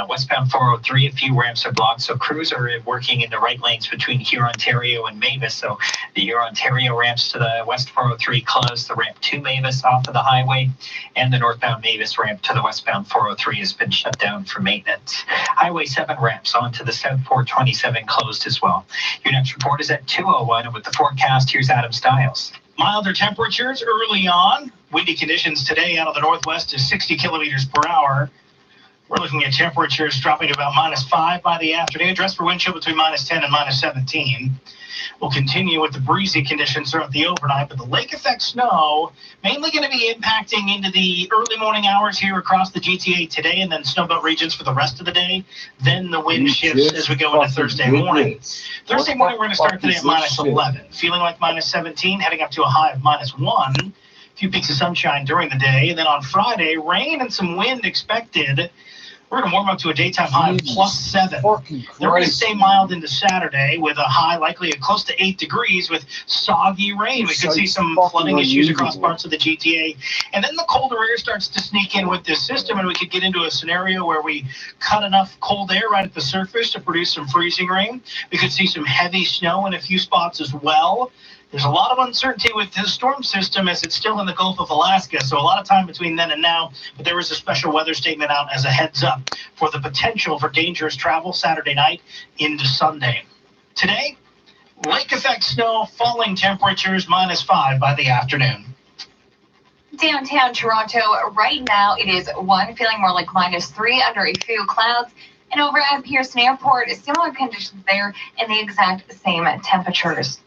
Westbound 403, a few ramps are blocked, so crews are working in the right lanes between Hurontario and Mavis. So the Hurontario ramps to the west 403 closed. The ramp to Mavis off of the highway, and the northbound Mavis ramp to the westbound 403 has been shut down for maintenance. Highway 7 ramps onto the south 427 closed as well. Your next report is at 2:01, and with the forecast, here's Adam Stiles. Milder temperatures early on. Windy conditions today out of the northwest to 60 kilometers per hour. We're looking at temperatures dropping to about -5 by the afternoon. Dress for wind chill between -10 and -17. We'll continue with the breezy conditions throughout the overnight, but the lake effect snow mainly going to be impacting into the early morning hours here across the GTA today, and then snowbelt regions for the rest of the day. Then the wind shifts as we go into Thursday morning. Thursday morning, we're going to start today at -11, feeling like -17, heading up to a high of -1. A few peaks of sunshine during the day, and then on Friday, rain and some wind expected. We're going to warm up to a daytime high of +7. Then we're going to stay mild into Saturday with a high likely of close to 8 degrees with soggy rain. We could see some flooding issues across parts of the GTA. And then the colder air starts to sneak in with this system, and we could get into a scenario where we cut enough cold air right at the surface to produce some freezing rain. We could see some heavy snow in a few spots as well. There's a lot of uncertainty with this storm system as it's still in the Gulf of Alaska, so a lot of time between then and now, but there is a special weather statement out as a heads up for the potential for dangerous travel Saturday night into Sunday. Today, lake effect snow, falling temperatures, -5 by the afternoon. Downtown Toronto, right now it is 1, feeling more like -3 under a few clouds. And over at Pearson Airport, similar conditions there and the exact same temperatures.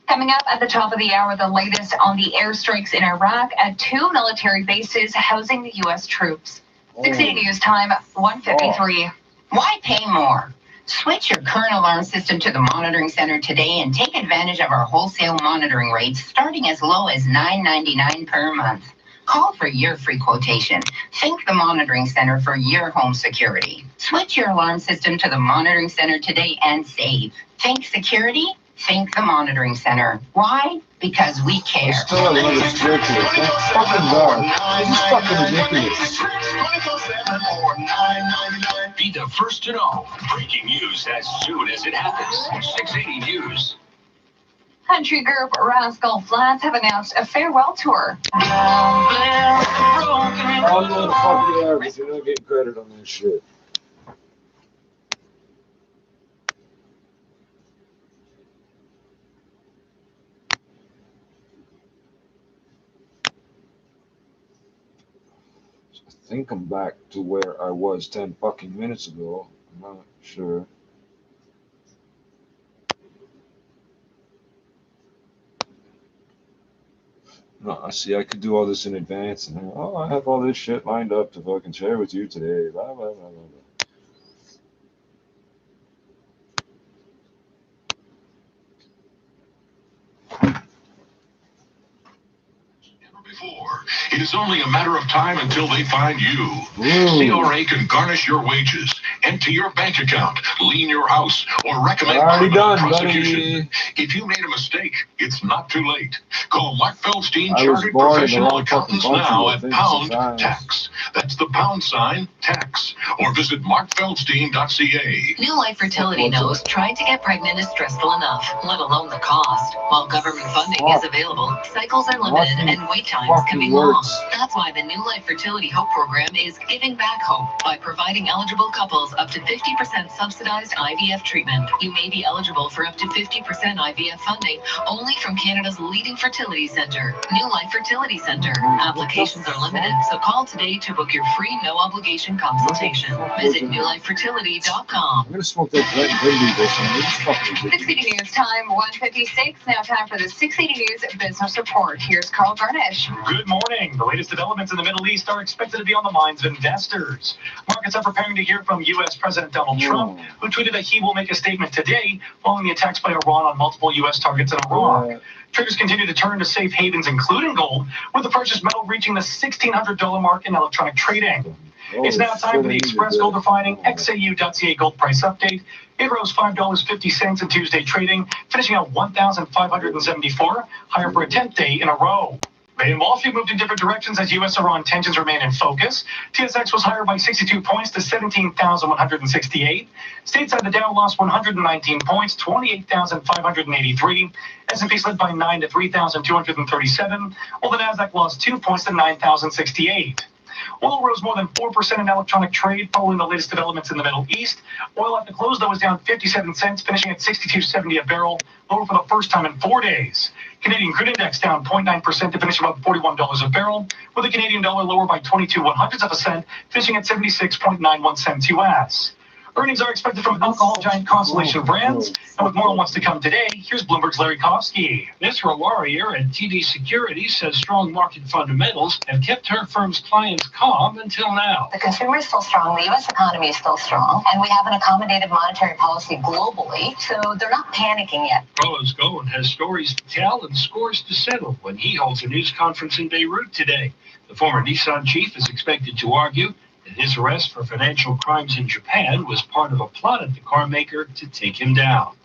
Coming up at the top of the hour, the latest on the airstrikes in Iraq at 2 military bases housing the U.S. troops. 680 News Time, 1:53. Why pay more? Switch your current alarm system to the monitoring center today and take advantage of our wholesale monitoring rates starting as low as $9.99 per month. Call for your free quotation. Think the monitoring center for your home security. Switch your alarm system to the monitoring center today and save. Think security? Think the monitoring center. Why? Because we care. Still have another script here. It's fucking dark. This is fucking ridiculous. Be the first to know. Breaking news as soon as it happens. 680 News. Country group Rascal Flatts have announced a farewell tour. Oh, no, fuck yeah, because you're not getting credit on this shit. think I'm back to where I was 10 fucking minutes ago. I'm not sure. No, I see. I could do all this in advance, and I have all this shit lined up to fucking share with you today. Blah blah blah blah blah. Before. It is only a matter of time until they find you. Ooh. CRA can garnish your wages, empty your bank account, lien your house, or recommend Already criminal done, prosecution. buddy. If you made a mistake, it's not too late. Call Mark Feldstein, I was Chartered born in the Professional wrong fucking Accountants country, now I at think, Pound sometimes. Tax. That's the # tax. Or visit markfeldstein.ca. New Life Fertility knows trying to get pregnant is stressful enough, let alone the cost. While government funding is available, cycles are limited and wait times can be long. That's why the New Life Fertility Hope program is giving back hope by providing eligible couples up to 50% subsidized IVF treatment. You may be eligible for up to 50% IVF funding only from Canada's leading fertility center, New Life Fertility Center. Applications are limited, so call today to book your free no-obligation consultation. Visit newlifefertility.com. I'm gonna smoke that Glen Hindley or something. It's fucking ridiculous. 680 News time, 1:56. Now time for the 680 News Business Report. Here's Carl Garnish. Good morning. The latest developments in the Middle East are expected to be on the minds of investors. Markets are preparing to hear from U.S. President Donald Trump, who tweeted that he will make a statement today following the attacks by Iran on multiple U.S. targets in Iraq. Traders continue to turn to safe havens, including gold, with the precious metal reaching the $1,600 mark in electronic trading. It's now time for the Express Gold Refining XAU.ca gold price update. It rose $5.50 in Tuesday trading, finishing at $1,574, higher for a 10th day in a row. May and Wall Street moved in different directions as U.S.-Iran tensions remain in focus. TSX was higher by 62 points to 17,168. Stateside, the Dow lost 119 points, 28,583. S&P slid by 9 to 3,237, while the Nasdaq lost 2 points to 9,068. Oil rose more than 4% in electronic trade following the latest developments in the Middle East. Oil at the close, though, was down 57 cents, finishing at $62.70 a barrel, lower for the first time in 4 days. Canadian crude index down 0.9% to finish about $41 a barrel, with the Canadian dollar lower by 22/100ths of a cent, finishing at 76.91 cents U.S. Earnings are expected from alcohol giant Constellation Brands, and with more on what's to come today, here's Bloomberg's Larry Kofsky. Mithra Warrior at TD Securities says strong market fundamentals have kept her firm's clients calm until now. The consumer is still strong, the U.S. economy is still strong, and we have an accommodative monetary policy globally, so they're not panicking yet. Carlos Ghosn has stories to tell and scores to settle when he holds a news conference in Beirut today. The former Nissan chief is expected to argue that his arrest for financial crimes in Japan was part of a plot of the car maker to take him down.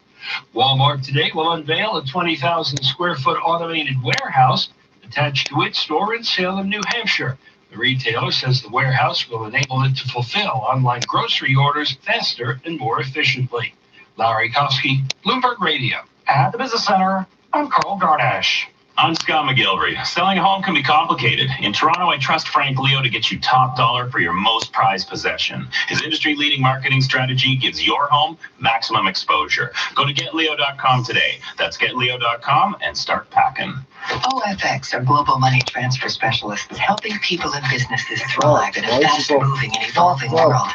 Walmart today will unveil a 20,000 square foot automated warehouse attached to its store in Salem, New Hampshire. The retailer says the warehouse will enable it to fulfill online grocery orders faster and more efficiently. Larry Kofsky, Bloomberg Radio. At the Business Center, I'm Carl Garnish. I'm Scott McGilvery. Selling a home can be complicated. In Toronto, I trust Frank Leo to get you top dollar for your most prized possession. His industry-leading marketing strategy gives your home maximum exposure. Go to GetLeo.com today. That's GetLeo.com and start packing. OFX are global money transfer specialists helping people and businesses thrive in a fast-moving and evolving world.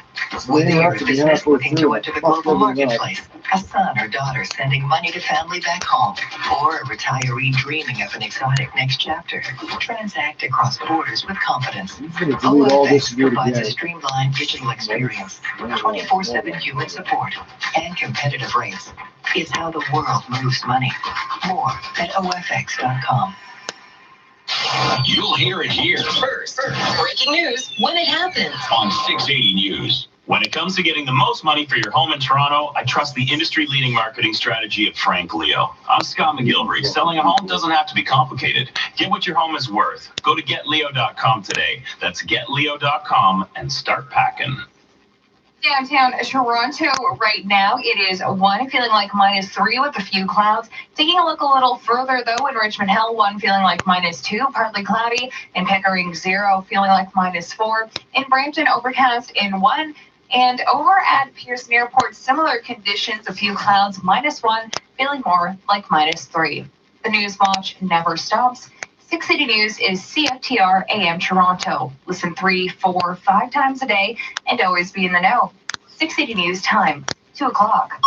Whether you're a business looking to enter the global marketplace, a son or daughter sending money to family back home, or a retiree dreaming of an exotic next chapter, transact across borders with confidence. OFX provides a streamlined digital experience, 24/7 human support, and competitive rates. It's how the world moves money. More at OFX.com. You'll hear it here first. Breaking news when it happens. On 680 News. When it comes to getting the most money for your home in Toronto, I trust the industry-leading marketing strategy of Frank Leo. I'm Scott McGilvery. Selling a home doesn't have to be complicated. Get what your home is worth. Go to GetLeo.com today. That's GetLeo.com and start packing. Downtown Toronto right now, it is 1 feeling like -3 with a few clouds. Taking a look a little further though, in Richmond Hill, 1 feeling like -2, partly cloudy. In Pickering, 0 feeling like -4. In Brampton, overcast in 1. And over at Pearson Airport, similar conditions, a few clouds, -1, feeling more like -3. The News Watch never stops. 6 City News is CFTR AM Toronto. Listen 3, 4, 5 times a day and always be in the know. 6 City News time, 2 o'clock.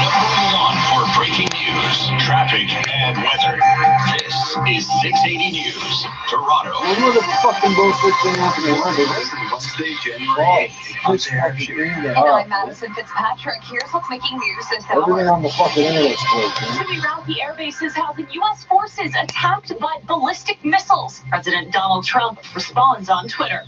Number one for breaking news, traffic, and weather. This is 680 News, Toronto. I know the fucking bullshit thing happening Wednesday, January 8th. And I'm Madison Fitzpatrick. Here's what's making news this hour. Everything on the fucking internet's broken. Sydney Ralphie Air Base is housing U.S. forces attacked by ballistic missiles. President Donald Trump responds on Twitter.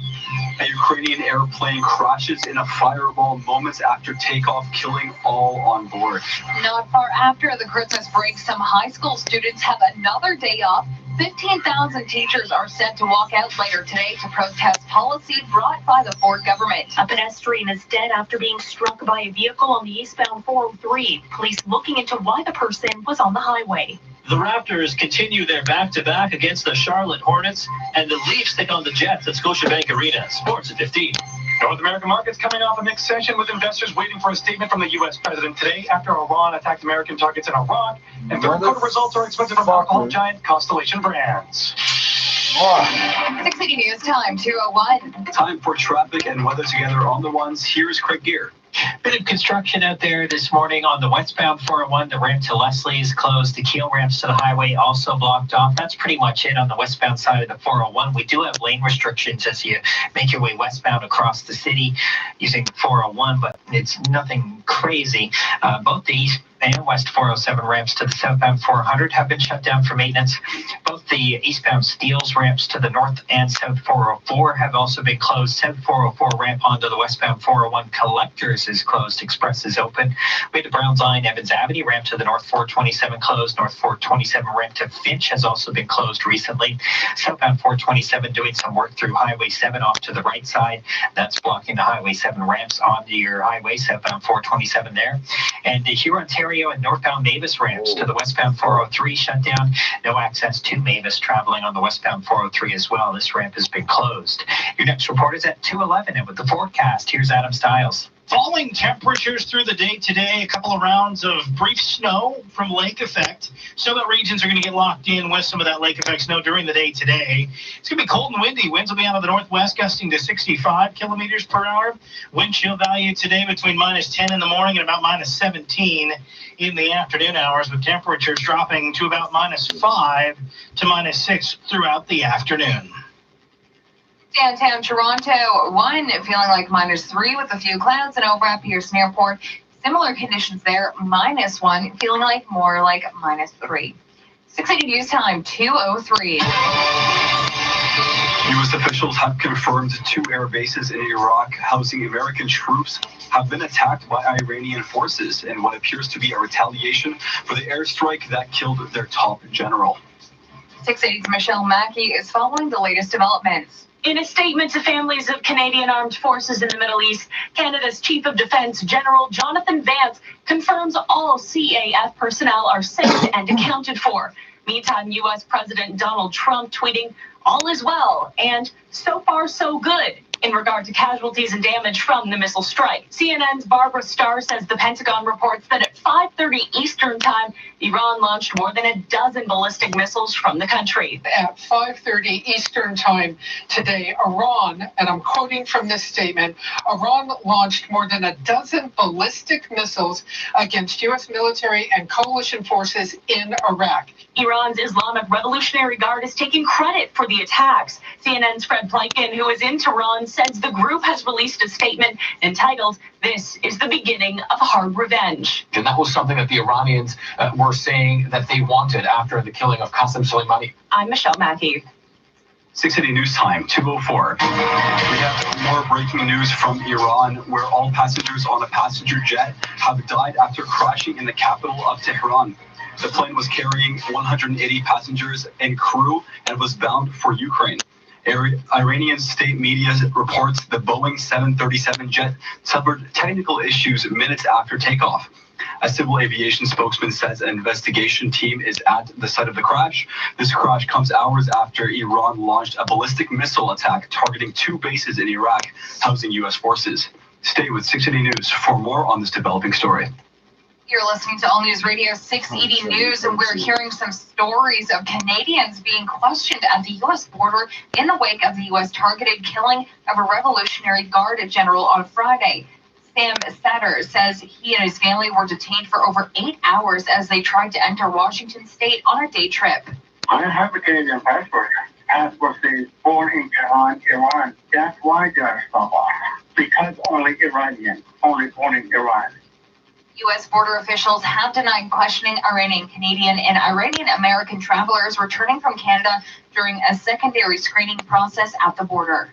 A Ukrainian airplane crashes in a fireball moments after takeoff, killing all on board. Not far after the Christmas break, some high school students have another day off. 15,000 teachers are set to walk out later today to protest policy brought by the Ford government. A pedestrian is dead after being struck by a vehicle on the eastbound 403. Police looking into why the person was on the highway. The Raptors continue their back-to-back against the Charlotte Hornets, and the Leafs take on the Jets at Scotiabank Arena. Sports at 15. North American markets coming off a mixed session with investors waiting for a statement from the U.S. president today after Iran attacked American targets in Iraq. And third quarter results are expected from alcohol giant Constellation Brands. 6 City News time, 2:01. Time for traffic and weather together on the ones. Here's Craig Gear. Bit of construction out there this morning on the westbound 401. The ramp to Leslie is closed. The Keel ramps to the highway also blocked off. That's pretty much it on the westbound side of the 401. We do have lane restrictions as you make your way westbound across the city using 401, but it's nothing crazy. Both the east and west 407 ramps to the southbound 400 have been shut down for maintenance. Both the eastbound Steeles ramps to the north and south 404 have also been closed. South 404 ramp onto the westbound 401 Collectors is closed. Express is open. We have the Browns Line Evans Avenue ramp to the north 427 closed. North 427 ramp to Finch has also been closed recently. Southbound 427 doing some work through Highway 7 off to the right side. That's blocking the Highway 7 ramps onto your highway, southbound 427 there. And here Ontario and northbound Mavis ramps to the westbound 403 shut down. No access to Mavis traveling on the westbound 403 as well. This ramp has been closed. Your next report is at 2:11, and with the forecast, here's Adam Stiles. Falling temperatures through the day today, a couple of rounds of brief snow from lake effect. Some of the regions are going to get locked in with some of that lake effect snow during the day today. It's going to be cold and windy. Winds will be out of the northwest, gusting to 65 kilometers per hour. Wind chill value today between -10 in the morning and about -17 in the afternoon hours, with temperatures dropping to about -5 to -6 throughout the afternoon. Downtown Toronto, 1 feeling like -3 with a few clouds, and over at Pearson Airport, similar conditions there, -1 feeling like more like -3. 6 City News time, 2:03. U.S. officials have confirmed 2 air bases in Iraq housing American troops have been attacked by Iranian forces in what appears to be a retaliation for the airstrike that killed their top general. 6 City's Michelle Mackey is following the latest developments. In a statement to families of Canadian armed forces in the Middle East, Canada's Chief of Defence General Jonathan Vance confirms all CAF personnel are safe and accounted for. Meantime, U.S. President Donald Trump tweeting, "All is well," and "so far so good" in regard to casualties and damage from the missile strike. CNN's Barbara Starr says the Pentagon reports that at 5:30 Eastern Time, Iran launched more than a dozen ballistic missiles from the country. At 5:30 Eastern Time today, Iran, and I'm quoting from this statement, Iran launched more than a dozen ballistic missiles against U.S. military and coalition forces in Iraq. Iran's Islamic Revolutionary Guard is taking credit for the attacks. CNN's Fred Pleitgen, who is in Tehran, says the group has released a statement entitled, "This is the beginning of hard revenge." And that was something that the Iranians were saying that they wanted after the killing of Qasem Soleimani. I'm Michelle Mackey. 6 City News time, 2:04. We have more breaking news from Iran, where all passengers on a passenger jet have died after crashing in the capital of Tehran. The plane was carrying 180 passengers and crew and was bound for Ukraine. Iranian state media reports the Boeing 737 jet suffered technical issues minutes after takeoff. A civil aviation spokesman says an investigation team is at the site of the crash. This crash comes hours after Iran launched a ballistic missile attack targeting 2 bases in Iraq housing U.S. forces. Stay with 6 City News for more on this developing story. You're listening to All News Radio 680 News, and we're hearing some stories of Canadians being questioned at the U.S. border in the wake of the U.S. targeted killing of a Revolutionary Guard general on Friday. Sam Satter says he and his family were detained for over 8 hours as they tried to enter Washington State on a day trip. I have a Canadian passport. Passport says born in Tehran, Iran. That's why they're stopped. Because only Iranian, only born in Iran. U.S. border officials have denied questioning Iranian Canadian and Iranian American travelers returning from Canada during a secondary screening process at the border.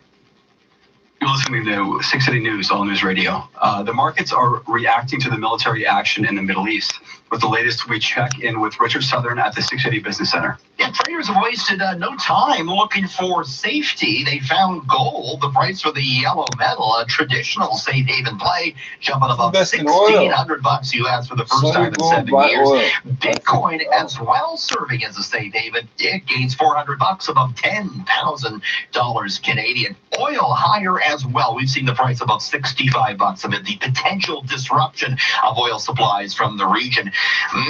You're listening to 680 News, All News Radio. The markets are reacting to the military action in the Middle East. With the latest, we check in with Richard Southern at the 680 Business Center. Yeah, traders have wasted no time looking for safety. They found gold, the price for the yellow metal, a traditional safe haven play, jumping above $1,600 US for the first time in 7 years. Bitcoin as well serving as a safe haven. It gains $400 above $10,000 Canadian. Oil higher as well. We've seen the price above $65 amid the potential disruption of oil supplies from the region.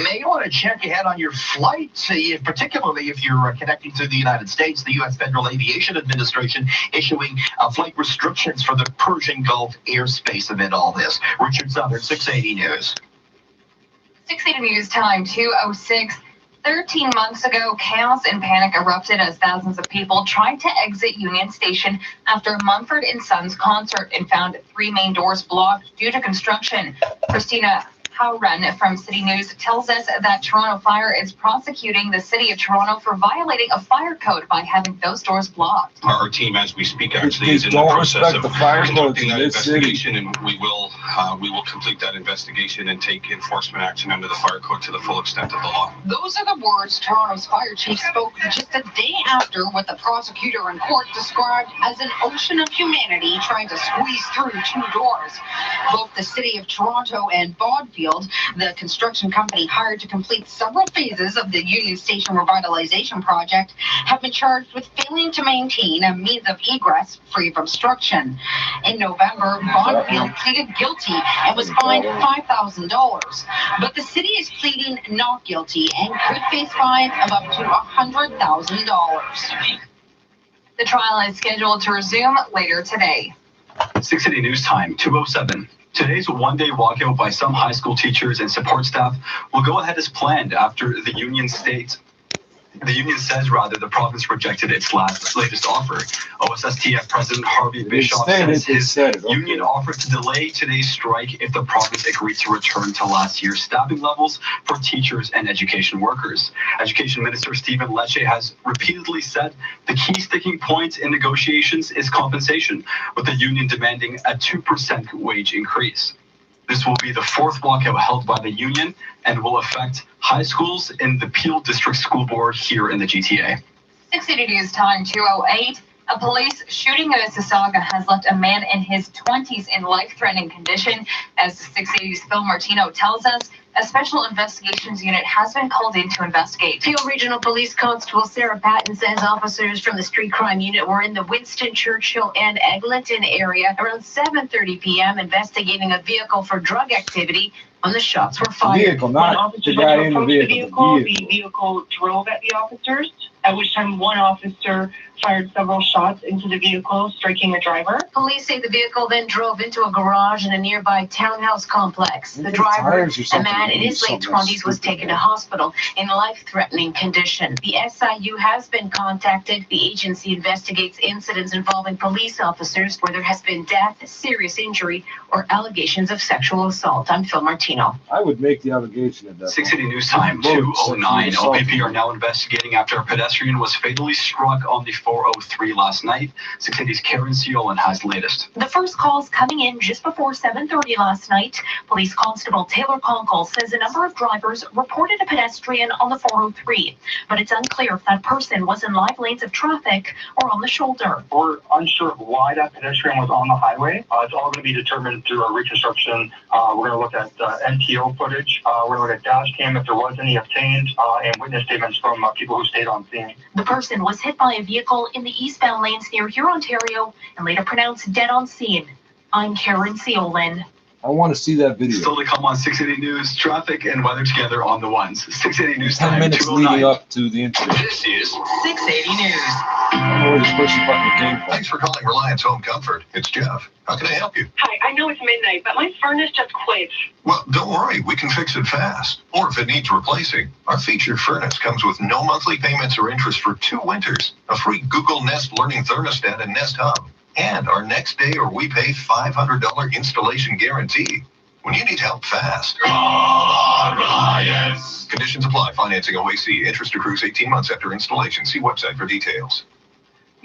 May want to check ahead on your flight, particularly if you're connecting to the United States. The U.S. Federal Aviation Administration issuing flight restrictions for the Persian Gulf airspace amid all this. Richard Southern, 680 News. 680 News time, 2:06. 13 months ago, chaos and panic erupted as thousands of people tried to exit Union Station after Mumford & Sons concert and found 3 main doors blocked due to construction. Christina Howrun from City News tells us that Toronto Fire is prosecuting the City of Toronto for violating a fire code by having those doors blocked. Our team, as we speak, actually is in the process of conducting that investigation, and we will complete that investigation and take enforcement action under the fire code to the full extent of the law. Those are the words Toronto's fire chief spoke just a day after what the prosecutor in court described as an ocean of humanity trying to squeeze through 2 doors. Both the City of Toronto and Bodfield, the construction company hired to complete several phases of the Union Station revitalization project, have been charged with failing to maintain a means of egress free of obstruction. In November, Bodfield pleaded guilty and was fined $5,000. But the city is pleading not guilty and could face fines of up to $100,000. The trial is scheduled to resume later today. 680 News Time, 2:07. Today's one-day walkout by some high school teachers and support staff will go ahead as planned after the union says the province rejected its latest offer. OSSTF President Harvey Bischoff says his union offered to delay today's strike if the province agreed to return to last year's staffing levels for teachers and education workers. Education Minister Stephen Lecce has repeatedly said the key sticking point in negotiations is compensation, with the union demanding a 2% wage increase. This will be the 4th walkout held by the union and will affect high schools in the Peel District School Board here in the GTA. 680 News time, 2:08. A police shooting in Mississauga has left a man in his 20s in life-threatening condition. As the 680's Phil Martino tells us, a special investigations unit has been called in to investigate. Peel Regional Police Constable Sarah Patton says officers from the street crime unit were in the Winston, Churchill, and Eglinton area around 7:30 p.m. investigating a vehicle for drug activity when the shots were fired. Vehicle, not the guy in the vehicle. The vehicle drove at the officers, at which time one officer fired several shots into the vehicle, striking a driver. Police say the vehicle then drove into a garage in a nearby townhouse complex. The driver, a man in his late 20s, was taken to hospital in life-threatening condition. The SIU has been contacted. The agency investigates incidents involving police officers where there has been death, serious injury, or allegations of sexual assault. I'm Phil Martino. I would make the allegation of that. 680 News Time, 2:09. OPP are now investigating after a pedestrian was fatally struck on the 403 last night. 680's Karen Seolan has the latest. The first calls coming in just before 7:30 last night. Police Constable Taylor Conkle says a number of drivers reported a pedestrian on the 403, but it's unclear if that person was in live lanes of traffic or on the shoulder. We're unsure of why that pedestrian was on the highway. It's all going to be determined through our reconstruction. We're going to look at NTO footage. We're going to look at dash cam if there was any obtained, and witness statements from people who stayed on scene. The person was hit by a vehicle in the eastbound lanes near Huron, Ontario, and later pronounced dead on scene. I'm Karen Seolin. I want to see that video. Still to come on 680 News, traffic and weather together on the ones. 680 News 10 time, minutes 209. leading up to the incident. This is 680 News. I don't know where this person fucking came from. Thanks for calling Reliance Home Comfort. It's Jeff. How can I help you? Hi, I know it's midnight, but my furnace just quit. Well, don't worry. We can fix it fast. Or if it needs replacing, our featured furnace comes with no monthly payments or interest for 2 winters, a free Google Nest Learning Thermostat and Nest Hub, and our next day or we pay $500 installation guarantee. When you need help fast. Reliance. Conditions apply. Financing OAC. Interest accrues 18 months after installation. See website for details.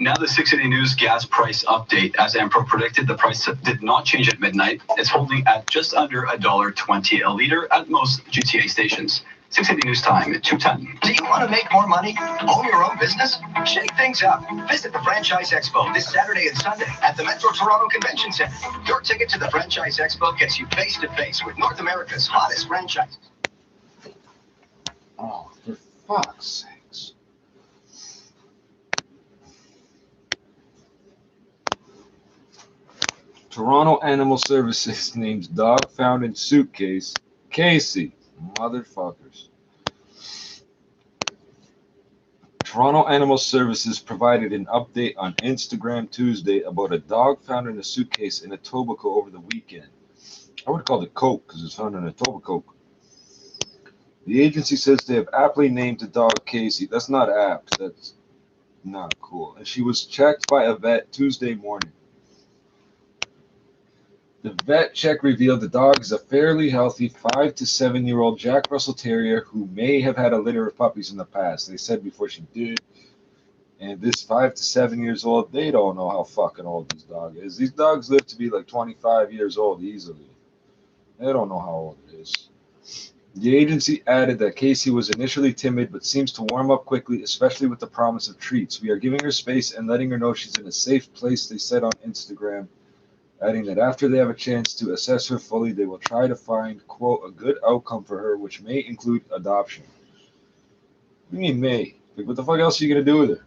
Now the 680 News gas price update. As Ampro predicted, the price did not change at midnight. It's holding at just under $1.20 a liter at most GTA stations. 680 News time at 2:10. Do you want to make more money? Own your own business? Shake things up. Visit the Franchise Expo this Saturday and Sunday at the Metro Toronto Convention Center. Your ticket to the Franchise Expo gets you face-to-face with North America's hottest franchises. Oh, for fuck's sakes. Toronto Animal Services names dog found in suitcase Casey. Motherfuckers. Toronto Animal Services provided an update on Instagram Tuesday about a dog found in a suitcase in Etobicoke over the weekend. I would call it Coke because it's found in Etobicoke. The agency says they have aptly named the dog Casey. That's not apt. That's not cool. And she was checked by a vet Tuesday morning. The vet check revealed the dog is a fairly healthy 5 to 7 year old Jack Russell Terrier who may have had a litter of puppies in the past. They said before she did. And this 5 to 7 years old, they don't know how fucking old this dog is. These dogs live to be like 25 years old easily. They don't know how old it is. The agency added that Casey was initially timid but seems to warm up quickly, especially with the promise of treats. We are giving her space and letting her know she's in a safe place, they said on Instagram, adding that after they have a chance to assess her fully, they will try to find, quote, a good outcome for her, which may include adoption. What do you mean may? Like, what the fuck else are you going to do with her?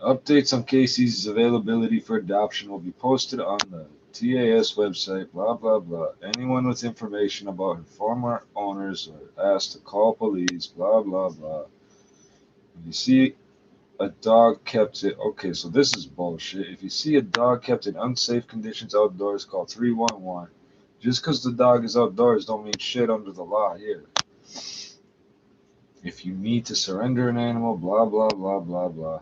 Updates on Casey's availability for adoption will be posted on the TAS website, blah, blah, blah. Anyone with information about her former owners are asked to call police, blah, blah, blah. If you see a dog kept in, okay, so this is bullshit. If you see a dog kept in unsafe conditions outdoors, call 311. Just because the dog is outdoors don't mean shit under the law here. If you need to surrender an animal, blah, blah, blah, blah, blah.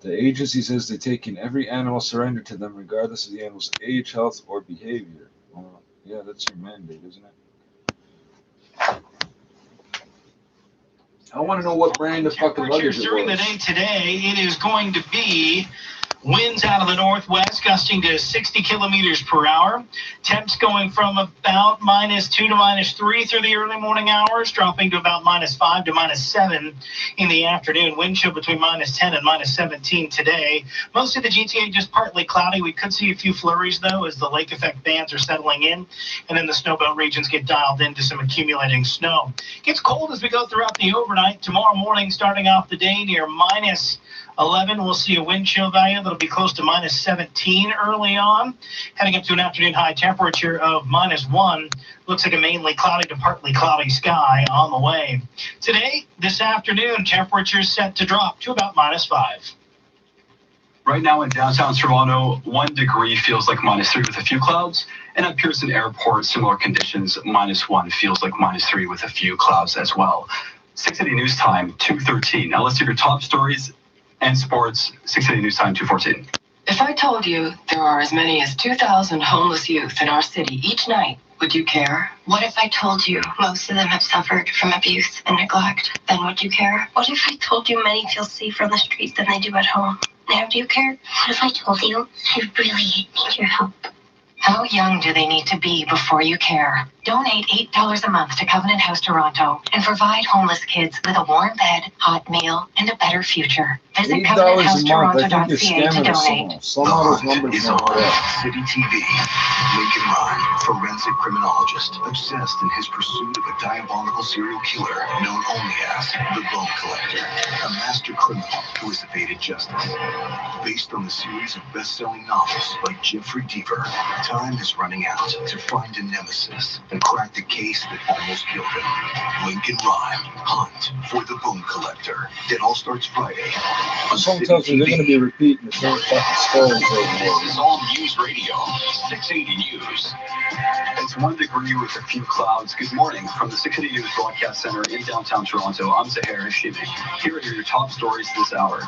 The agency says they take in every animal surrendered to them regardless of the animal's age, health, or behavior. Well, yeah, that's your mandate, isn't it? I want to know what brand of fucking luggage it during the was. day today, it is going to be winds out of the northwest gusting to 60 kilometers per hour. Temps going from about -2 to -3 through the early morning hours, dropping to about -5 to -7 in the afternoon. Wind chill between -10 and -17 today. Most of the GTA just partly cloudy. We could see a few flurries, though, as the lake effect bands are settling in, and then the snowbelt regions get dialed into some accumulating snow. It gets cold as we go throughout the overnight. Tomorrow morning, starting off the day near -11, we'll see a wind chill value that'll be close to -17 early on, heading up to an afternoon high temperature of -1. Looks like a mainly cloudy to partly cloudy sky on the way. Today, this afternoon, temperatures set to drop to about -5. Right now in downtown Toronto, 1 degree feels like -3 with a few clouds. And at Pearson Airport, similar conditions, -1 feels like -3 with a few clouds as well. 680 News Time, 2:13. Now let's hear your top stories and sports. 680 News Time, 2:14. If I told you there are as many as 2,000 homeless youth in our city each night, would you care? What if I told you most of them have suffered from abuse and neglect? Then would you care? What if I told you many feel safer on the streets than they do at home? Now do you care? What if I told you I really need your help? How young do they need to be before you care? Donate $8 a month to Covenant House Toronto and provide homeless kids with a warm bed, hot meal, and a better future. Visit CovenantHouseToronto.ca to donate. Is on City TV. Lincoln Ryan, forensic criminologist, obsessed in his pursuit of a diabolical serial killer known only as the Bone Collector, a master master criminal who has evaded justice. Based on the series of best-selling novels by Jeffrey Deaver, time is running out to find a nemesis and crack the case that almost killed him. Lincoln Rhyme, Hunt for the Bone Collector. It all starts Friday on Someone tells me they're going to be repeating the same fucking stories over and This over. is all News Radio, 680 News. It's 1 degree with a few clouds. Good morning from the 680 News Broadcast Center in downtown Toronto. I'm Zahir Hashimi. Here are your top stories this hour.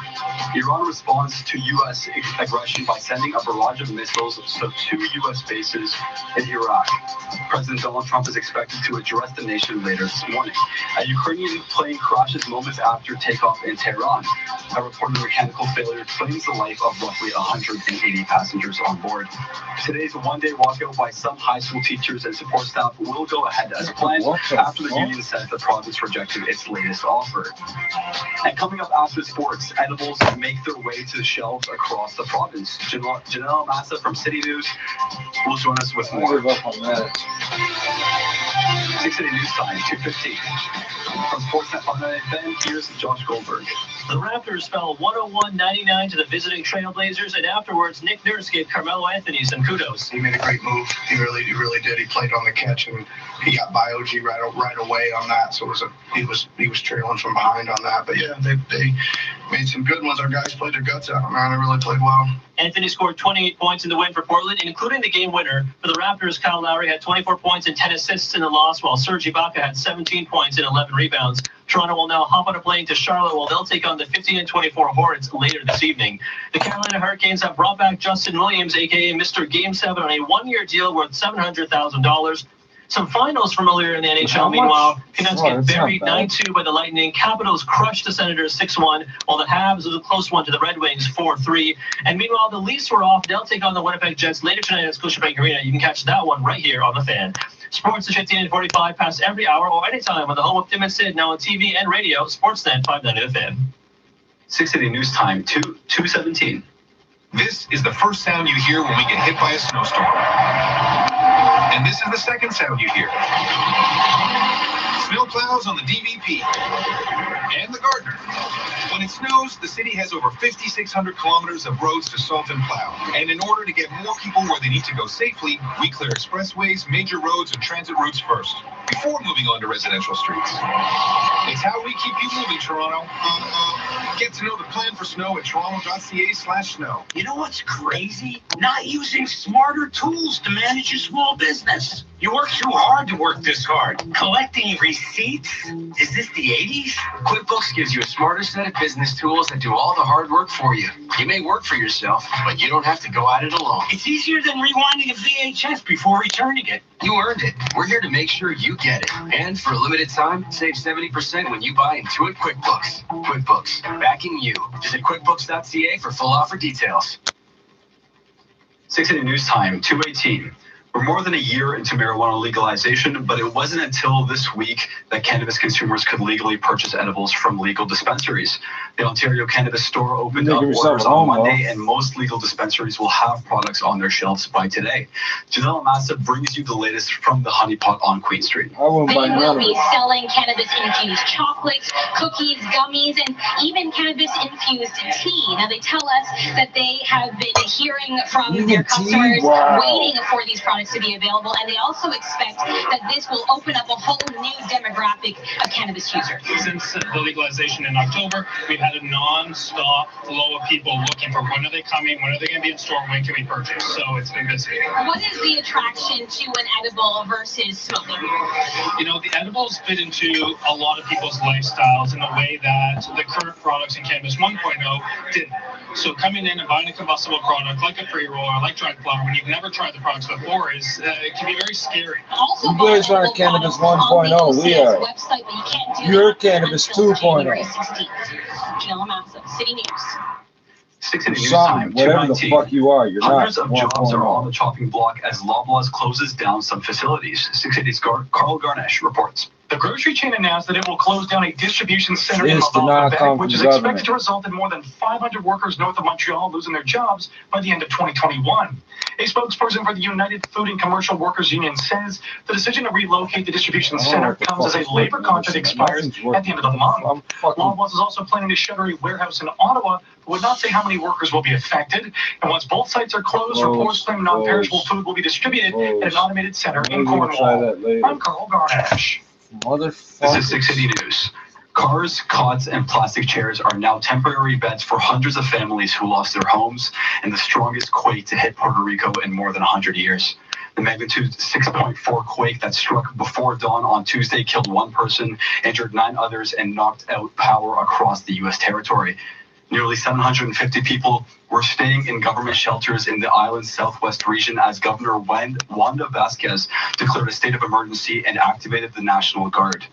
Iran responds to U.S. aggression by sending a barrage of missiles to 2 U.S. bases in Iraq. President Donald Trump is expected to address the nation later this morning. A Ukrainian plane crashes moments after takeoff in Tehran. A reported mechanical failure claims the life of roughly 180 passengers on board. Today's one-day walkout by some high school teachers and support staff will go ahead as planned after the union says the province rejected its latest offer. And coming up after sports, edibles make their way to the shelves across the province. Janelle Massa from City News will join us with more. 680 News Time, 2:15. From Sportsnet on FM, here's Josh Goldberg. The Raptors fell 101-99 to the visiting Trailblazers, and afterwards, Nick Nurse gave Carmelo Anthony some kudos. He made a great move. He really did. He played on the catch, and he got by OG right away on that. So he was trailing from behind on that. But yeah, they made some good ones. Our guys played their guts out, man. They really played well. Anthony scored 28 points in the win for Portland, including the game winner. For the Raptors, Kyle Lowry had 24 points and 10 assists in the loss, while Serge Ibaka had 17 points and 11 rebounds. Toronto will now hop on a plane to Charlotte, while they'll take on the 15-24 Hornets later this evening. The Carolina Hurricanes have brought back Justin Williams, a.k.a. Mr. Game 7, on a one-year deal worth $700,000. Some finals from earlier in the NHL. Meanwhile, Canucks get buried 9-2 by the Lightning. Capitals crushed the Senators 6-1, while the Habs was a close one to the Red Wings 4-3. And meanwhile, the Leafs were off. They'll take on the Winnipeg Jets later tonight at Scotiabank Arena. You can catch that one right here on The Fan. Sports is 15 and 45 past every hour or anytime on the home of Tim and Sid, now on TV and radio. Sportsnet 590 The Fan. 680 News Time, 2:17. This is the first sound you hear when we get hit by a snowstorm. And this is the second sound you hear. Snow plows on the DVP and the Gardner. When it snows, the city has over 5,600 kilometers of roads to salt and plow. And in order to get more people where they need to go safely, we clear expressways, major roads, and transit routes first, before moving on to residential streets. It's how we keep you moving, Toronto. Get to know the plan for snow at toronto.ca/snow. You know what's crazy? Not using smarter tools to manage your small business. You work too hard to work this hard. Collecting receipts? Is this the 80s? QuickBooks gives you a smarter set of business tools that do all the hard work for you. You may work for yourself, but you don't have to go at it alone. It's easier than rewinding a VHS before returning it. You earned it. We're here to make sure you get it. And for a limited time, save 70% when you buy Intuit QuickBooks. QuickBooks, backing you. Visit QuickBooks.ca for full offer details. 680 News Time, 2:18. We're more than a year into marijuana legalization, but it wasn't until this week that cannabis consumers could legally purchase edibles from legal dispensaries. The Ontario Cannabis Store opened up orders on Monday, and most legal dispensaries will have products on their shelves by today. Janelle Massa brings you the latest from the Honey Pot on Queen Street. They will be selling cannabis-infused chocolates, cookies, gummies, and even cannabis-infused tea. Now, they tell us that they have been hearing from their customers waiting for these products to be available, and they also expect that this will open up a whole new demographic of cannabis users. Since the legalization in October, we've had a non-stop flow of people looking for when are they coming, when are they going to be in store, when can we purchase. So it's been busy. What is the attraction to an edible versus smoking? You know, the edibles fit into a lot of people's lifestyles in a way that the current products in Cannabis 1.0 didn't. So coming in and buying a combustible product like a pre-roll or like dried flower when you've never tried the products before it can be very scary. Also, you guys aren't Cannabis 1.0, we are. You're Cannabis 2.0. Janelle Massa, City News. 680 News Time, whatever the fuck you are, you're Hundreds not of jobs are 1.0. on the chopping block as Loblaws closes down some facilities. 680's Carl Garnesh reports. The grocery chain announced that it will close down a distribution center in This did Laval, not Quebec, come which from is the expected government. to result in more than 500 workers north of Montreal losing their jobs by the end of 2021. A spokesperson for the United Food and Commercial Workers Union says the decision to relocate the distribution center comes as a labor contract expires at the end of the month. Loblaws is also planning to shutter a warehouse in Ottawa, but would not say how many workers will be affected. And once both sites are closed, reports claim non-perishable food will be distributed at an automated center in Cornwall. I'm Carl Garnash. Motherfucker. This is 680 News. Cars, cots, and plastic chairs are now temporary beds for hundreds of families who lost their homes in the strongest quake to hit Puerto Rico in more than 100 years. The magnitude 6.4 quake that struck before dawn on Tuesday killed one person, injured 9 others, and knocked out power across the U.S. territory. Nearly 750 people were staying in government shelters in the island's southwest region as Governor Wanda Vasquez declared a state of emergency and activated the National Guard.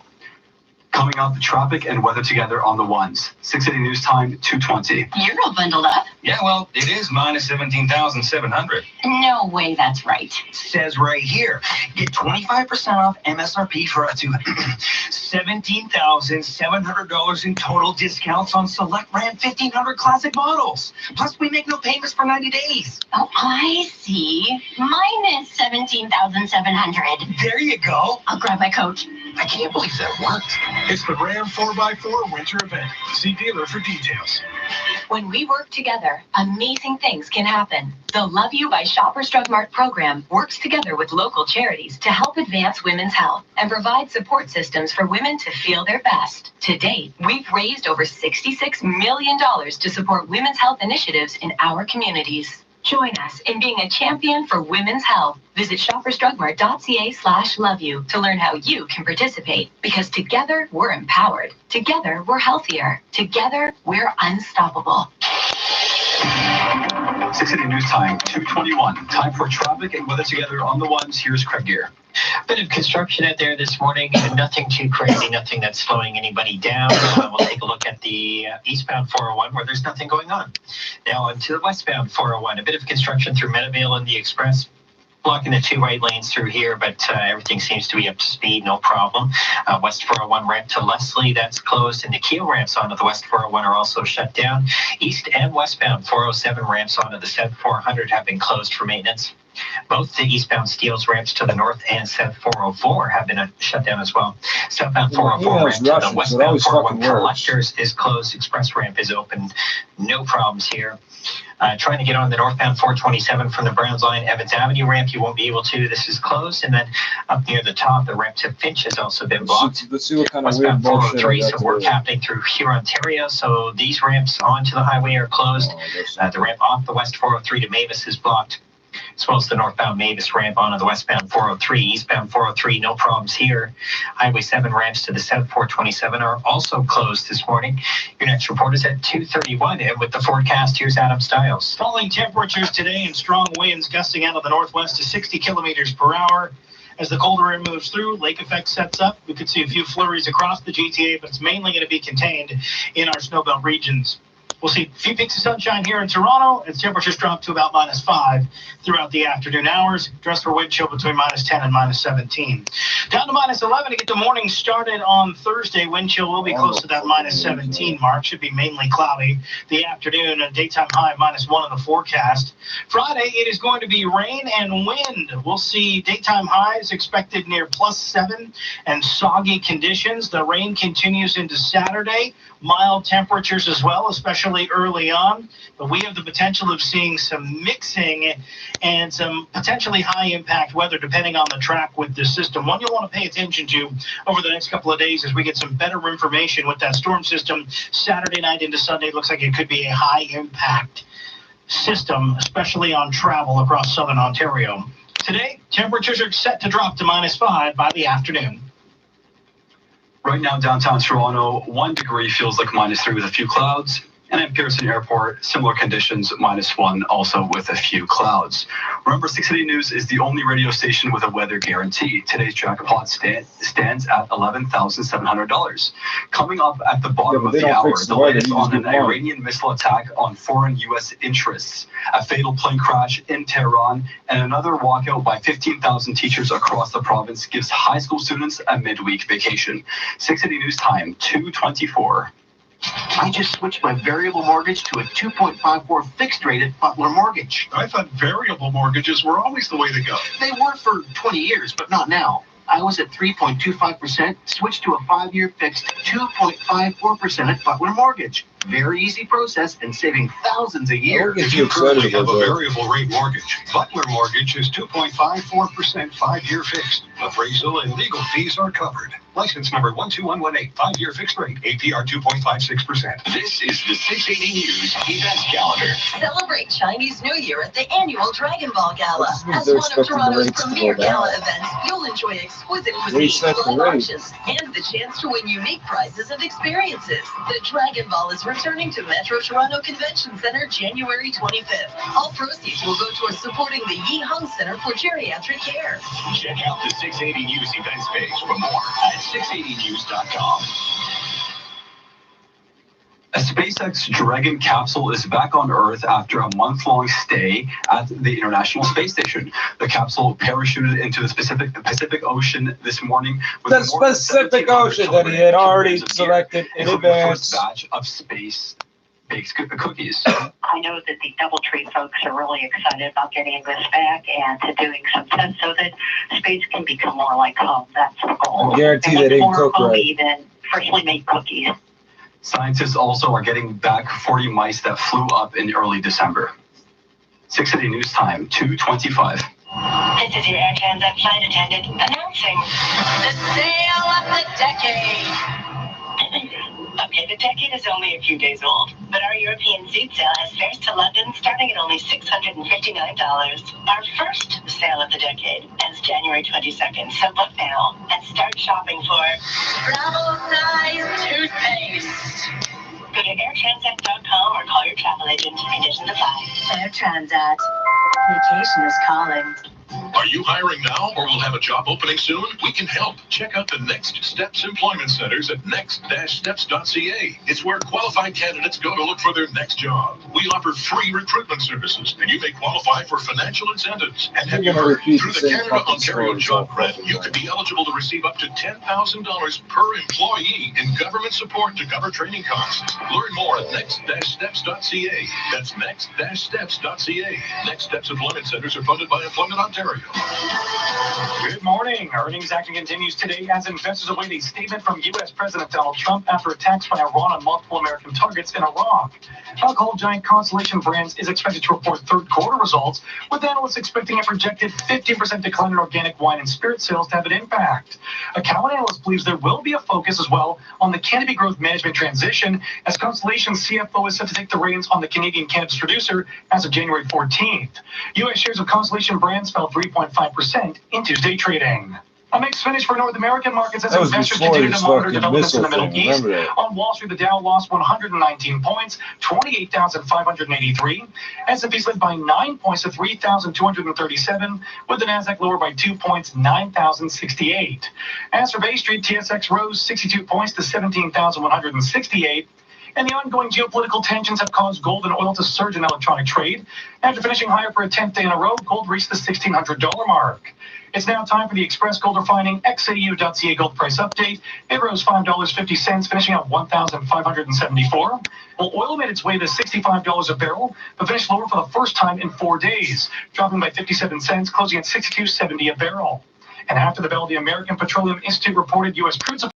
Coming up, traffic and weather together on the ones. 680 News Time, 2:20. You're all bundled up. Yeah, well, it is minus 17,700. No way that's right. Says right here, get 25% off MSRP for up to $17,700 in total discounts on select Ram 1500 classic models. Plus, we make no payments for 90 days. Oh, I see. Minus 17,700. There you go. I'll grab my coat. I can't believe that worked. It's the Ram 4x4 winter event. See dealer for details. When we work together, amazing things can happen. The Love You by Shoppers Drug Mart program works together with local charities to help advance women's health and provide support systems for women to feel their best. To date, we've raised over $66 million to support women's health initiatives in our communities. Join us in being a champion for women's health. Visit shoppersdrugmart.ca/loveyou to learn how you can participate. Because together, we're empowered. Together, we're healthier. Together, we're unstoppable. 680 News Time, 2:21. Time for traffic and weather together on the ones. Here's Craig Gear. Bit of construction out there this morning. Nothing too crazy, nothing that's slowing anybody down. We'll take a look at the eastbound 401 where there's nothing going on. Now onto the westbound 401. A bit of construction through Meadowvale and the Express. Blocking the 2 right lanes through here, but everything seems to be up to speed, no problem. West 401 ramp to Leslie, that's closed, and the Keel ramps onto the West 401 are also shut down. East and westbound 407 ramps onto the South 400 have been closed for maintenance. Both the eastbound Steeles ramps to the north and South 404 have been shut down as well. Southbound 404 ramp to the westbound 401 collectors is closed. Express ramp is open. No problems here. Trying to get on the northbound 427 from the Browns line, Evans Avenue ramp, you won't be able to. This is closed. And then up near the top, the ramp to Finch has also been blocked. Let's see what kind of westbound weird bullshit 403, I some got work today. happening through here, Ontario. So these ramps onto the highway are closed. The ramp off the West 403 to Mavis is blocked, as well as the northbound Mavis ramp onto the westbound 403. Eastbound 403, no problems here. Highway 7 ramps to the South 427 are also closed this morning. Your next report is at 2:31, and with the forecast, here's Adam Stiles. Falling temperatures today and strong winds gusting out of the northwest to 60 kilometers per hour. As the colder air moves through, lake effect sets up. We could see a few flurries across the GTA, but it's mainly going to be contained in our snowbelt regions. We'll see a few peaks of sunshine here in Toronto as temperatures drop to about -5 throughout the afternoon hours. Dress for wind chill between -10 and -17. Down to -11 to get the morning started on Thursday. Wind chill will be close to that -17 mark. Should be mainly cloudy. The afternoon and daytime high -1 in the forecast. Friday, it is going to be rain and wind. We'll see daytime highs expected near +7 and soggy conditions. The rain continues into Saturday. Mild temperatures as well, especially early on. But we have the potential of seeing some mixing and some potentially high impact weather depending on the track with this system. One you'll want to pay attention to over the next couple of days as we get some better information with that storm system. Saturday night into Sunday looks like it could be a high impact system, especially on travel across southern Ontario. Today, temperatures are set to drop to -5 by the afternoon. Right now, downtown Toronto, 1 degree feels like -3 with a few clouds. And at Pearson Airport, similar conditions, -1, also with a few clouds. Remember, 680 News is the only radio station with a weather guarantee. Today's jackpot stands at $11,700. Coming up at the bottom of the hour, the latest on an Iranian missile attack on foreign U.S. interests, a fatal plane crash in Tehran, and another walkout by 15,000 teachers across the province gives high school students a midweek vacation. 680 News Time, 2:24. I just switched my variable mortgage to a 2.54 fixed rate at Butler Mortgage. I thought variable mortgages were always the way to go. They were for 20 years, but not now. I was at 3.25%, switched to a 5-year fixed 2.54% at Butler Mortgage. Very easy process and saving thousands a year. If you currently have a variable rate mortgage, Butler Mortgage is 2.54% 5-year fixed. Appraisal and legal fees are covered. License number 12118, 5-year fixed rate, APR 2.56%. This is the 680 News events calendar. Celebrate Chinese New Year at the annual Dragon Ball Gala. As one of Toronto's premier gala events, you'll enjoy exquisite cuisine, live auctions, and the chance to win unique prizes and experiences. The Dragon Ball is returning to Metro Toronto Convention Centre January 25th. All proceeds will go towards supporting the Yi Hung Centre for Geriatric Care. Check out the 680 News events page for more at 680news.com. A SpaceX Dragon capsule is back on Earth after a month-long stay at the International Space Station. The capsule parachuted into the Pacific Ocean this morning. With the Pacific Ocean that he had already selected in advance. The first batch of space-baked cookies. I know that the DoubleTree folks are really excited about getting this back and to doing some tests so that space can become more like home. That's the goal. I guarantee they didn't cook right. Than freshly made cookies. Scientists also are getting back 40 mice that flew up in early December. 680 News Time, 2:25. This is your Air Transat flight attendant announcing the sale of the decade. Okay, the decade is only a few days old, but our European seat sale has fares to London starting at only $659. Our first sale of the decade ends January 22nd, so book now and start shopping for travel size toothpaste. Go to airtransat.com or call your travel agent. Conditions apply. Air Transat. Vacation is calling. Are you hiring now or will have a job opening soon? We can help. Check out the Next Steps Employment Centers at next-steps.ca. It's where qualified candidates go to look for their next job. We offer free recruitment services, and you may qualify for financial incentives. And have you heard, through the Canada Ontario Job Grant, you could be eligible to receive up to $10,000 per employee in government support to cover training costs. Learn more at next-steps.ca. That's next-steps.ca. Next Steps Employment Centers are funded by Employment Ontario. Good morning. Earnings action continues today as investors await a statement from U.S. President Donald Trump after attacks by Iran on multiple American targets in Iraq. Alcohol giant Constellation Brands is expected to report third quarter results, with analysts expecting a projected 15% decline in organic wine and spirit sales to have an impact. A Cowen analyst believes there will be a focus as well on the Canopy Growth Management transition, as Constellation's CFO is set to take the reins on the Canadian cannabis producer as of January 14th. U.S. shares of Constellation Brands fell 3.5% in Tuesday trading. A mixed finish for North American markets as investors continue to monitor developments in the Middle East. On Wall Street, the Dow lost 119 points, 28,583. S&P slid by 9 points to 3,237, with the Nasdaq lower by 2 points, 9,068. As for Bay Street, TSX rose 62 points to 17,168. And the ongoing geopolitical tensions have caused gold and oil to surge in electronic trade. After finishing higher for a 10th day in a row, gold reached the $1,600 mark. It's now time for the Express Gold Refining XAU.ca gold price update. It rose $5.50, finishing at $1,574. Well, oil made its way to $65 a barrel, but finished lower for the first time in 4 days, dropping by 57 cents, closing at $62.70 a barrel. And after the bell, the American Petroleum Institute reported U.S. crude supply